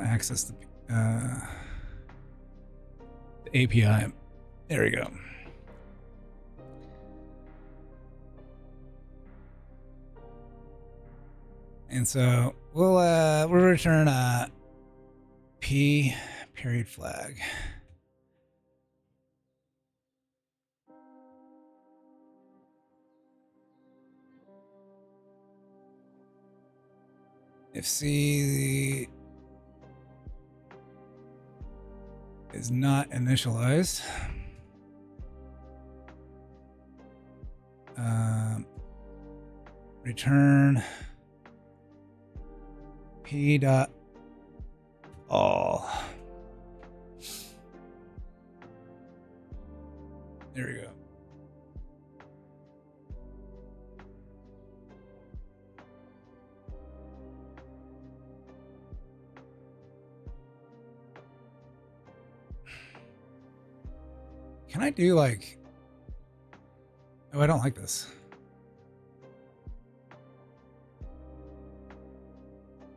access the API. There we go. And so we'll return a P period flag. If C is not initialized, return P dot all. There we go. Can I do like... Oh, I don't like this.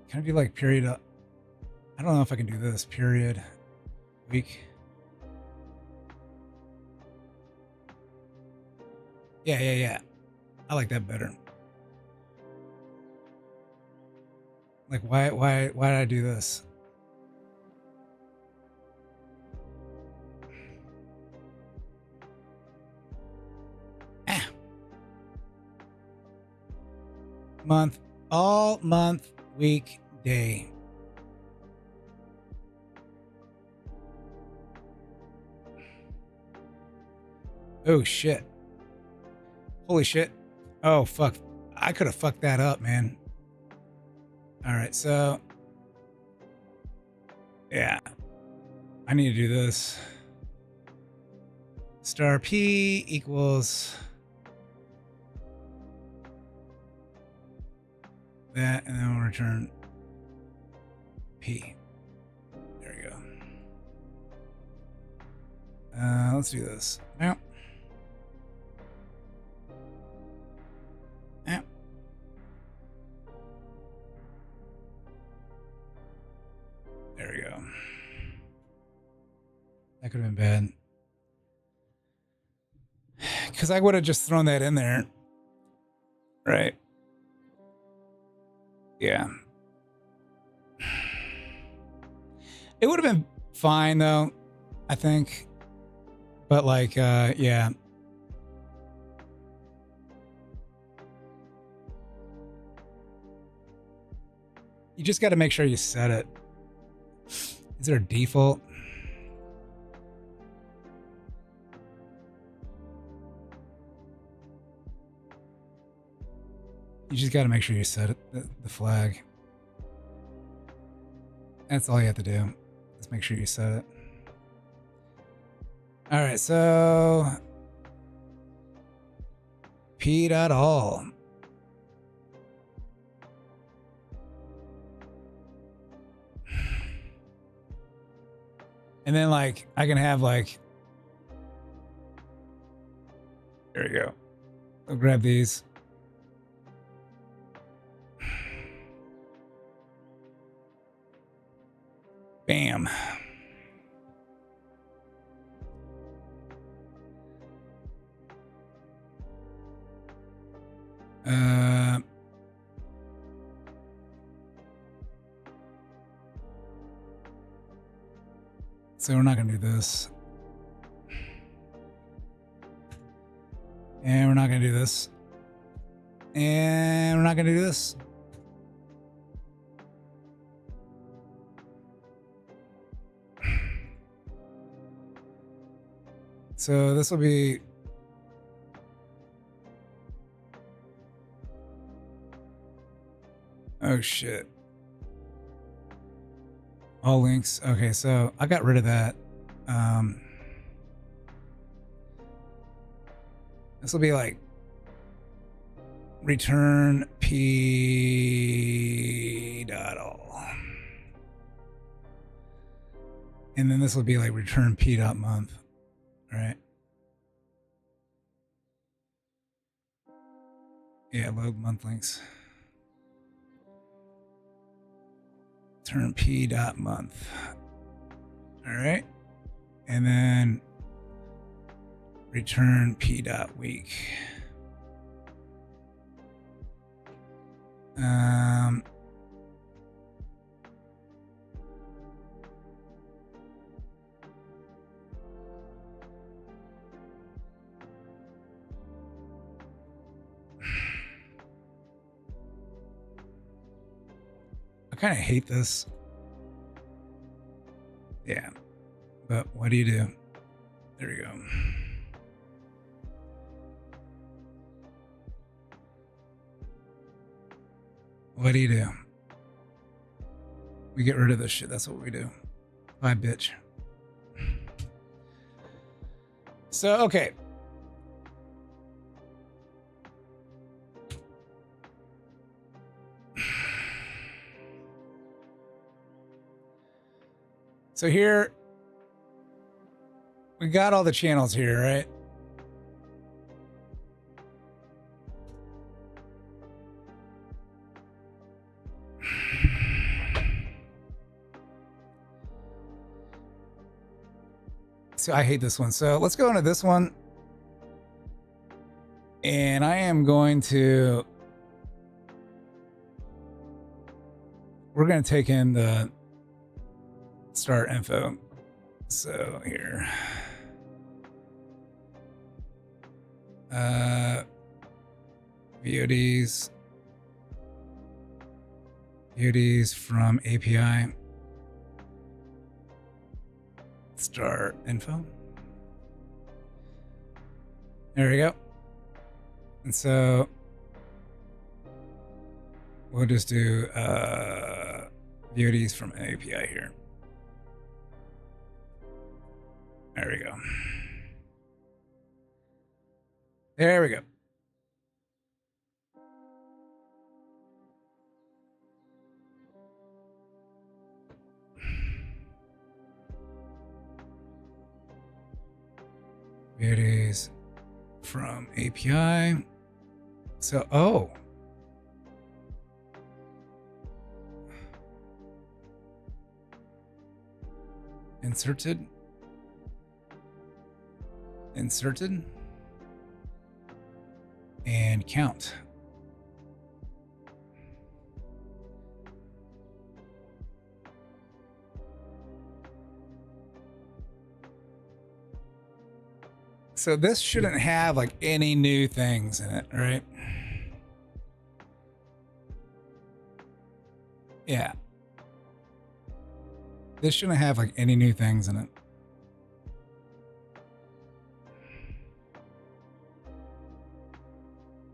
Can I do like period? I don't know if I can do this. Period. Week. Yeah. I like that better. Like, why did I do this? Month, all month, week, day. Oh shit. Holy shit. Oh fuck. I could have fucked that up, man. All right, so yeah. I need to do this. Star P equals that, and then we'll return P. There we go. Let's do this. Now. There we go. That could have been bad. Because I would have just thrown that in there. Right. Yeah. It would have been fine, though, I think. But, like, yeah. You just got to make sure you set it. Is there a default? You just got to make sure you set it, the flag. That's all you have to do. Just make sure you set it. All right, so P.all. And then, like, I can have, like, there we go. I'll grab these. Bam. So we're not going to do this. And we're not going to do this. And we're not going to do this. So this will be... Oh, shit. All links. Okay, so I got rid of that. This will be like return P.all. And then this will be like return P.month. Right? Yeah, load month links. Turn P.month. All right. And then return P.week. kind of hate this. Yeah. But what do you do? There you go. What do you do? We get rid of this shit. That's what we do. Bye, bitch. So, okay. So here, we got all the channels here, right? So I hate this one. So let's go into this one. And I am going to... We're going to take in the start info. So here. VODs. VODs from API. Start info. There we go. And so we'll just do VODs from API here. There we go. There we go. VODs from API. So, oh. Inserted. Inserted. And count. So this shouldn't have like any new things in it, right? Yeah. This shouldn't have like any new things in it.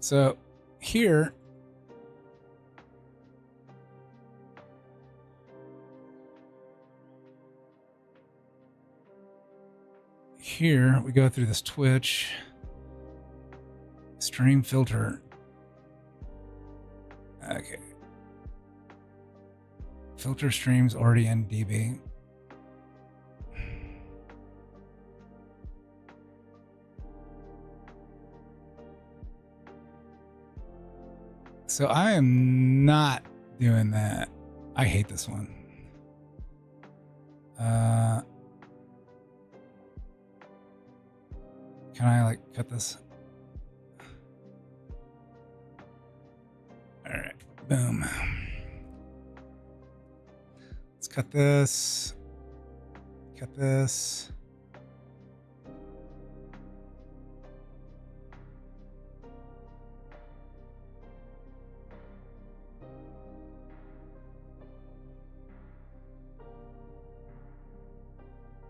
So here, we go through this Twitch stream filter. Okay. Filter streams already in DB. So I am not doing that. I hate this one. Can I like cut this? All right, boom. Let's cut this. Cut this.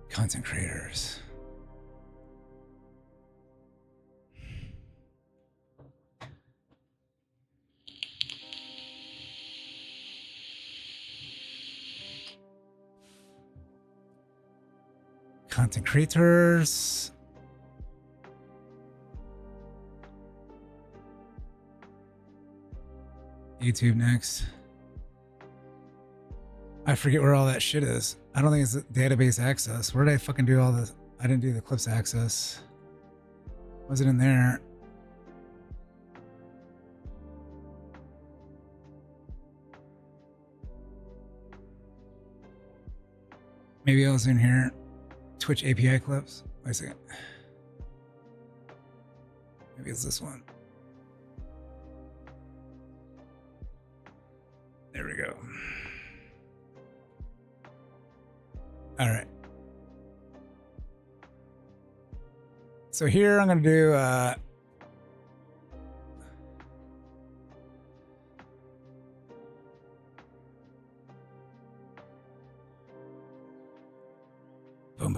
Content creators. Content creators. YouTube next. I forget where all that shit is. I don't think it's database access. Where did I fucking do all this? I didn't do the clips access. Was it in there? Maybe I was in here. Twitch API clips. Wait a second. Maybe it's this one. There we go. All right. So here I'm going to do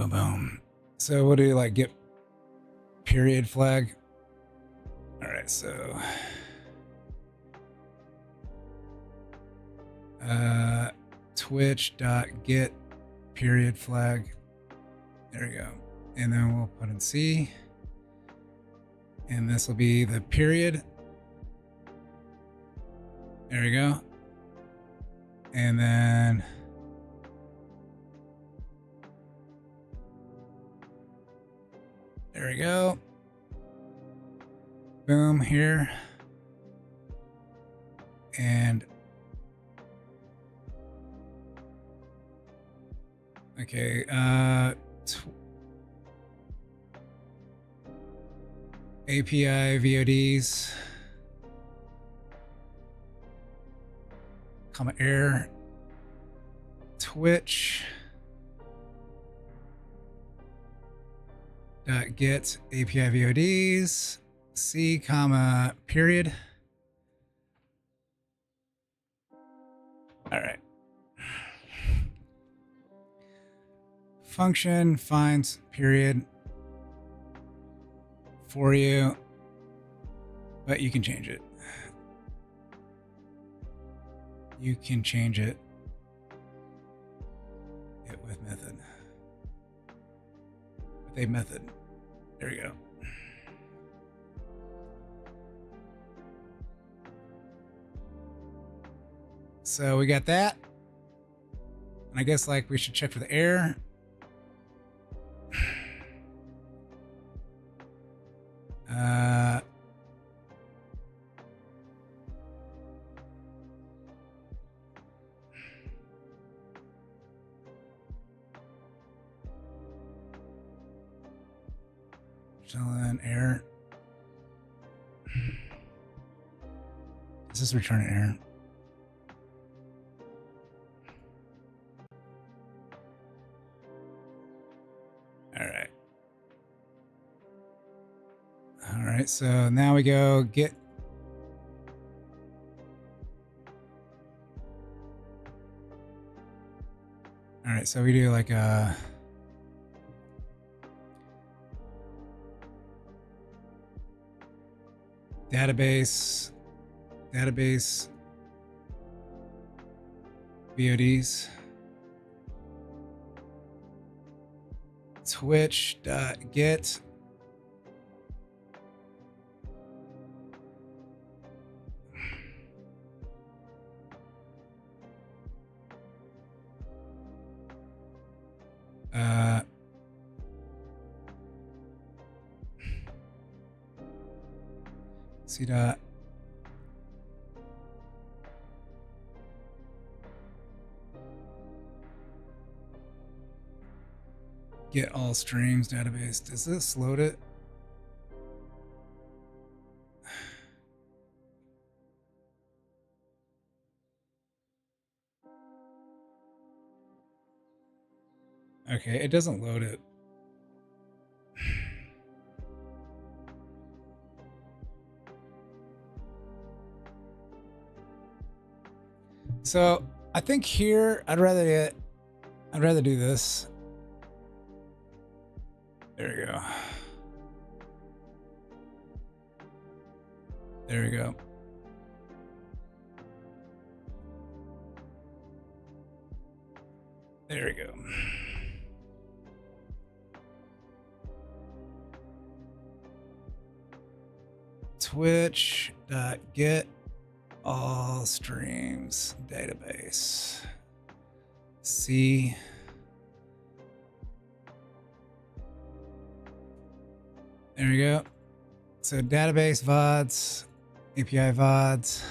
boom, boom. So we'll do like get period flag. All right, so twitch.get period flag. There we go. And then we'll put in C. And this will be the period. There we go. And then there we go. Boom here. And okay, API VODs, comma error, Twitch dot get API VODs, C comma period. All right. Function finds period for you, but you can change it. You can change it with method. With a method. There we go. So we got that. And I guess like we should check for the error. An error. Does this return an error? All right, so now we go get. All right, so we do like a database VODs, twitch.get C dot get all streams database. Does this load it? Okay, it doesn't load it. So I think here I'd rather do this. There we go. There we go. There we go. Twitch.get all streams database. C. There we go. So database VODs, API VODs.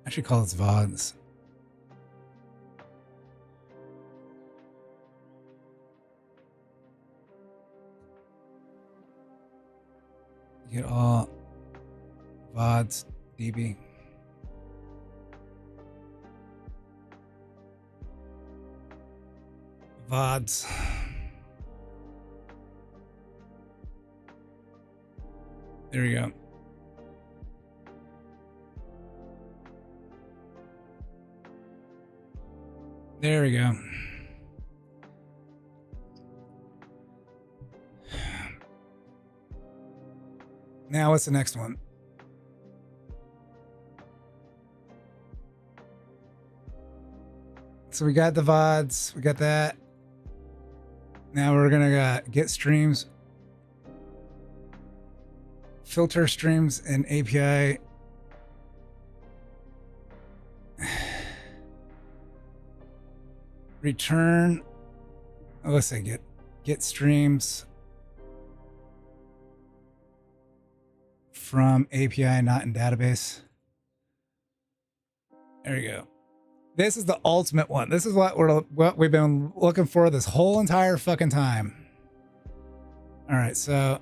I should call this VODs. Get all VODs DB. VODs. There we go. There we go. Now what's the next one? So we got the VODs, we got that. Now we're gonna get streams, filter streams in API. Return. Oh, let's say get streams from API, not in database. There you go. This is the ultimate one. This is what we've been looking for this whole entire fucking time. All right, so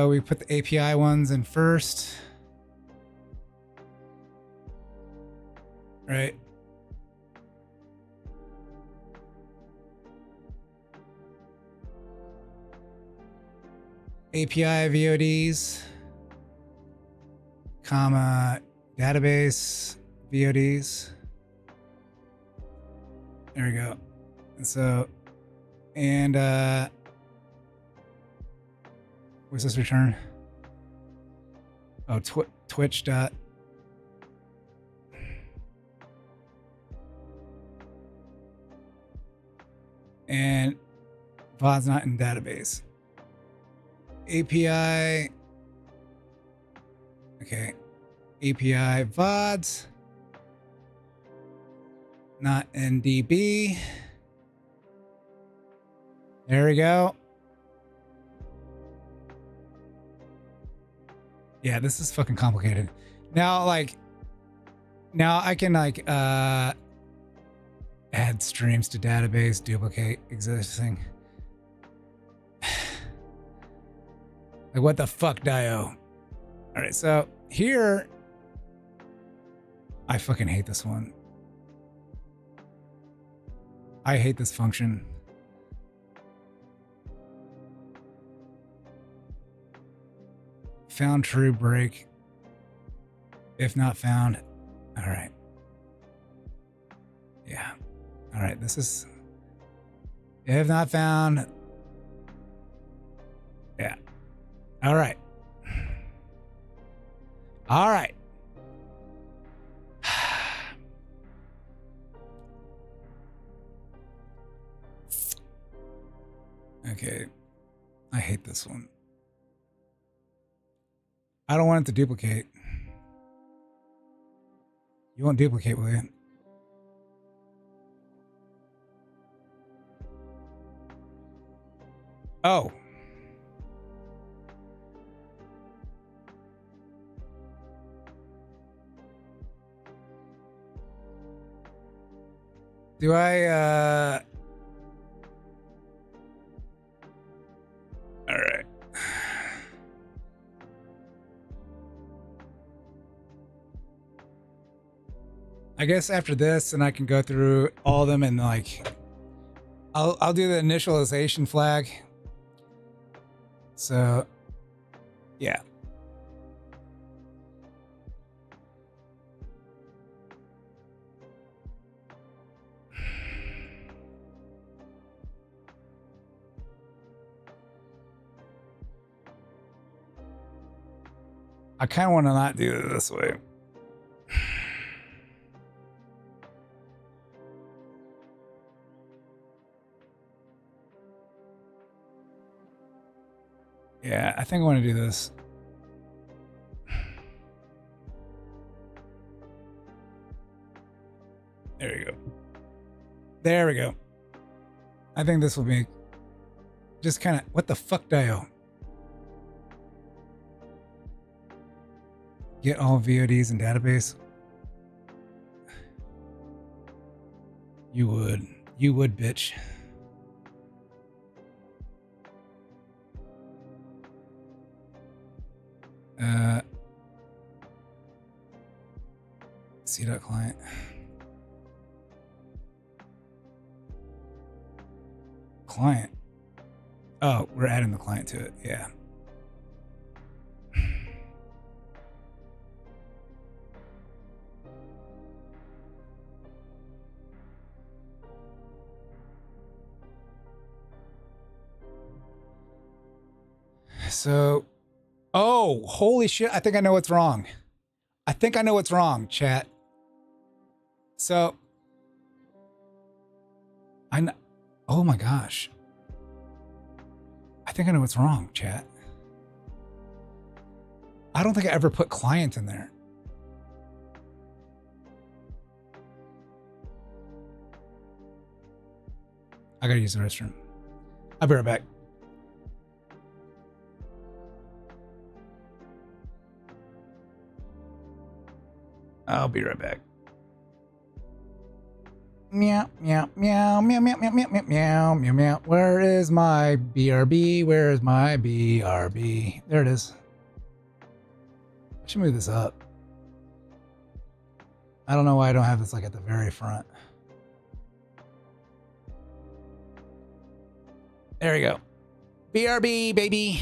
we put the API ones in first. Right. API VODs, comma, database VODs. There we go. And so, and what's this return? Oh, Twitch dot. And VOD's not in database. API. Okay. API VODs. Not in DB. There we go. Yeah, this is fucking complicated. Now, now I can add streams to database, duplicate existing. Like, what the fuck, Dio? All right, so here, I fucking hate this one. I hate this function. Found true break. If not found. All right. Yeah. All right, this is, if not found. Yeah. All right. All right. Okay. I hate this one. I don't want it to duplicate. You won't duplicate, will you? Oh. Do I, all right. I guess after this, and I can go through all of them and like, I'll do the initialization flag. So, yeah. I kind of want to not do it this way. Yeah, I think I want to do this. There we go. There we go. I think this will be just kind of, what the fuck, Dio? Get all VODs in database. You would, bitch. C.client. Client. Oh, we're adding the client to it. Yeah. So, oh, holy shit. I think I know what's wrong. I think I know what's wrong, chat. So, I know, oh my gosh. I think I know what's wrong, chat. I don't think I ever put client in there. I gotta use the restroom. I'll be right back. I'll be right back. Meow, meow, meow, meow, meow, meow, meow, meow, meow, meow. Where is my BRB? Where is my BRB? There it is. I should move this up. I don't know why I don't have this like at the very front. There we go. BRB, baby.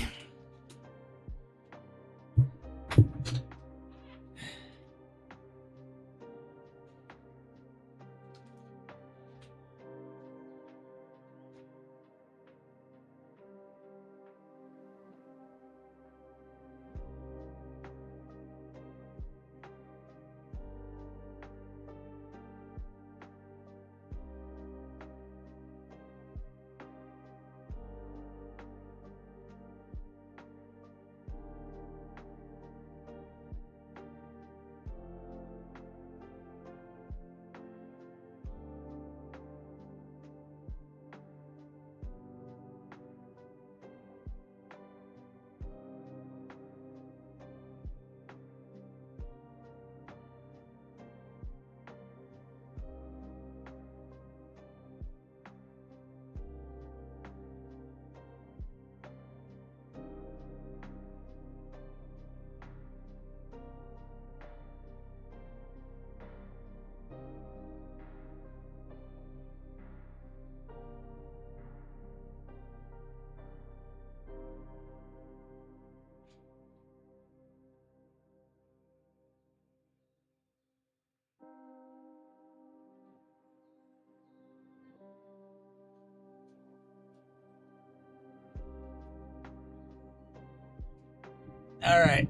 All right.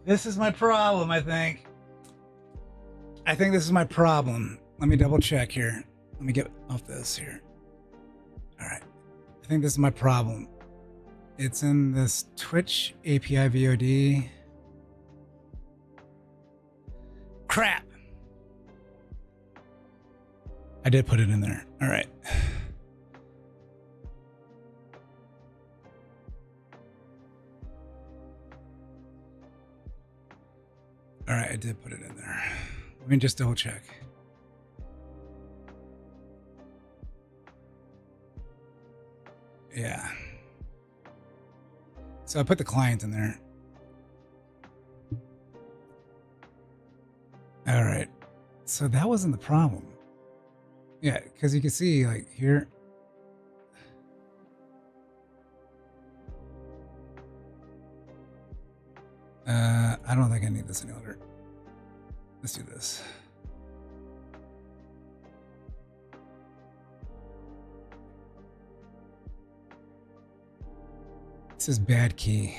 This is my problem, I think. I think this is my problem. Let me double check here. Let me get off this here. All right. I think this is my problem. It's in this Twitch API VOD. Crap. I did put it in there. All right. All right, I did put it in there. Let me just double check. Yeah. So I put the client in there. All right. So that wasn't the problem. Yeah, because you can see like here. I don't think I need this any longer. Let's do this. This is bad key.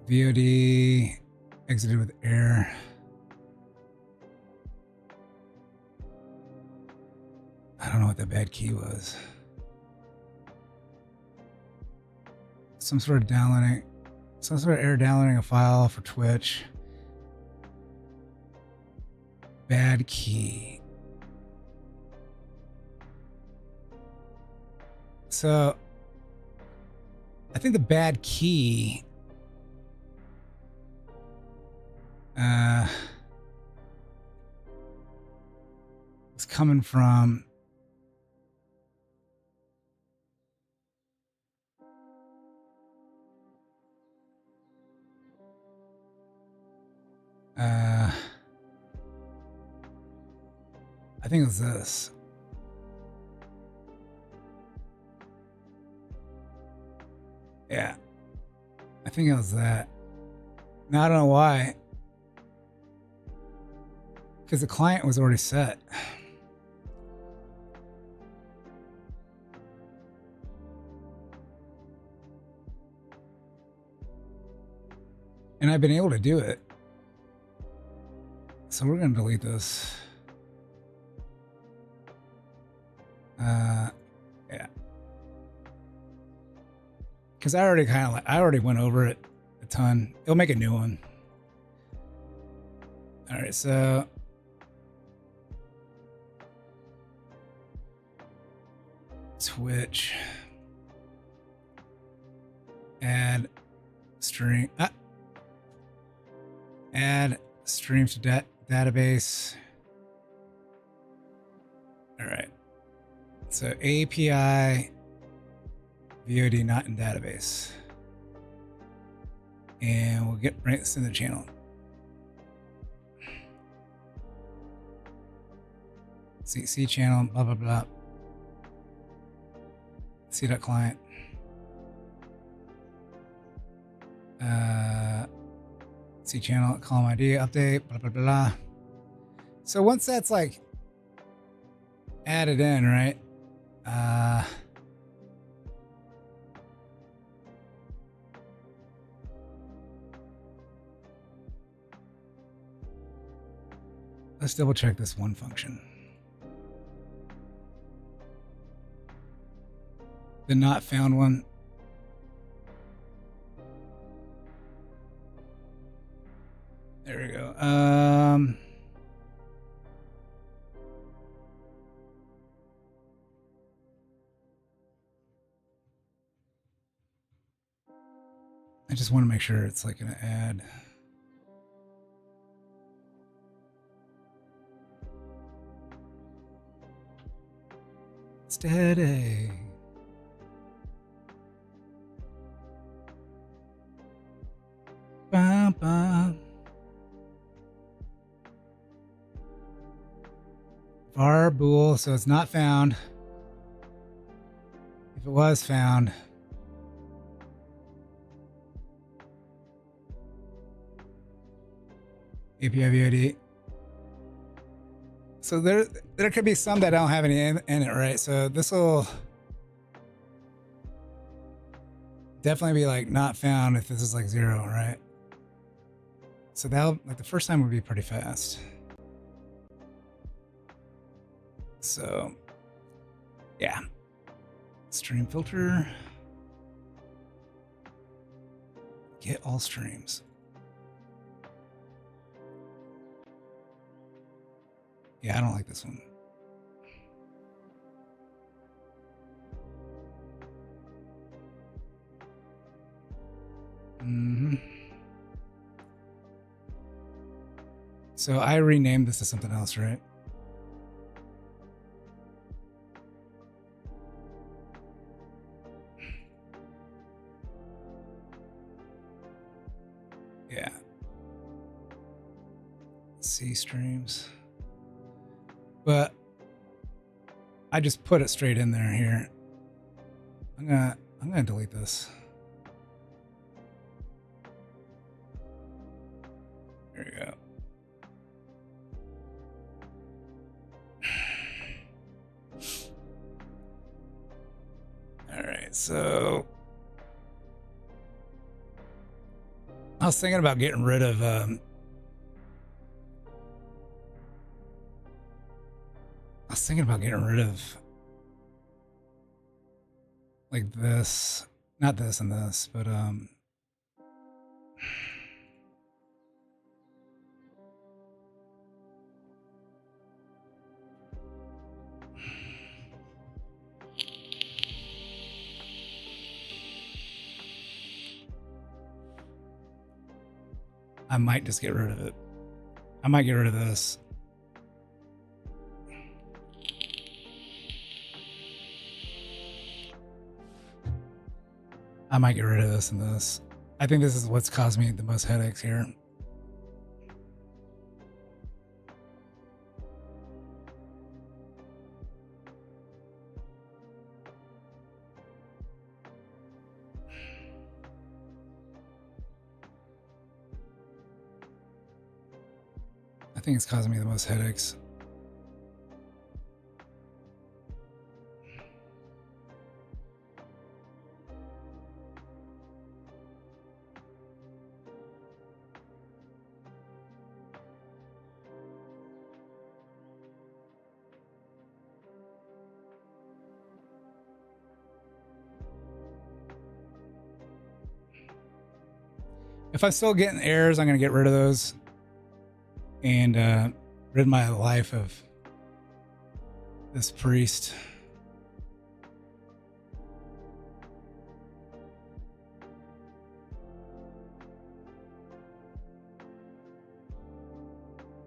VOD exited with error. I don't know what that bad key was. Some sort of error downloading a file for Twitch. Bad key. So I think the bad key was coming from I think it was this. Yeah. I think it was that. Now I don't know why. because the client was already set. And I've been able to do it. So we're going to delete this. Yeah. Because I already went over it a ton. It'll make a new one. All right, so Twitch. Add stream. Add streams to database. All right. So API VOD not in database. And we'll get right this in the channel. C channel, blah, blah, blah. C.client. C channel, column ID, update, blah, blah, blah. So once that's like added in, right? Let's double check this one function. The not found one. There we go. I just want to make sure it's like gonna add. Steady. Bum, bum. Var bool, so it's not found. If it was found, API VOD. So there could be some that don't have any in it, right? So this will definitely be like not found if this is like 0, right? So that'll, like, the first time would be pretty fast. So yeah, stream filter, get all streams. Yeah, I don't like this one. So I renamed this to something else, right? Yeah. C streams. But I just put it straight in there here. I'm gonna delete this. There you go. All right, so I was thinking about getting rid of like this, not this and this, but I might just get rid of it. I might get rid of this. I might get rid of this and this. I think this is what's caused me the most headaches here. I thing is causing me the most headaches. If I'm still getting errors, I'm going to get rid of those and rid my life of this priest.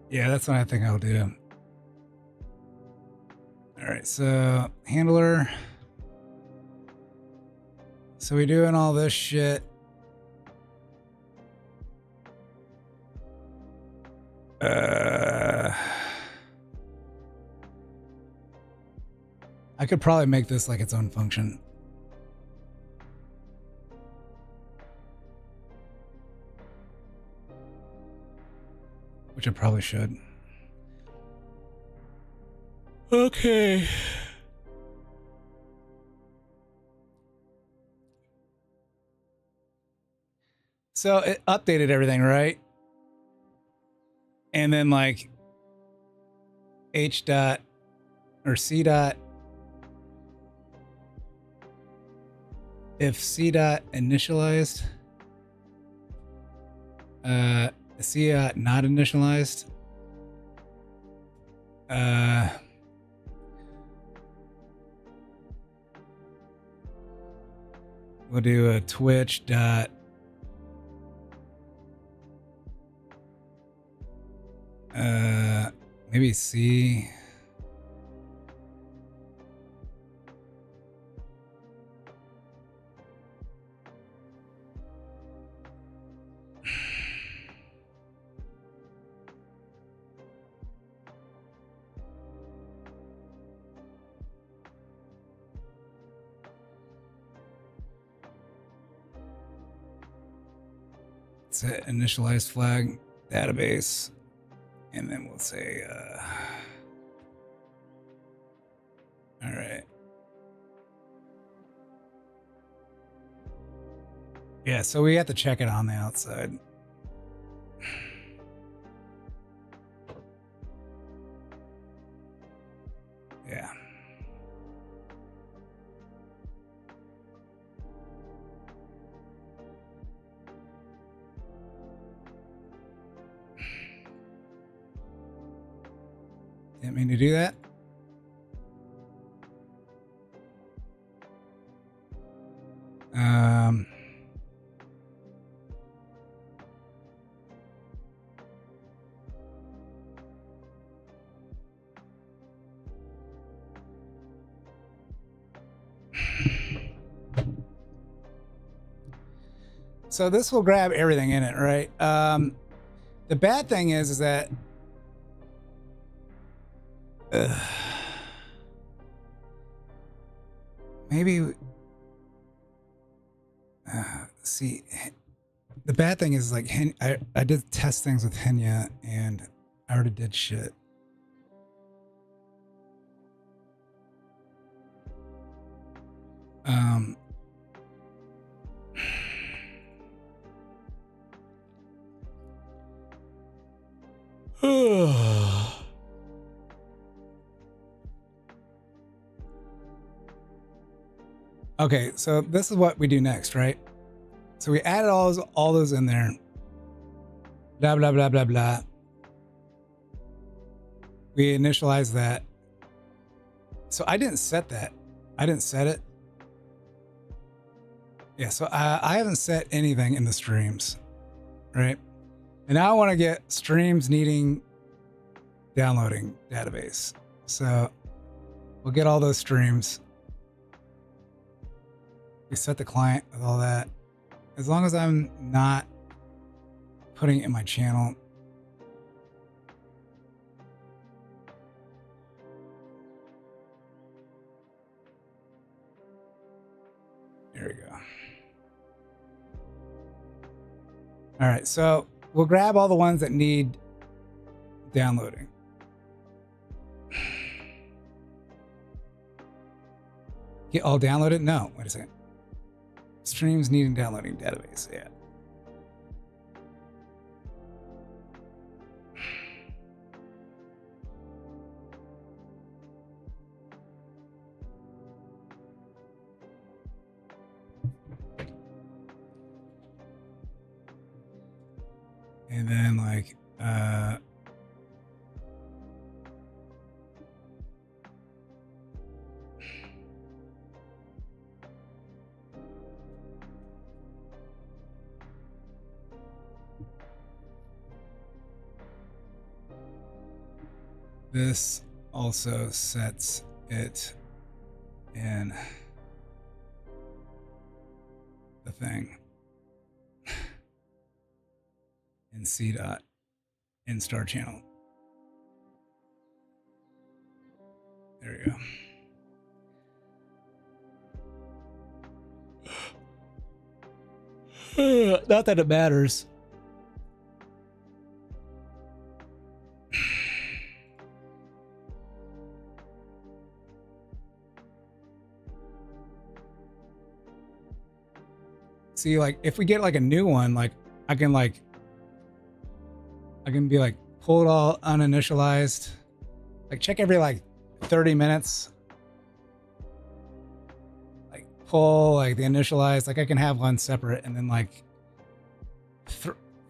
Yeah, that's what I think I'll do. All right, so handler. So we doing all this shit. I could probably make this like its own function. Which I probably should. Okay. So it updated everything, right? And then like H dot or C dot, if C dot initialized, C dot not initialized, we'll do a Twitch dot maybe C. Set initialized flag database. And then we'll say, all right. Yeah, so we have to check it on the outside. Yeah. Didn't mean to do that. So this will grab everything in it, right? The bad thing is that maybe see, the bad thing is like I did test things with Henya and I already did shit. Okay, so this is what we do next, right? So we added all those in there. Blah blah blah blah blah. We initialize that. So I didn't set that. I didn't set it. Yeah, so I haven't set anything in the streams, right? And now I want to get streams needing downloading database. So we'll get all those streams. We set the client with all that. As long as I'm not putting it in my channel. There we go. All right, so we'll grab all the ones that need downloading. Get all downloaded? No, wait a second. Streams needing downloading database, yeah. And then like, this also sets it in the thing in C dot in star channel. There we go. Not that it matters. See, like, if we get like a new one, like I can be like, pull it all uninitialized, like check every like 30 minutes, like pull like the initialized, like I can have one separate and then like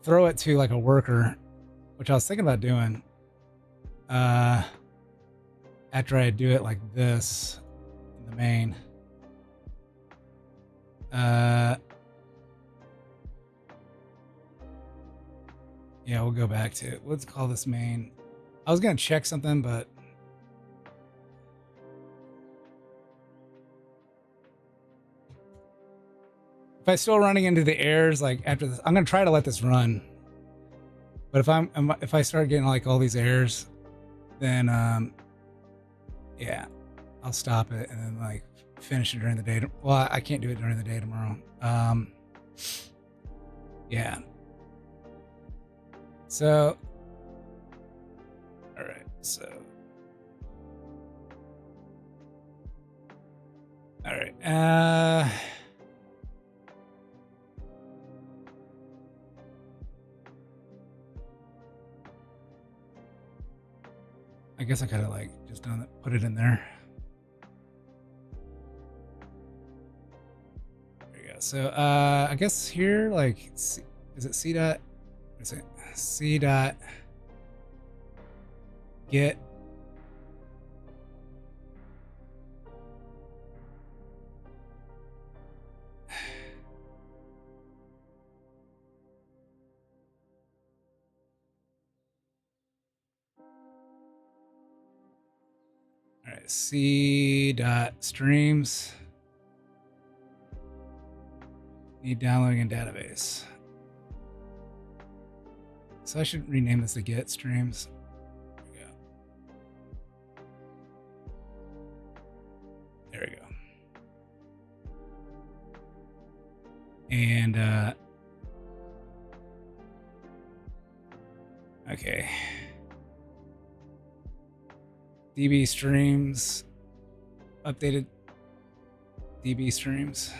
throw it to like a worker, which I was thinking about doing after I do it like this in the main. Yeah, we'll go back to it. Let's call this main. I was gonna check something, but if I'm still running into the errors, like after this, I'm gonna try to let this run. But if I start getting like all these errors, then yeah, I'll stop it and then like finish it during the day. Well, I can't do it during the day tomorrow. Yeah. So, all right, so, all right, I guess I could have like just done it, put it in there. There you go. So, I guess here, like, is it C dot? Is it C dot get all right, C dot streams need downloading in database. So I should rename this to get streams. There we go. There we go. And okay. DB streams updated. DB streams.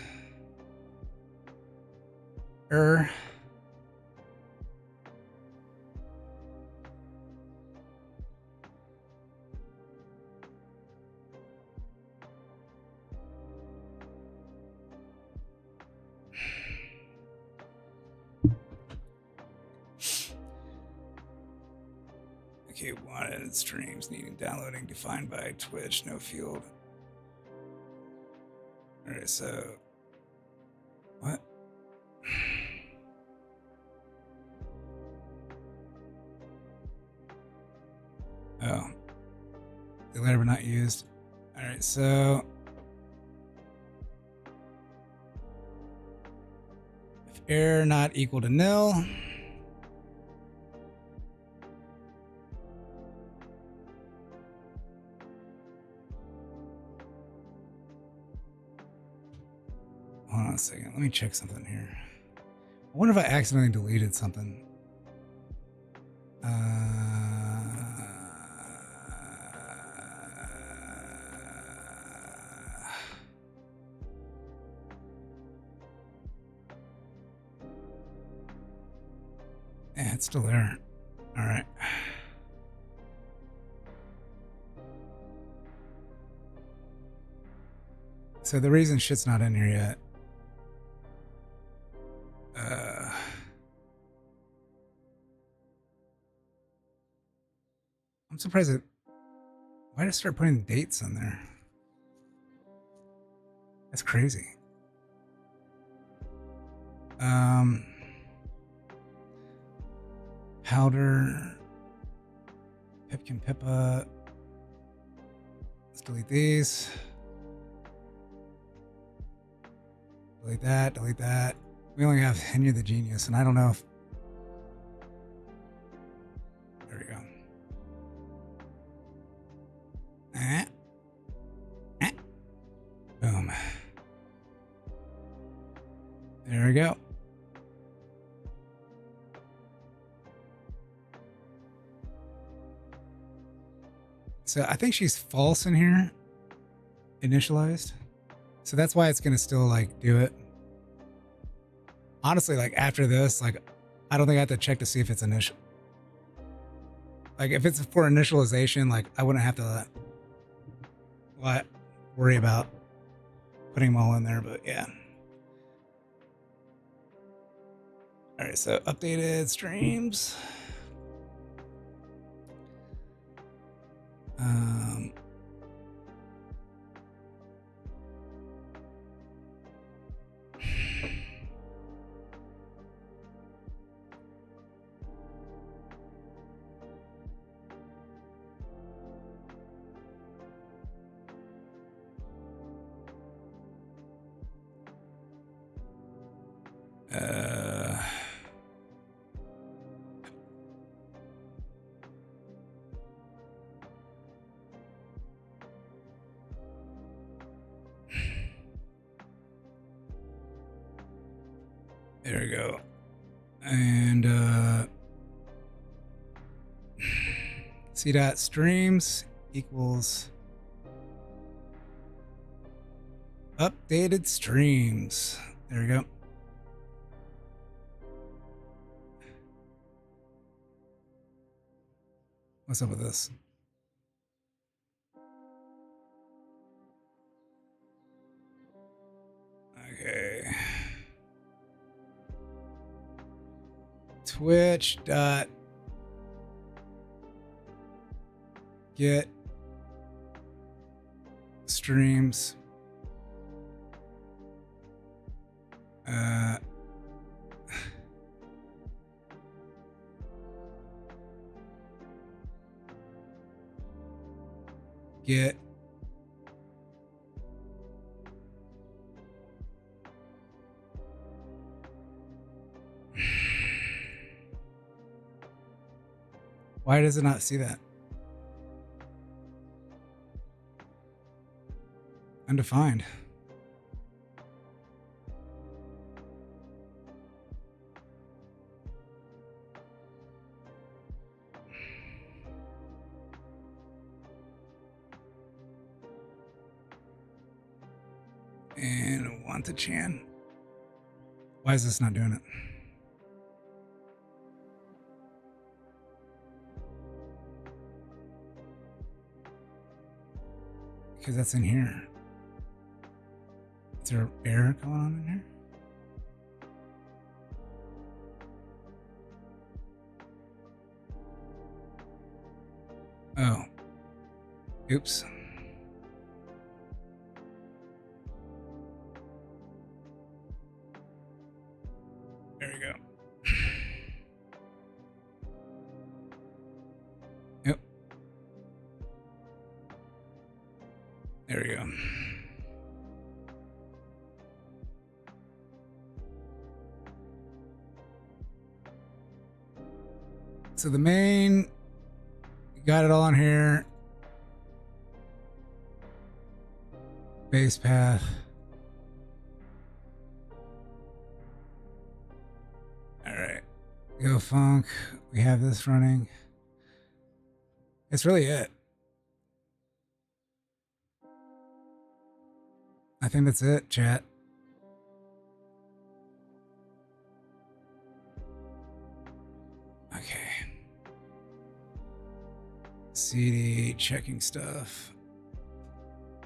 Okay, wanted streams needing downloading defined by Twitch, no field. All right, so what? Oh, declared but not used. All right, so if error not equal to nil. Hold on a second. Let me check something here. I wonder if I accidentally deleted something. Yeah, it's still there. All right. So the reason shit's not in here yet. I'm surprised it. Why did I start putting dates on there? That's crazy. Powder. Pipkin Pippa. Let's delete these. Delete that, delete that. We only have Henry the Genius, and I don't know if... There we go. Boom. There we go. So I think she's false in here. Initialized. So that's why it's going to still like do it. Honestly, like after this, like I don't think I have to check to see if it's initial. Like if it's for initialization, like I wouldn't have to worry about putting them all in there, but yeah. All right, so updated streams. There we go. And c dot streams equals updated streams. There we go. What's up with this? Okay. Twitch dot get streams get Why does it not see that? Undefined. And want the Chan. Why is this not doing it? Because that's in here. Is there an error going on in here? Oh. Oops. There we go. Yep. There we go. So the main, got it all on here. Base path. All right. Go funk. We have this running. It's really it. I think that's it, chat. CD checking stuff.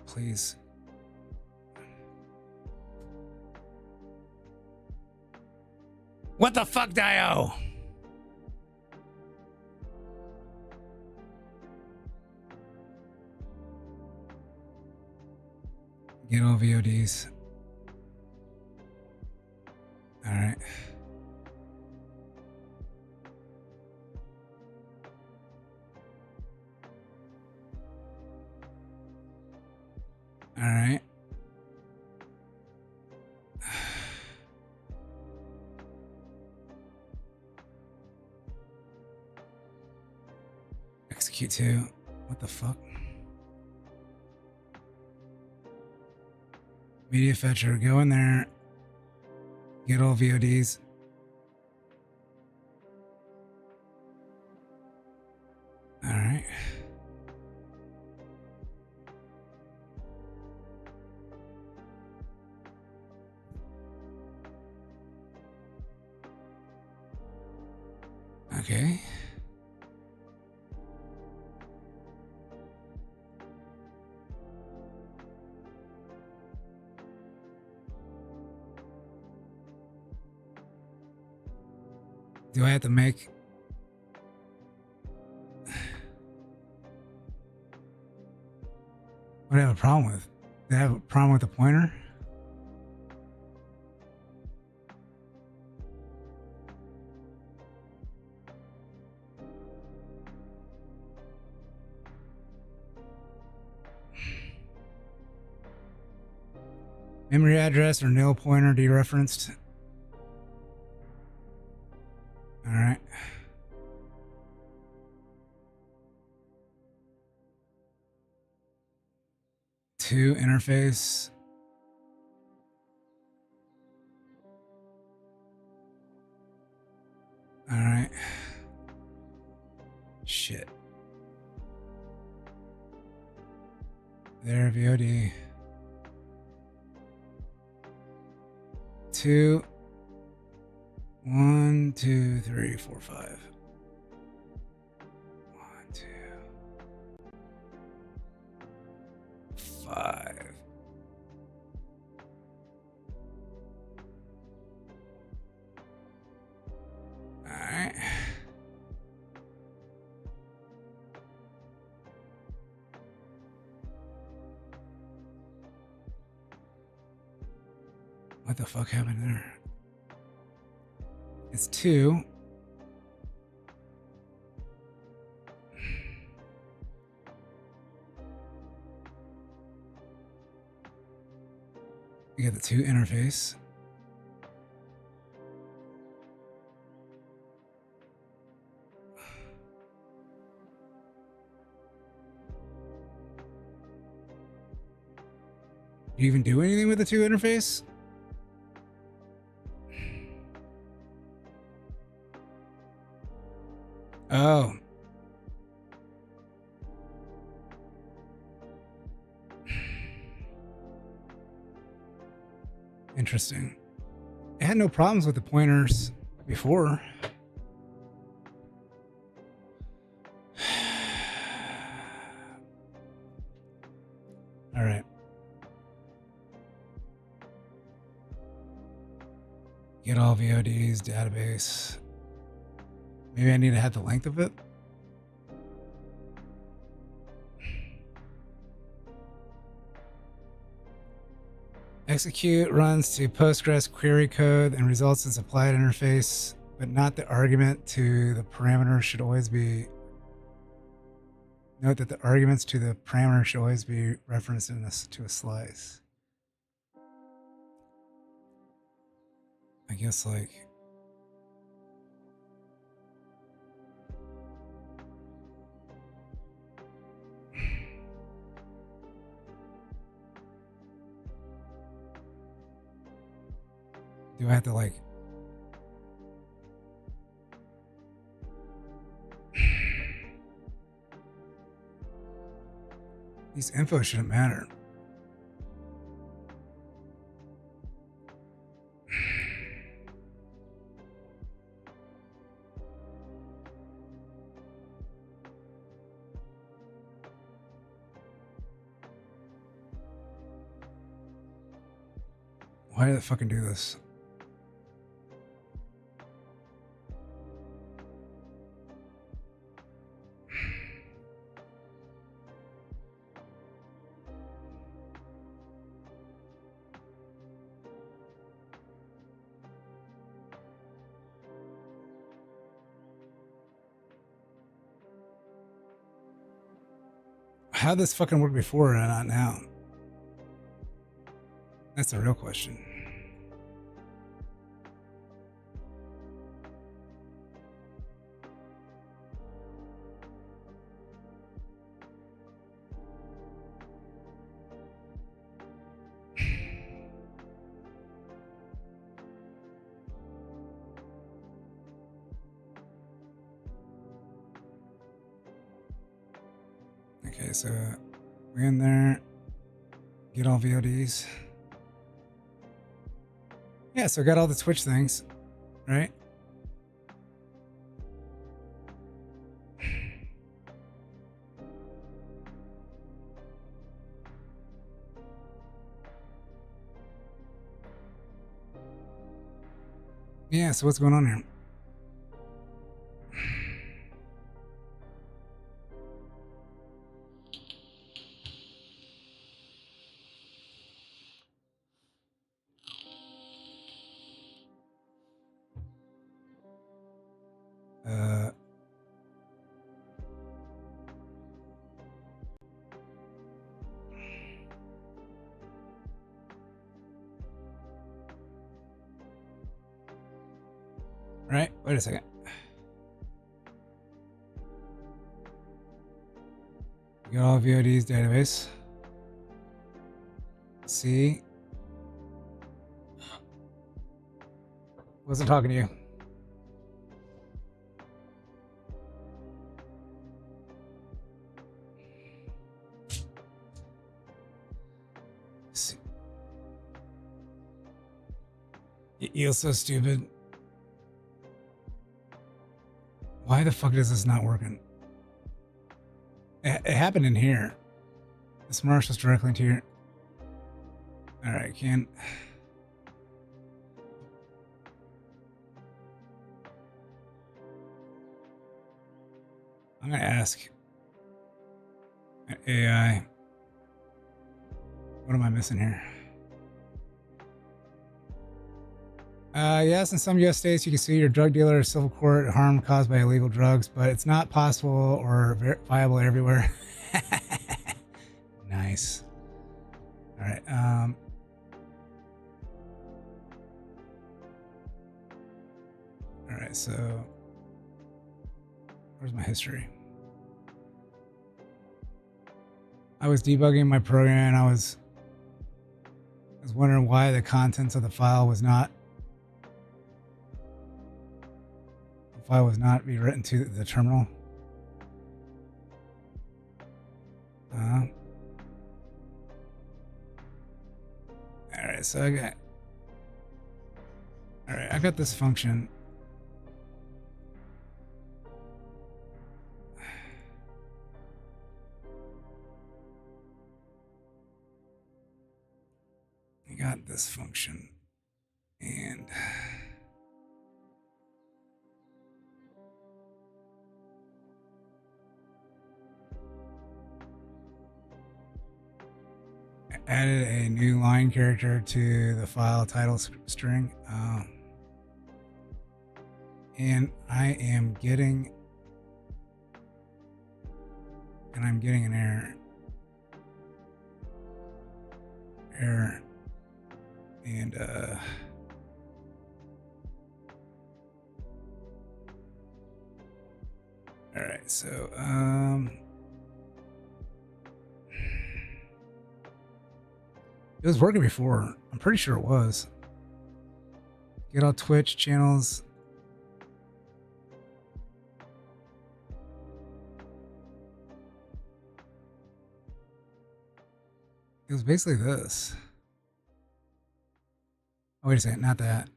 Please. What the fuck, Dio? Get all VODs. All right. All right. Execute 2. What the fuck? Media fetcher, go in there. Get all VODs. All right. Okay. Do I have to make... What do I have a problem with? Do I have a problem with the pointer? Memory address or nil pointer dereferenced. All right. To interface. All right. Shit. There, VOD. 2, 1, 2, 3, 4, 5. 1, 2, 5. All right. What the fuck happened there? It's 2. You get the 2 interface. Do you even do anything with the 2 interface? Oh. Interesting. I had no problems with the pointers before. All right. Get all VODs, database. Maybe I need to have the length of it. Execute runs to Postgres query code and results in supplied interface, but not the argument to the parameter should always be. Note that the arguments to the parameter should always be referenced in this to a slice. I guess like. Do I have to like... These info shouldn't matter. Why did it fucking do this? How'd this fucking work before and not now? That's the real question. Okay, so we're in there. Get all VODs. Yeah, so I got all the Twitch things, right? Yeah, so what's going on here? Right, wait a second. We got all VODs database. See? Wasn't talking to you. See. You're so stupid. Why the fuck is this not working? It happened in here. This marshal's directly into here. Alright, can... I'm gonna ask an AI. What am I missing here? Yes, in some U.S. states, you can sue your drug dealer or civil court harm caused by illegal drugs, but it's not possible or viable everywhere. Nice. All right. All right. So, where's my history? I was debugging my program, and I was wondering why the contents of the file was not. File was not rewritten to the terminal. All right, so I got this function. I got this function, and added a new line character to the file title string, and I'm getting an error, and all right, so it was working before. I'm pretty sure it was. Get all Twitch channels. It was basically this. Oh, wait a second, not that.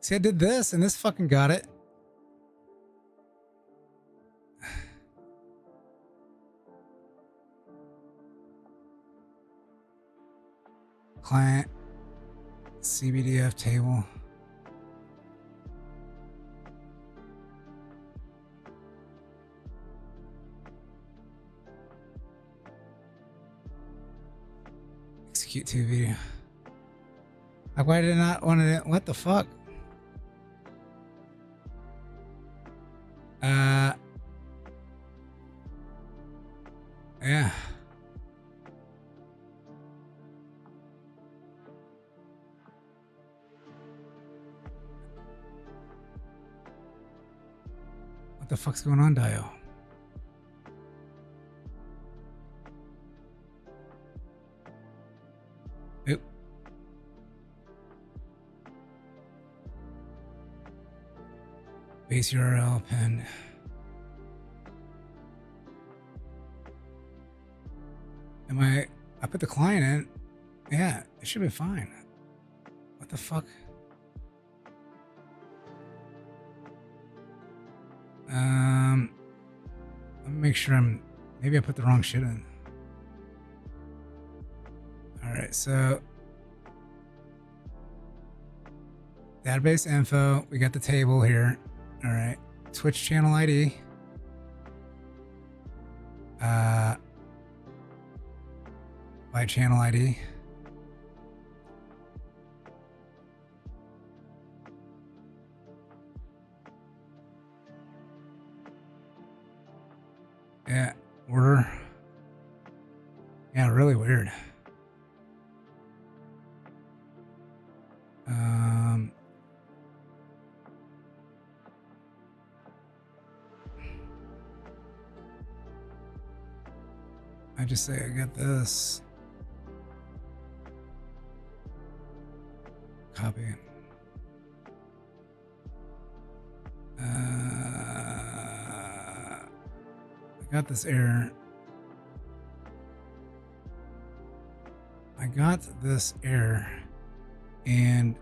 See, I did this and this fucking got it. Client CBDF table. Execute to video. Like, why did I not want to? What the fuck? Yeah. What the fuck's going on, Dio? Oop. Base URL pen. I put the client in. Yeah, it should be fine. What the fuck? Let me make sure maybe I put the wrong shit in. All right, so database info, we got the table here. All right, Twitch channel ID. By channel ID. Yeah, really weird. I just say I got this. Copy. I got this error. And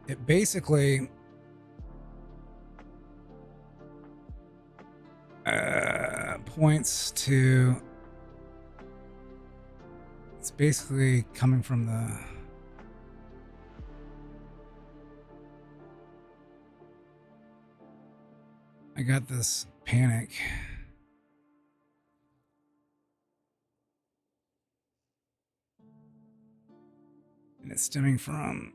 it basically points to, it's basically coming from the I got this panic. And it's stemming from,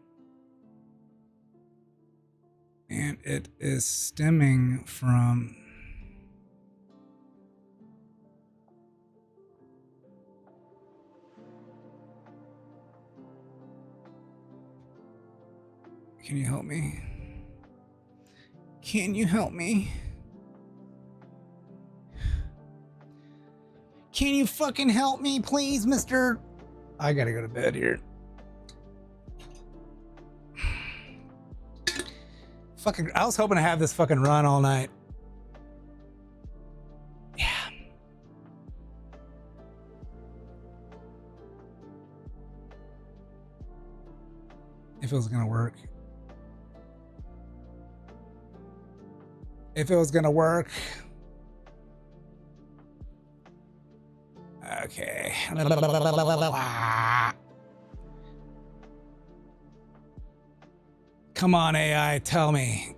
can you help me? Can you help me? Can you fucking help me, please, mister? I gotta go to bed here. Fucking, I was hoping to have this fucking run all night. Yeah. If it was gonna work. Okay. Come on, AI, tell me.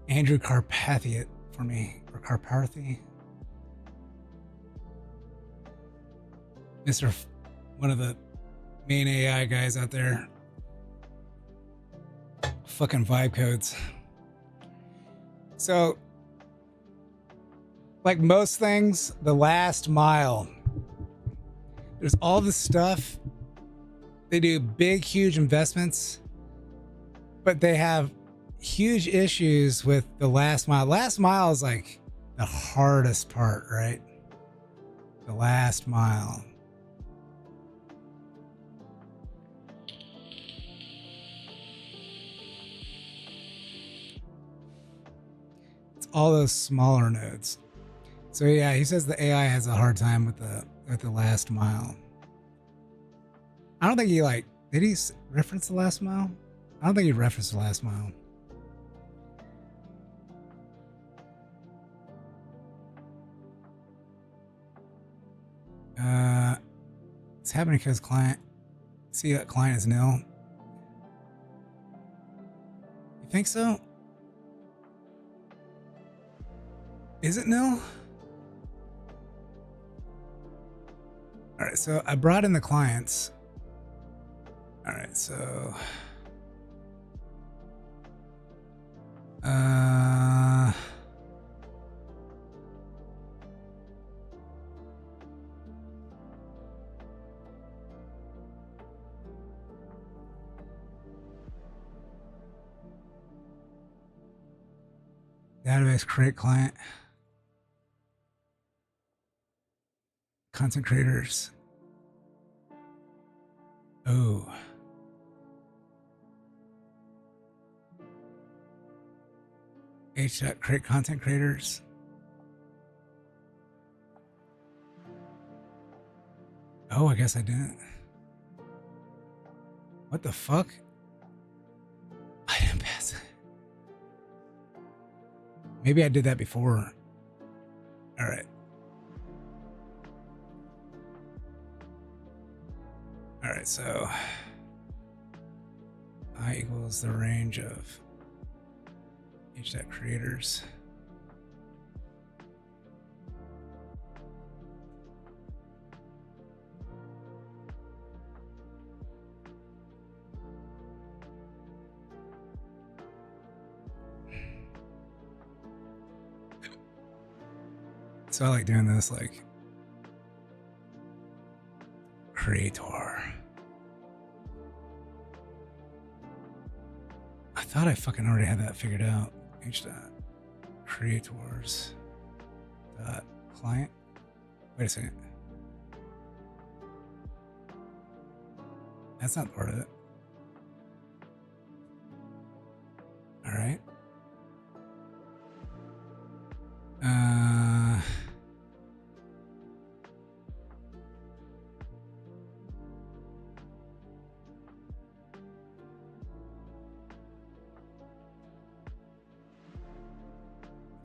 Andrew Carpathy it for me. Or Carpathy. One of the main AI guys out there. Fucking vibe codes. So, like most things, the last mile. There's all this stuff. They do big, huge investments, but they have huge issues with the last mile. Last mile is like the hardest part, right? The last mile. It's all those smaller nodes. So yeah, he says the AI has a hard time with the last mile. I don't think he did he reference the last mile? I don't think he referenced the last mile. It's happening because client See, that client is nil. You think so? Is it nil? All right, so I brought in the clients. All right, so database create client, content creators. Oh. Create content creators. Oh, I guess I didn't. What the fuck? I didn't pass it. Maybe I did that before. All right. All right, so I equals the range of creators. So I like doing this like creator. I thought I fucking already had that figured out. Creators client. Wait a second. That's not part of it. All right.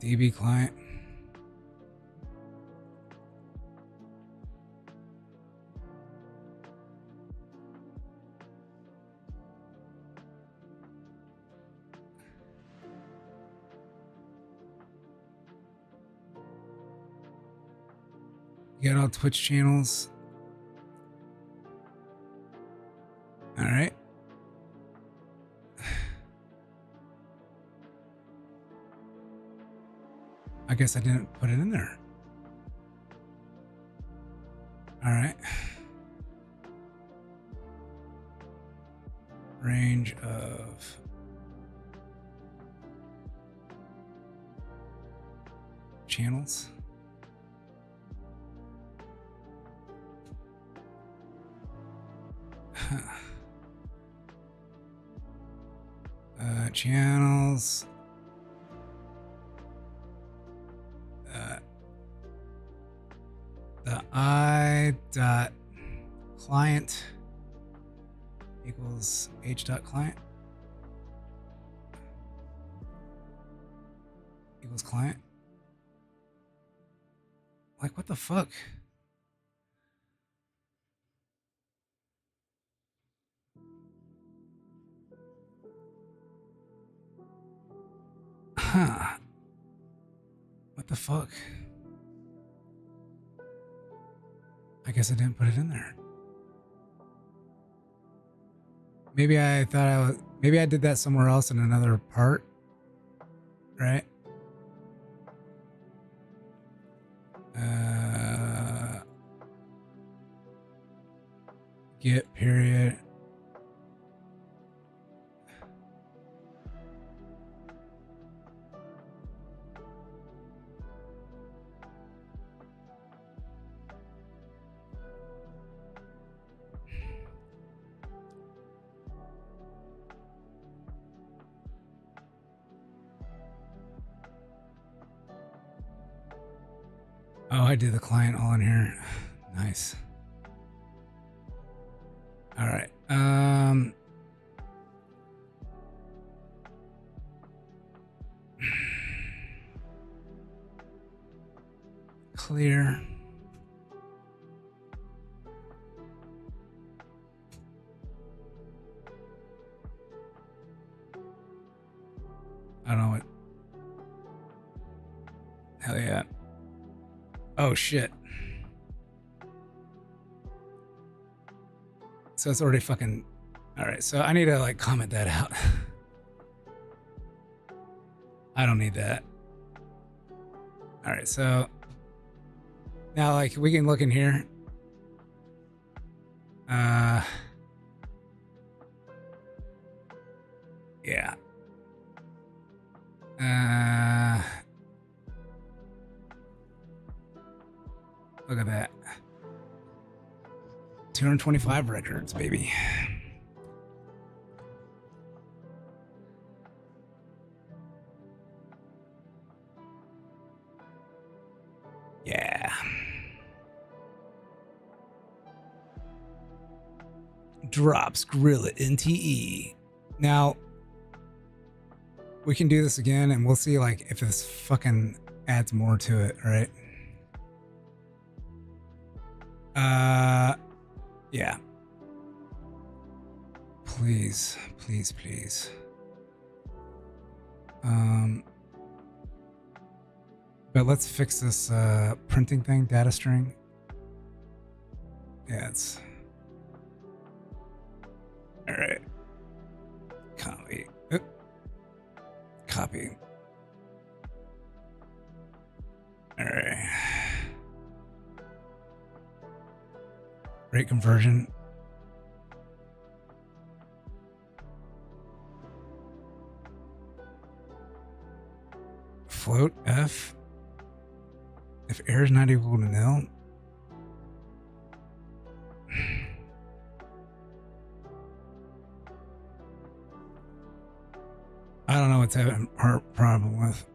DB client. Get all Twitch channels. All right. I guess I didn't put it in there. All right. Range of channels. Channels. The I dot client equals H dot client equals client. Like, what the fuck? Huh. What the fuck? I guess I didn't put it in there. Maybe I thought maybe I did that somewhere else in another part, right? Get period. Oh, I did the client all in here. Nice. All right. Clear. I don't know what. Hell yeah. Oh shit. So it's already fucking. All right, so I need to like comment that out. I don't need that. All right, so now like we can look in here. Yeah. Look at that. 225 records, baby. Yeah. Drops Gorilla NTE. Now, we can do this again and we'll see like if this fucking adds more to it, right? Yeah. Please, please, please. But let's fix this printing thing, data string. Yeah, it's all right. Copy. Copy. All right. Rate conversion. Float F. If error is not equal to nil. I don't know what's having a problem with.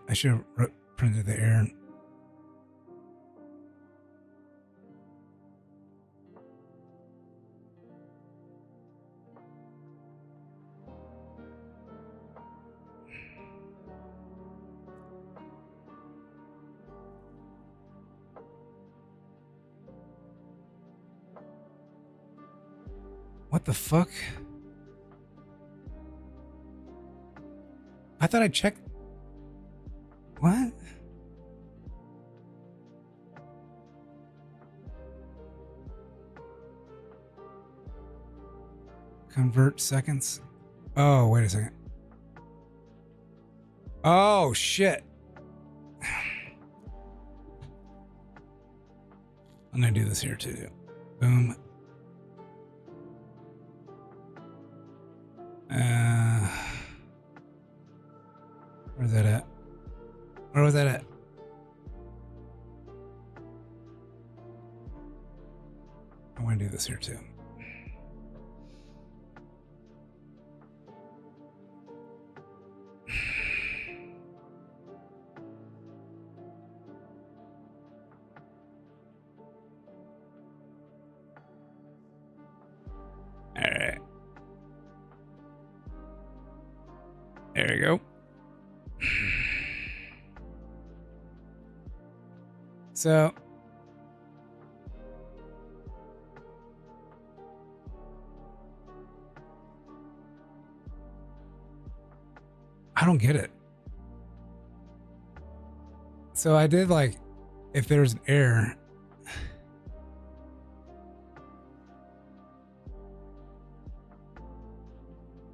I should have printed the error. What the fuck? I thought I checked. What? Convert seconds. Oh, wait a second. Oh, shit. I'm going to do this here too. Boom. Where's that at? Where was that at? I want to do this here too. All right. There you go. So I don't get it. So I did like, if there's an error,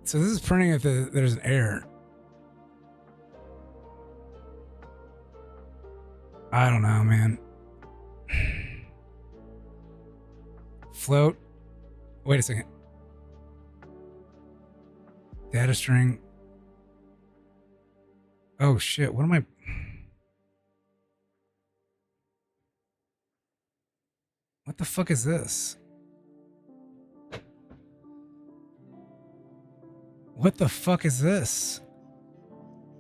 so this is printing if there's an error. I don't know, man. Float. Wait a second. Data string. Oh shit, what am I? What the fuck is this? What the fuck is this?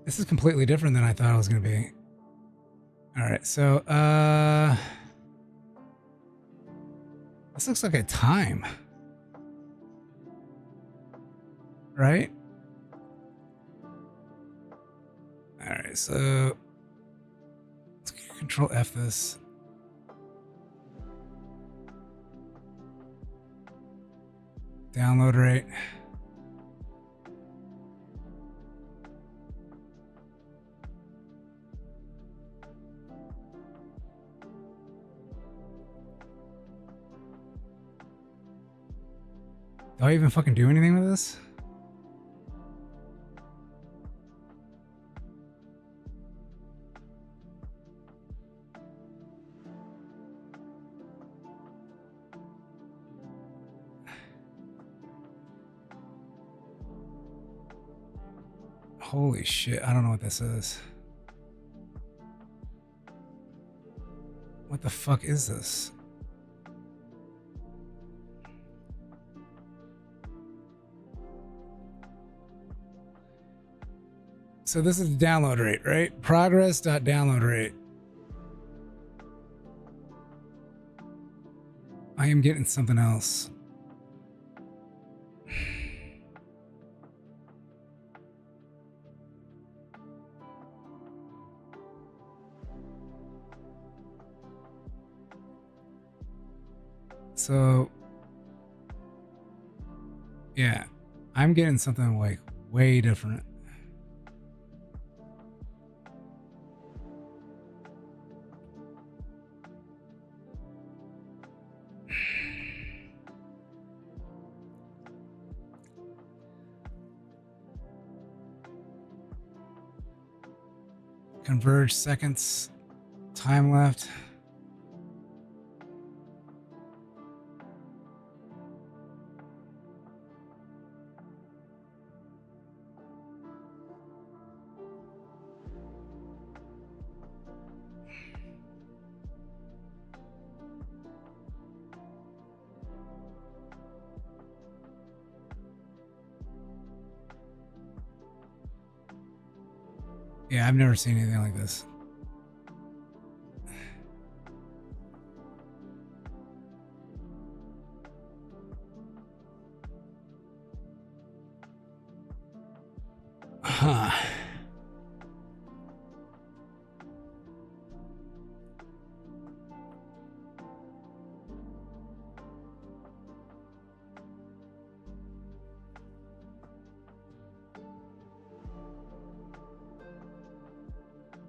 This is completely different than I thought it was going to be. All right, so this looks like a time. Right? All right, so Control F this. Download rate. Do I even fucking do anything with this? Holy shit, I don't know what this is. What the fuck is this? So this is the download rate, right? Progress.download rate. I am getting something else. So, yeah, I'm getting something like way different. Converge seconds, time left. Yeah, I've never seen anything like this. Huh.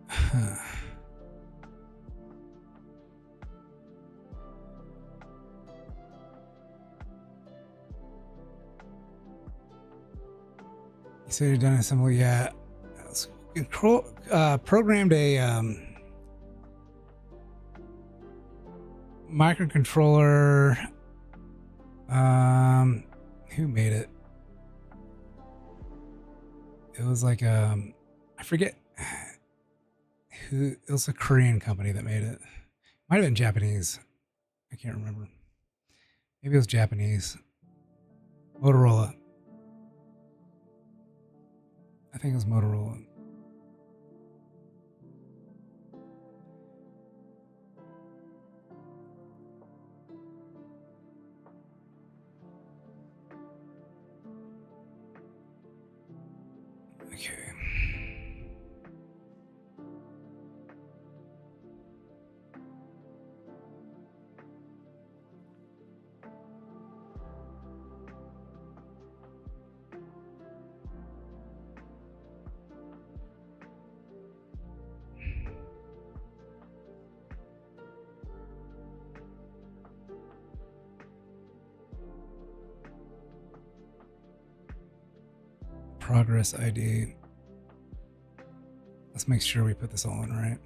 Huh. You said you're done assembly, yeah. Programmed a microcontroller. Who made it? It was like I forget who. It was a Korean company that made it. Might have been Japanese. I can't remember. Maybe it was Japanese. Motorola. I think it was Motorola. Okay. Progress ID. Let's make sure we put this all in right.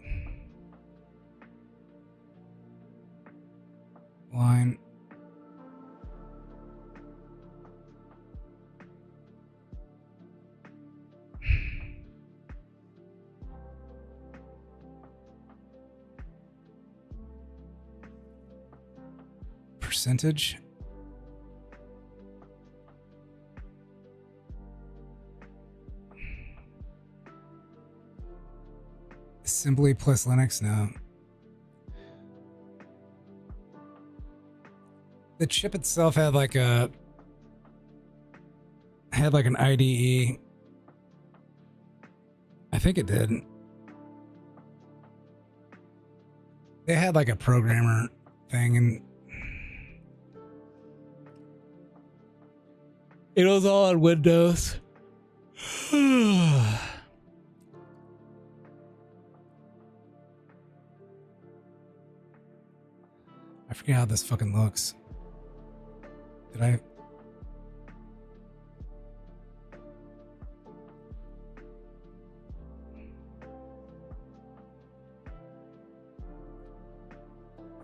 Line. Percentage. Assembly plus Linux, no. The chip itself had like an IDE. I think it did. They had like a programmer thing, and it was all on Windows. I forget how this fucking looks. Did I?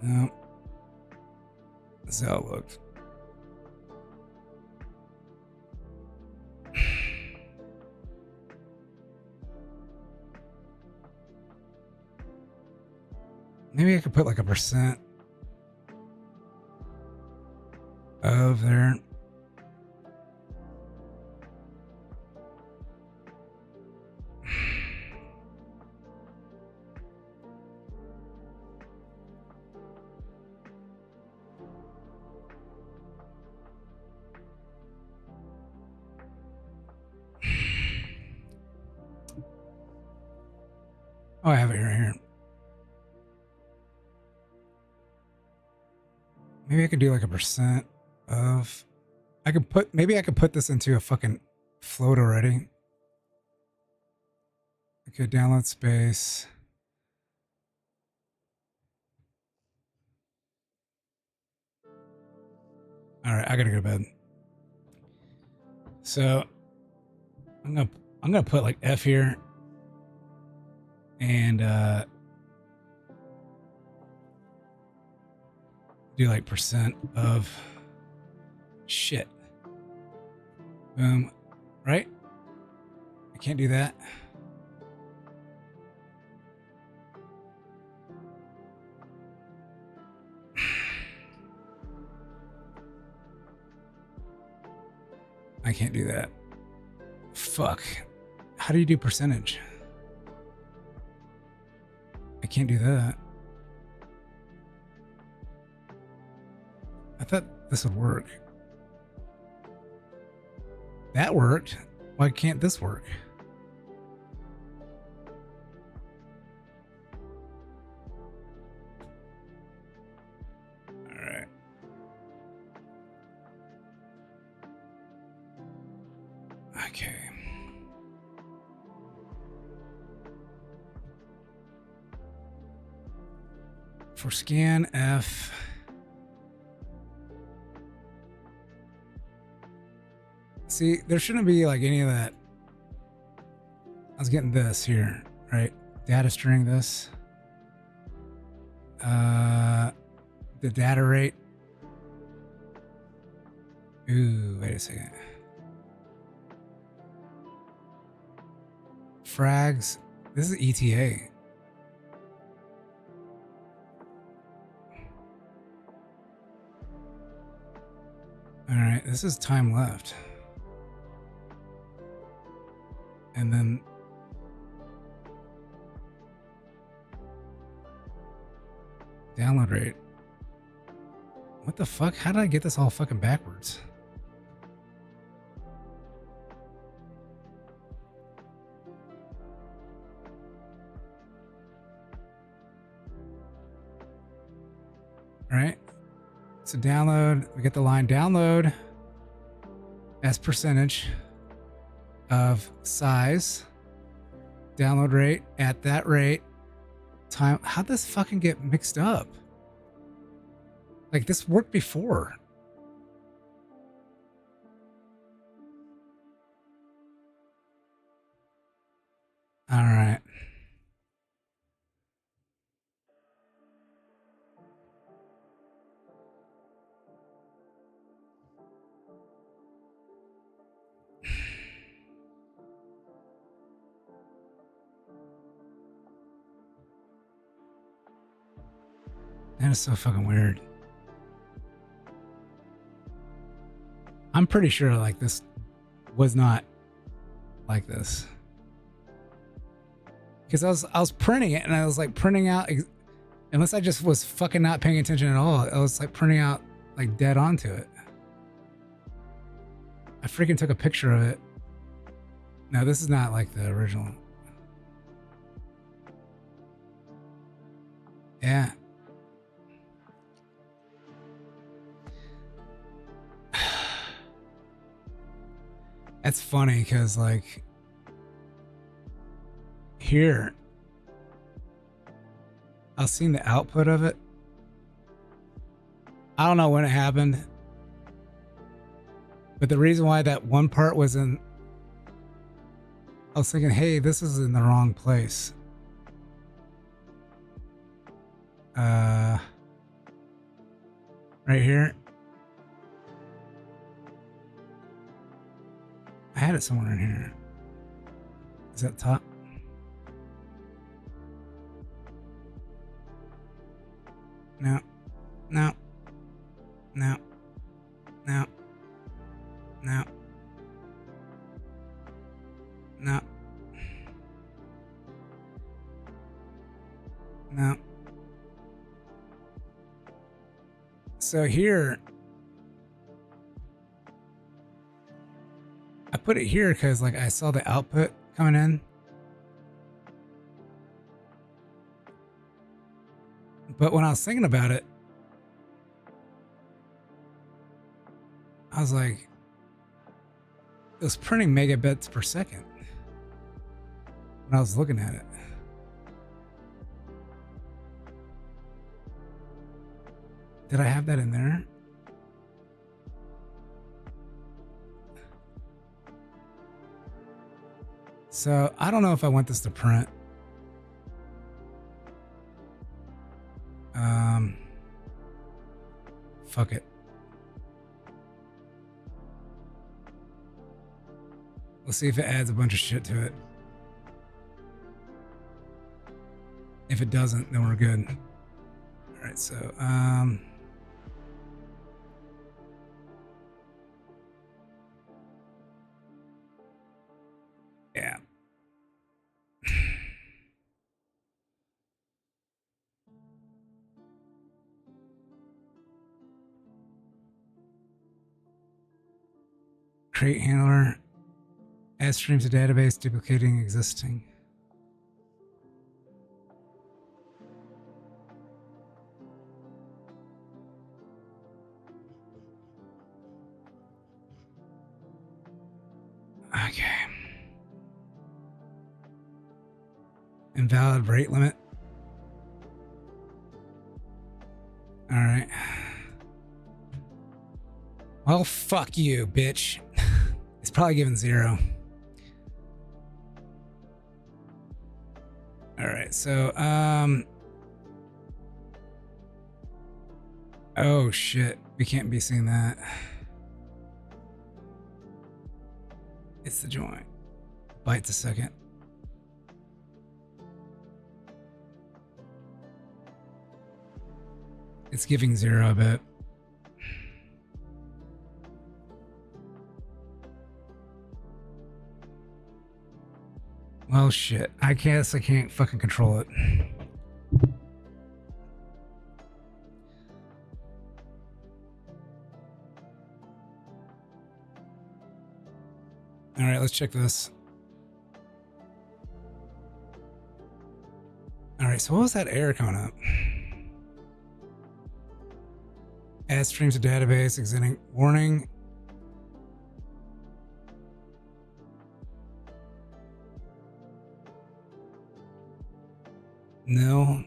No. This is how it looked. Maybe I could put like a percent of there. Oh, I have it right here. Maybe I could do like a percent of. Maybe I could put this into a fucking float already. Okay, download space. All right, I gotta go to bed. So I'm gonna put like F here, and do like percent of shit. Boom. Right? I can't do that. I can't do that. Fuck. How do you do percentage? I can't do that. I thought this would work. That worked. Why can't this work? All right. Okay. For scan F. See, there shouldn't be like any of that. I was getting this here, right? Data string this. The data rate. Ooh, wait a second. Frags. This is ETA. All right, this is time left. And then download rate. What the fuck? How did I get this all fucking backwards? All right. So download, we get the line download as percentage of size, download rate at that rate, time. How'd this fucking get mixed up? Like this worked before. All right. That is so fucking weird. I'm pretty sure like this was not like this. Because I was printing it and I was like printing out, unless I just was fucking not paying attention at all, I was like printing out like dead onto it. I freaking took a picture of it. No, this is not like the original. Yeah. That's funny because like here, I was seeing the output of it. I don't know when it happened, but the reason why that one part was in, I was thinking, hey, this is in the wrong place. Right here. I had it somewhere in here. Is that top? No. No. No. No. No. No. No. So here, I put it here because like I saw the output coming in. But when I was thinking about it, I was like, it was printing megabits per second when I was looking at it. Did I have that in there? So I don't know if I want this to print. Fuck it. We'll see if it adds a bunch of shit to it. If it doesn't, then we're good. All right, so yeah. Create handler. Add streams to database, duplicating existing. Okay. Invalid rate limit. All right. Well, fuck you, bitch. It's probably given 0. All right, so oh shit, we can't be seeing that. It's the joint. Bytes a second. It's giving 0 a bit. Well, shit. I guess I can't fucking control it. All right, let's check this. All right, so what was that error coming up? Add streams to database, exiting warning. No.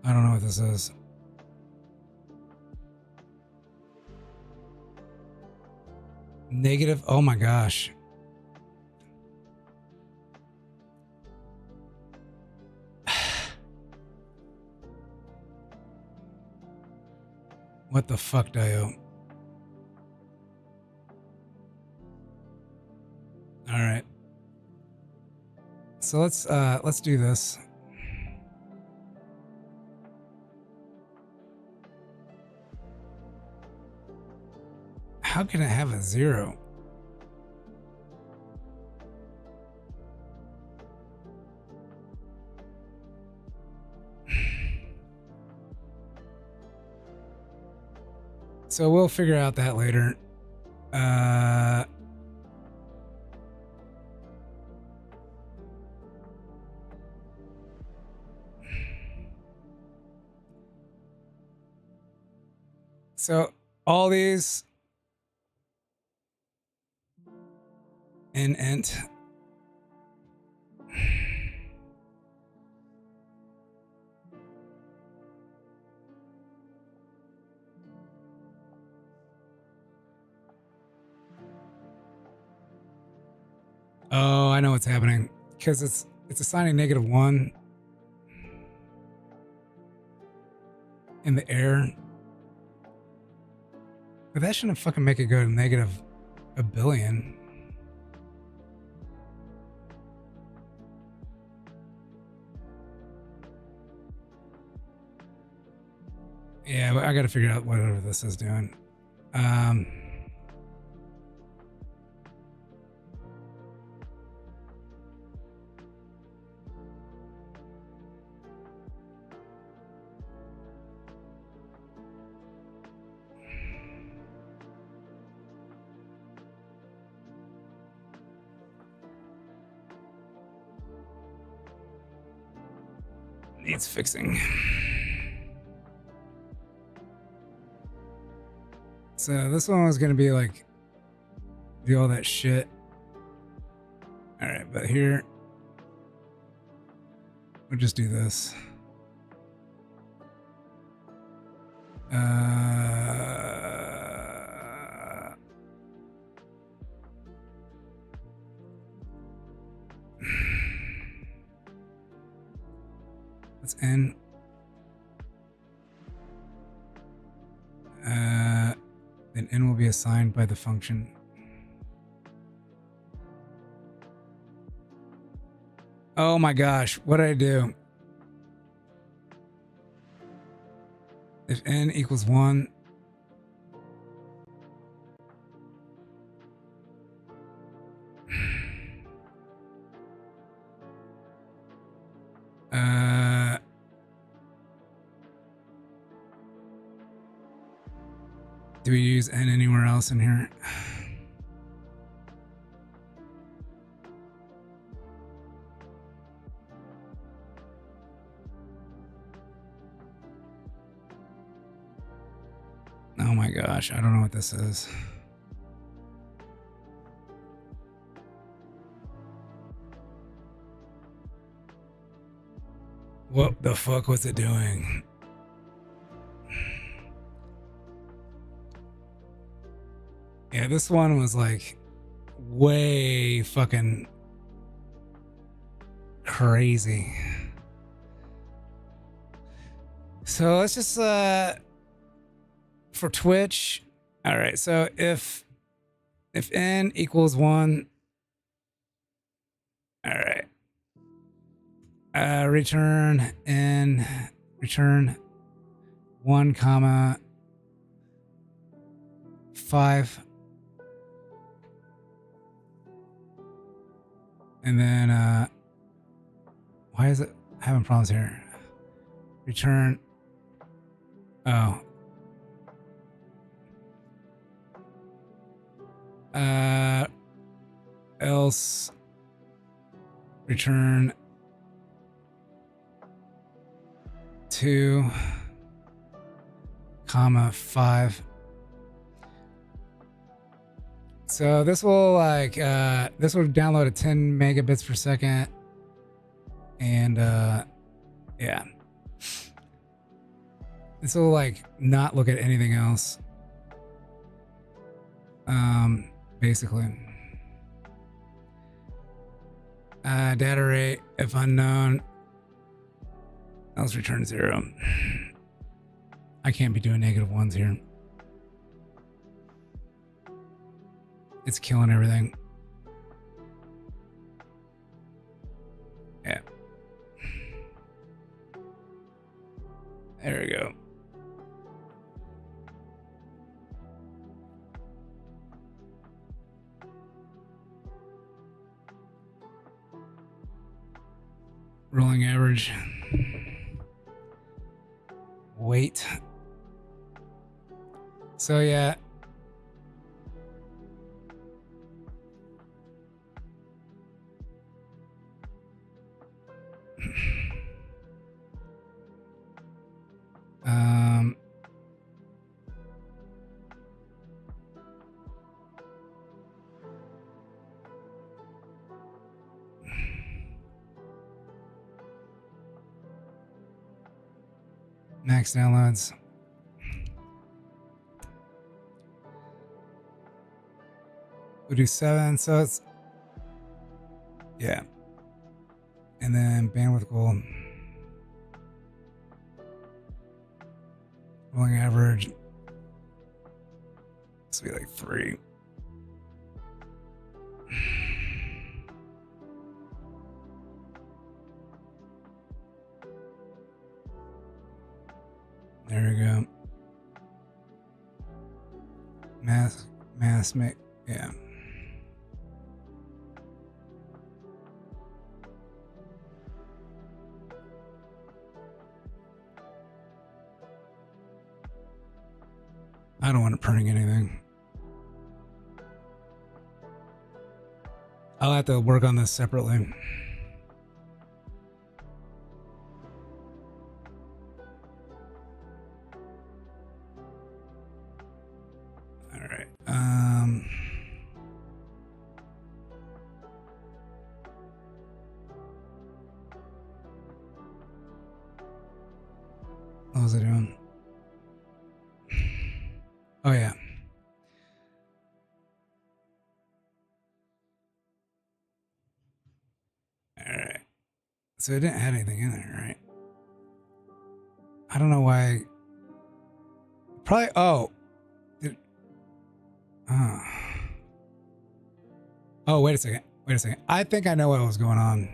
I don't know what this is. Negative. Oh my gosh. What the fuck, Dio? All right. So let's do this. How can it have a 0? So we'll figure out that later. So all these in int. Oh, I know what's happening. Because it's assigning -1 in the air. But that shouldn't fucking make it go to -1 billion. Yeah, but I gotta figure out whatever this is doing. Needs fixing. So this one was gonna be like do all that shit. All right, but here we'll just do this. Let's end. Then n will be assigned by the function. Oh my gosh, what did I do? If n equals 1, do we use n anywhere else in here? Oh my gosh, I don't know what this is. What the fuck was it doing? Yeah, this one was like way fucking crazy. So let's just for Twitch. All right, so if n equals 1, all right. Return 1 comma 5, and then why is it having problems here? Return else return 2 comma 5. So this will like this will download at 10 megabits per second, and yeah, this will like not look at anything else. Basically, data rate if unknown, else return 0. I can't be doing -1s here. It's killing everything. Yeah. There we go. Rolling average. Wait. So yeah. Max downloads. We'll do 7, so it's, yeah. And then bandwidth goal. Rolling average. This will be like 3. There we go. Mass make, yeah. I don't want it printing anything. I'll have to work on this separately. All right. What was I doing? Oh yeah. All right. So it didn't have anything in there, right? I don't know why. Probably. Oh. Did, oh, wait a second. Wait a second. I think I know what was going on.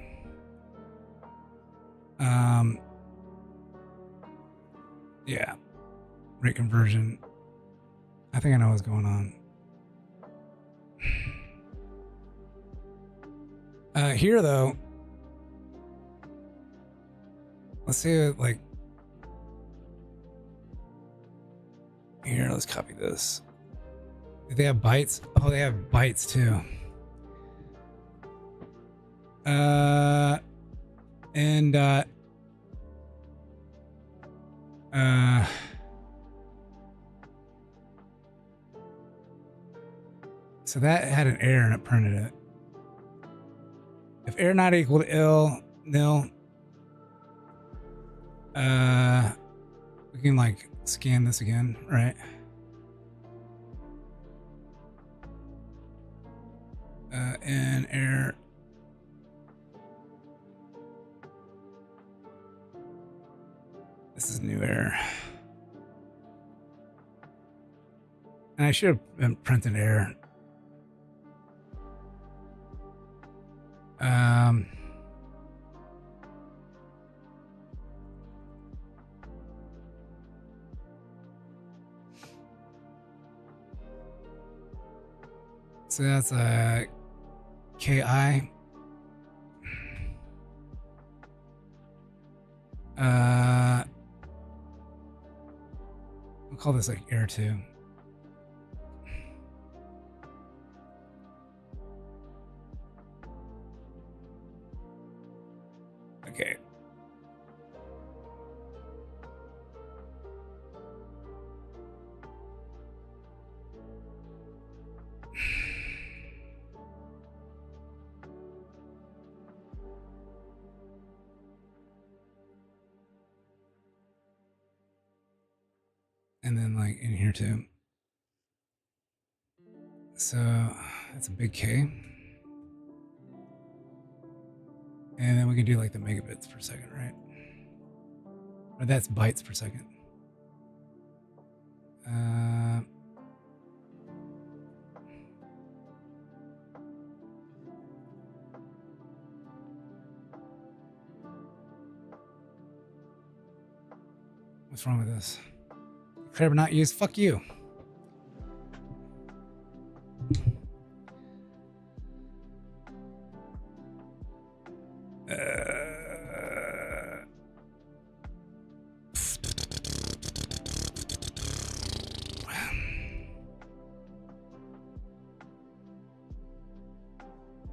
Yeah. Rate conversion. I think I know what's going on. Here though, let's see it like here. Let's copy this. Do they have bytes? Oh, they have bytes too. So that had an error and it printed it. If error not equal to nil, we can like scan this again, right? And error. This is new error. And I should have printed error. So that's a KI. We'll call this like air 2. Okay. And then like in here too. So that's a big K. And then we can do like the megabits per second, right? Or that's bytes per second. What's wrong with this? Declare but not used. Fuck you.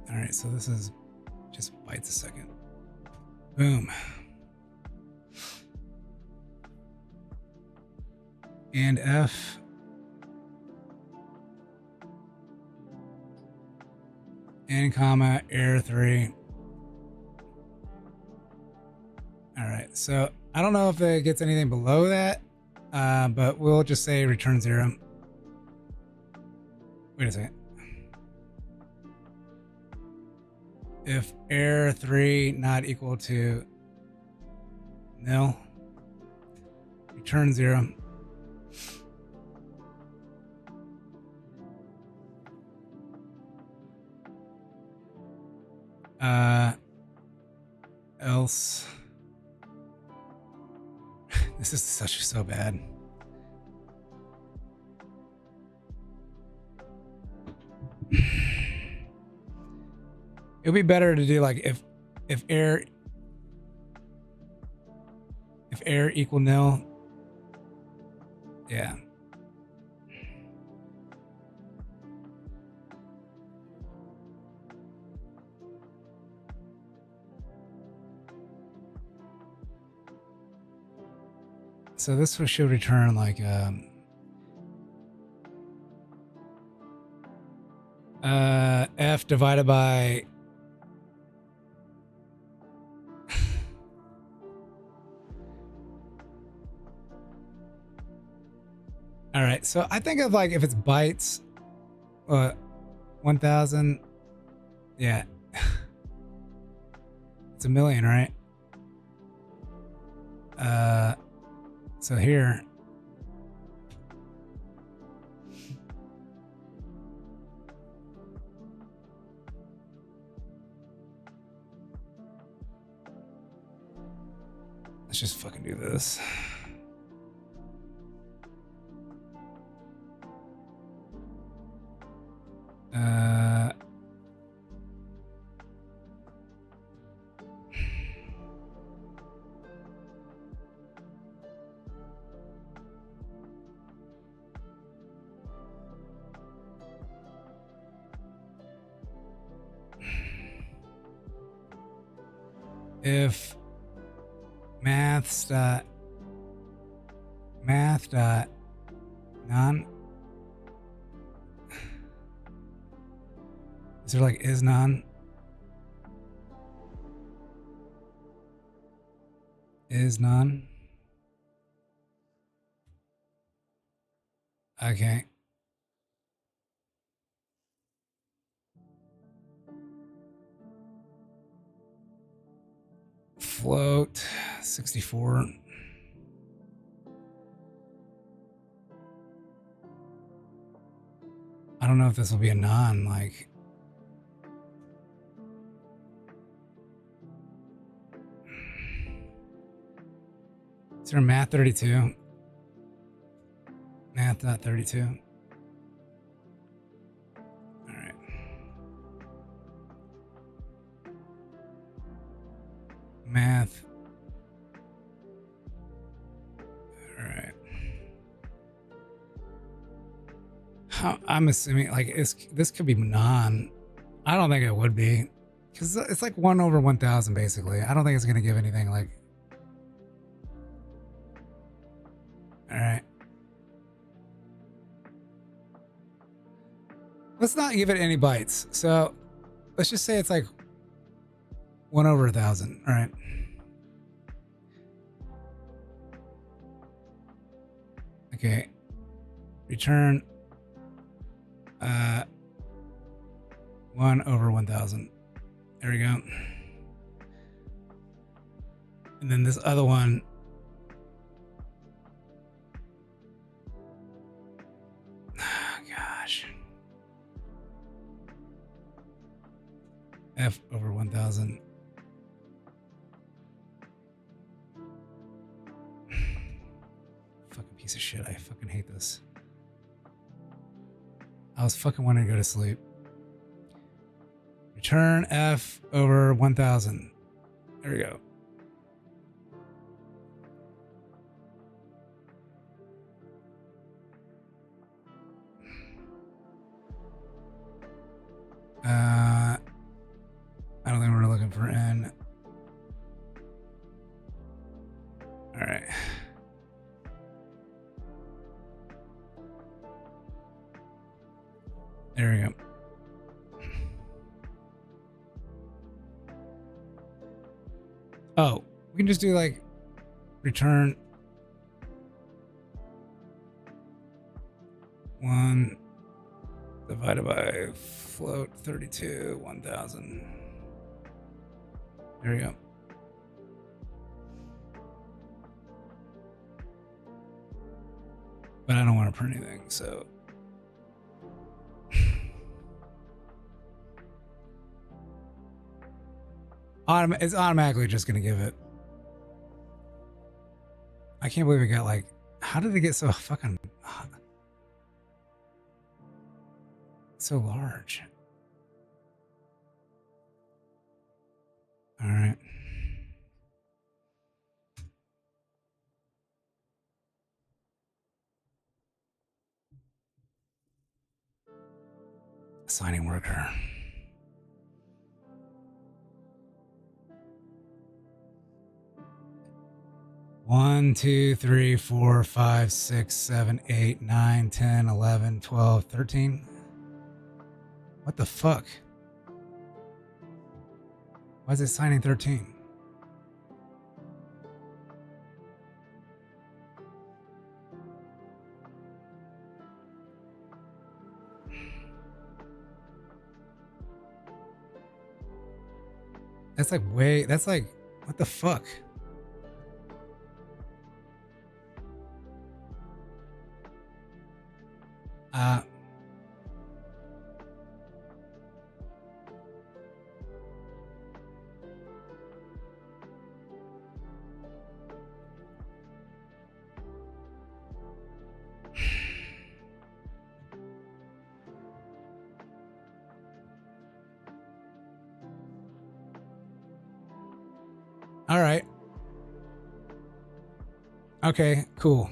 All right, so this is just bytes a second. Boom. And F. And comma, error 3. All right, so I don't know if it gets anything below that, but we'll just say return 0. Wait a second. If error 3 not equal to nil, return 0. Else. This is so bad. It would be better to do like if error equal nil. Yeah. So this should return like f divided by all right, so I think of like if it's bytes 1000, yeah. It's a million, right? So here let's just fucking do this. If math dot none, is there like is none? Is none? Okay. Float 64. I don't know if this will be a non, like. Is there a math 32? Math.32. All right. Math. All right. I'm assuming like this could be non. I don't think it would be, because it's like 1 over 1000 basically. I don't think it's gonna give anything like. All right. Let's not give it any bytes. So let's just say it's like 1 over 1000. All right. Okay. Return 1 over 1000. There we go. And then this other one. Gosh. F over 1000. Fucking piece of shit. I fucking hate this. I was fucking wanting to go to sleep. Return F over 1000. There we go. I don't think we're looking for N. All right. There we go. Oh, we can just do like return 1 divided by float 32 1000. There you go. But I don't want to print anything, so it's automatically just gonna give it. I can't believe it got like, how did it get so fucking so large? All right. Assigning worker. One, 2, 3, 4, 5, 6, 7, 8, 9, 10, 11, 12, 13. What the fuck? Why is it signing 13? That's like that's like, what the fuck? All right. Okay, cool.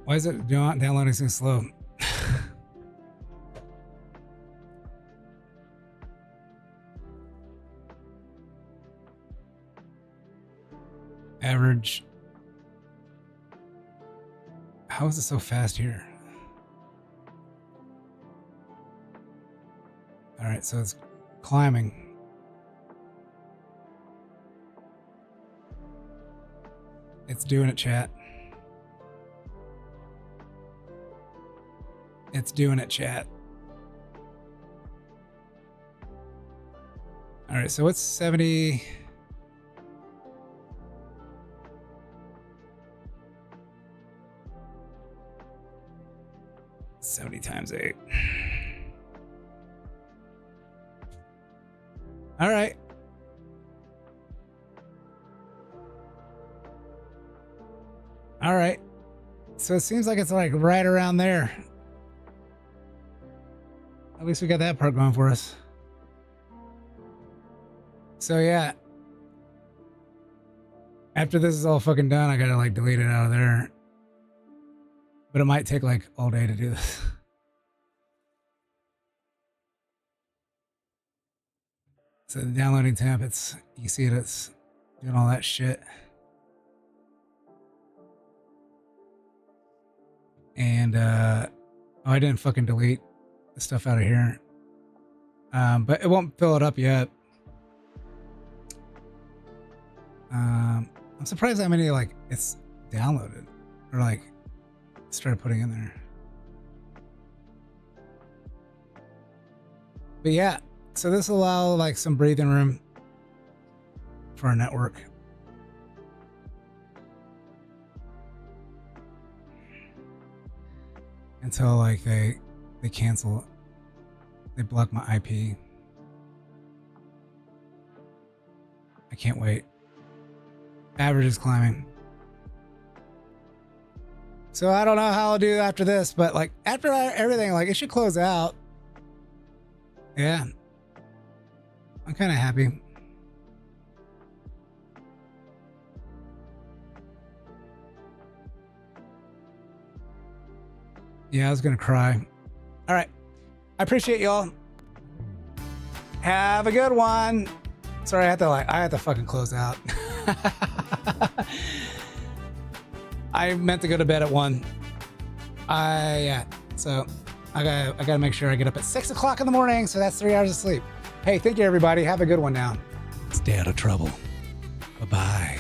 Why is it downloading so slow? Average. How is it so fast here? All right, so it's climbing. It's doing it, chat. It's doing it, chat. All right, so it's 70. Times 8. All right. All right. So it seems like it's like right around there. At least we got that part going for us. So yeah. After this is all fucking done, I gotta like delete it out of there. But it might take like all day to do this. So the downloading temp, you see it's doing all that shit. And oh, I didn't fucking delete the stuff out of here. But it won't fill it up yet. I'm surprised how many like it's downloaded or like started putting in there. But yeah, so this will allow like some breathing room for our network. Until like they cancel, they block my IP. I can't wait. Average is climbing. So I don't know how I'll do after this, but like after everything, like it should close out. Yeah. I'm kind of happy. Yeah, I was going to cry. All right. I appreciate y'all. Have a good one. Sorry, I had to fucking close out. I meant to go to bed at 1. Yeah. So I gotta make sure I get up at 6 o'clock in the morning, so that's 3 hours of sleep. Hey, thank you everybody. Have a good one now. Stay out of trouble. Bye-bye.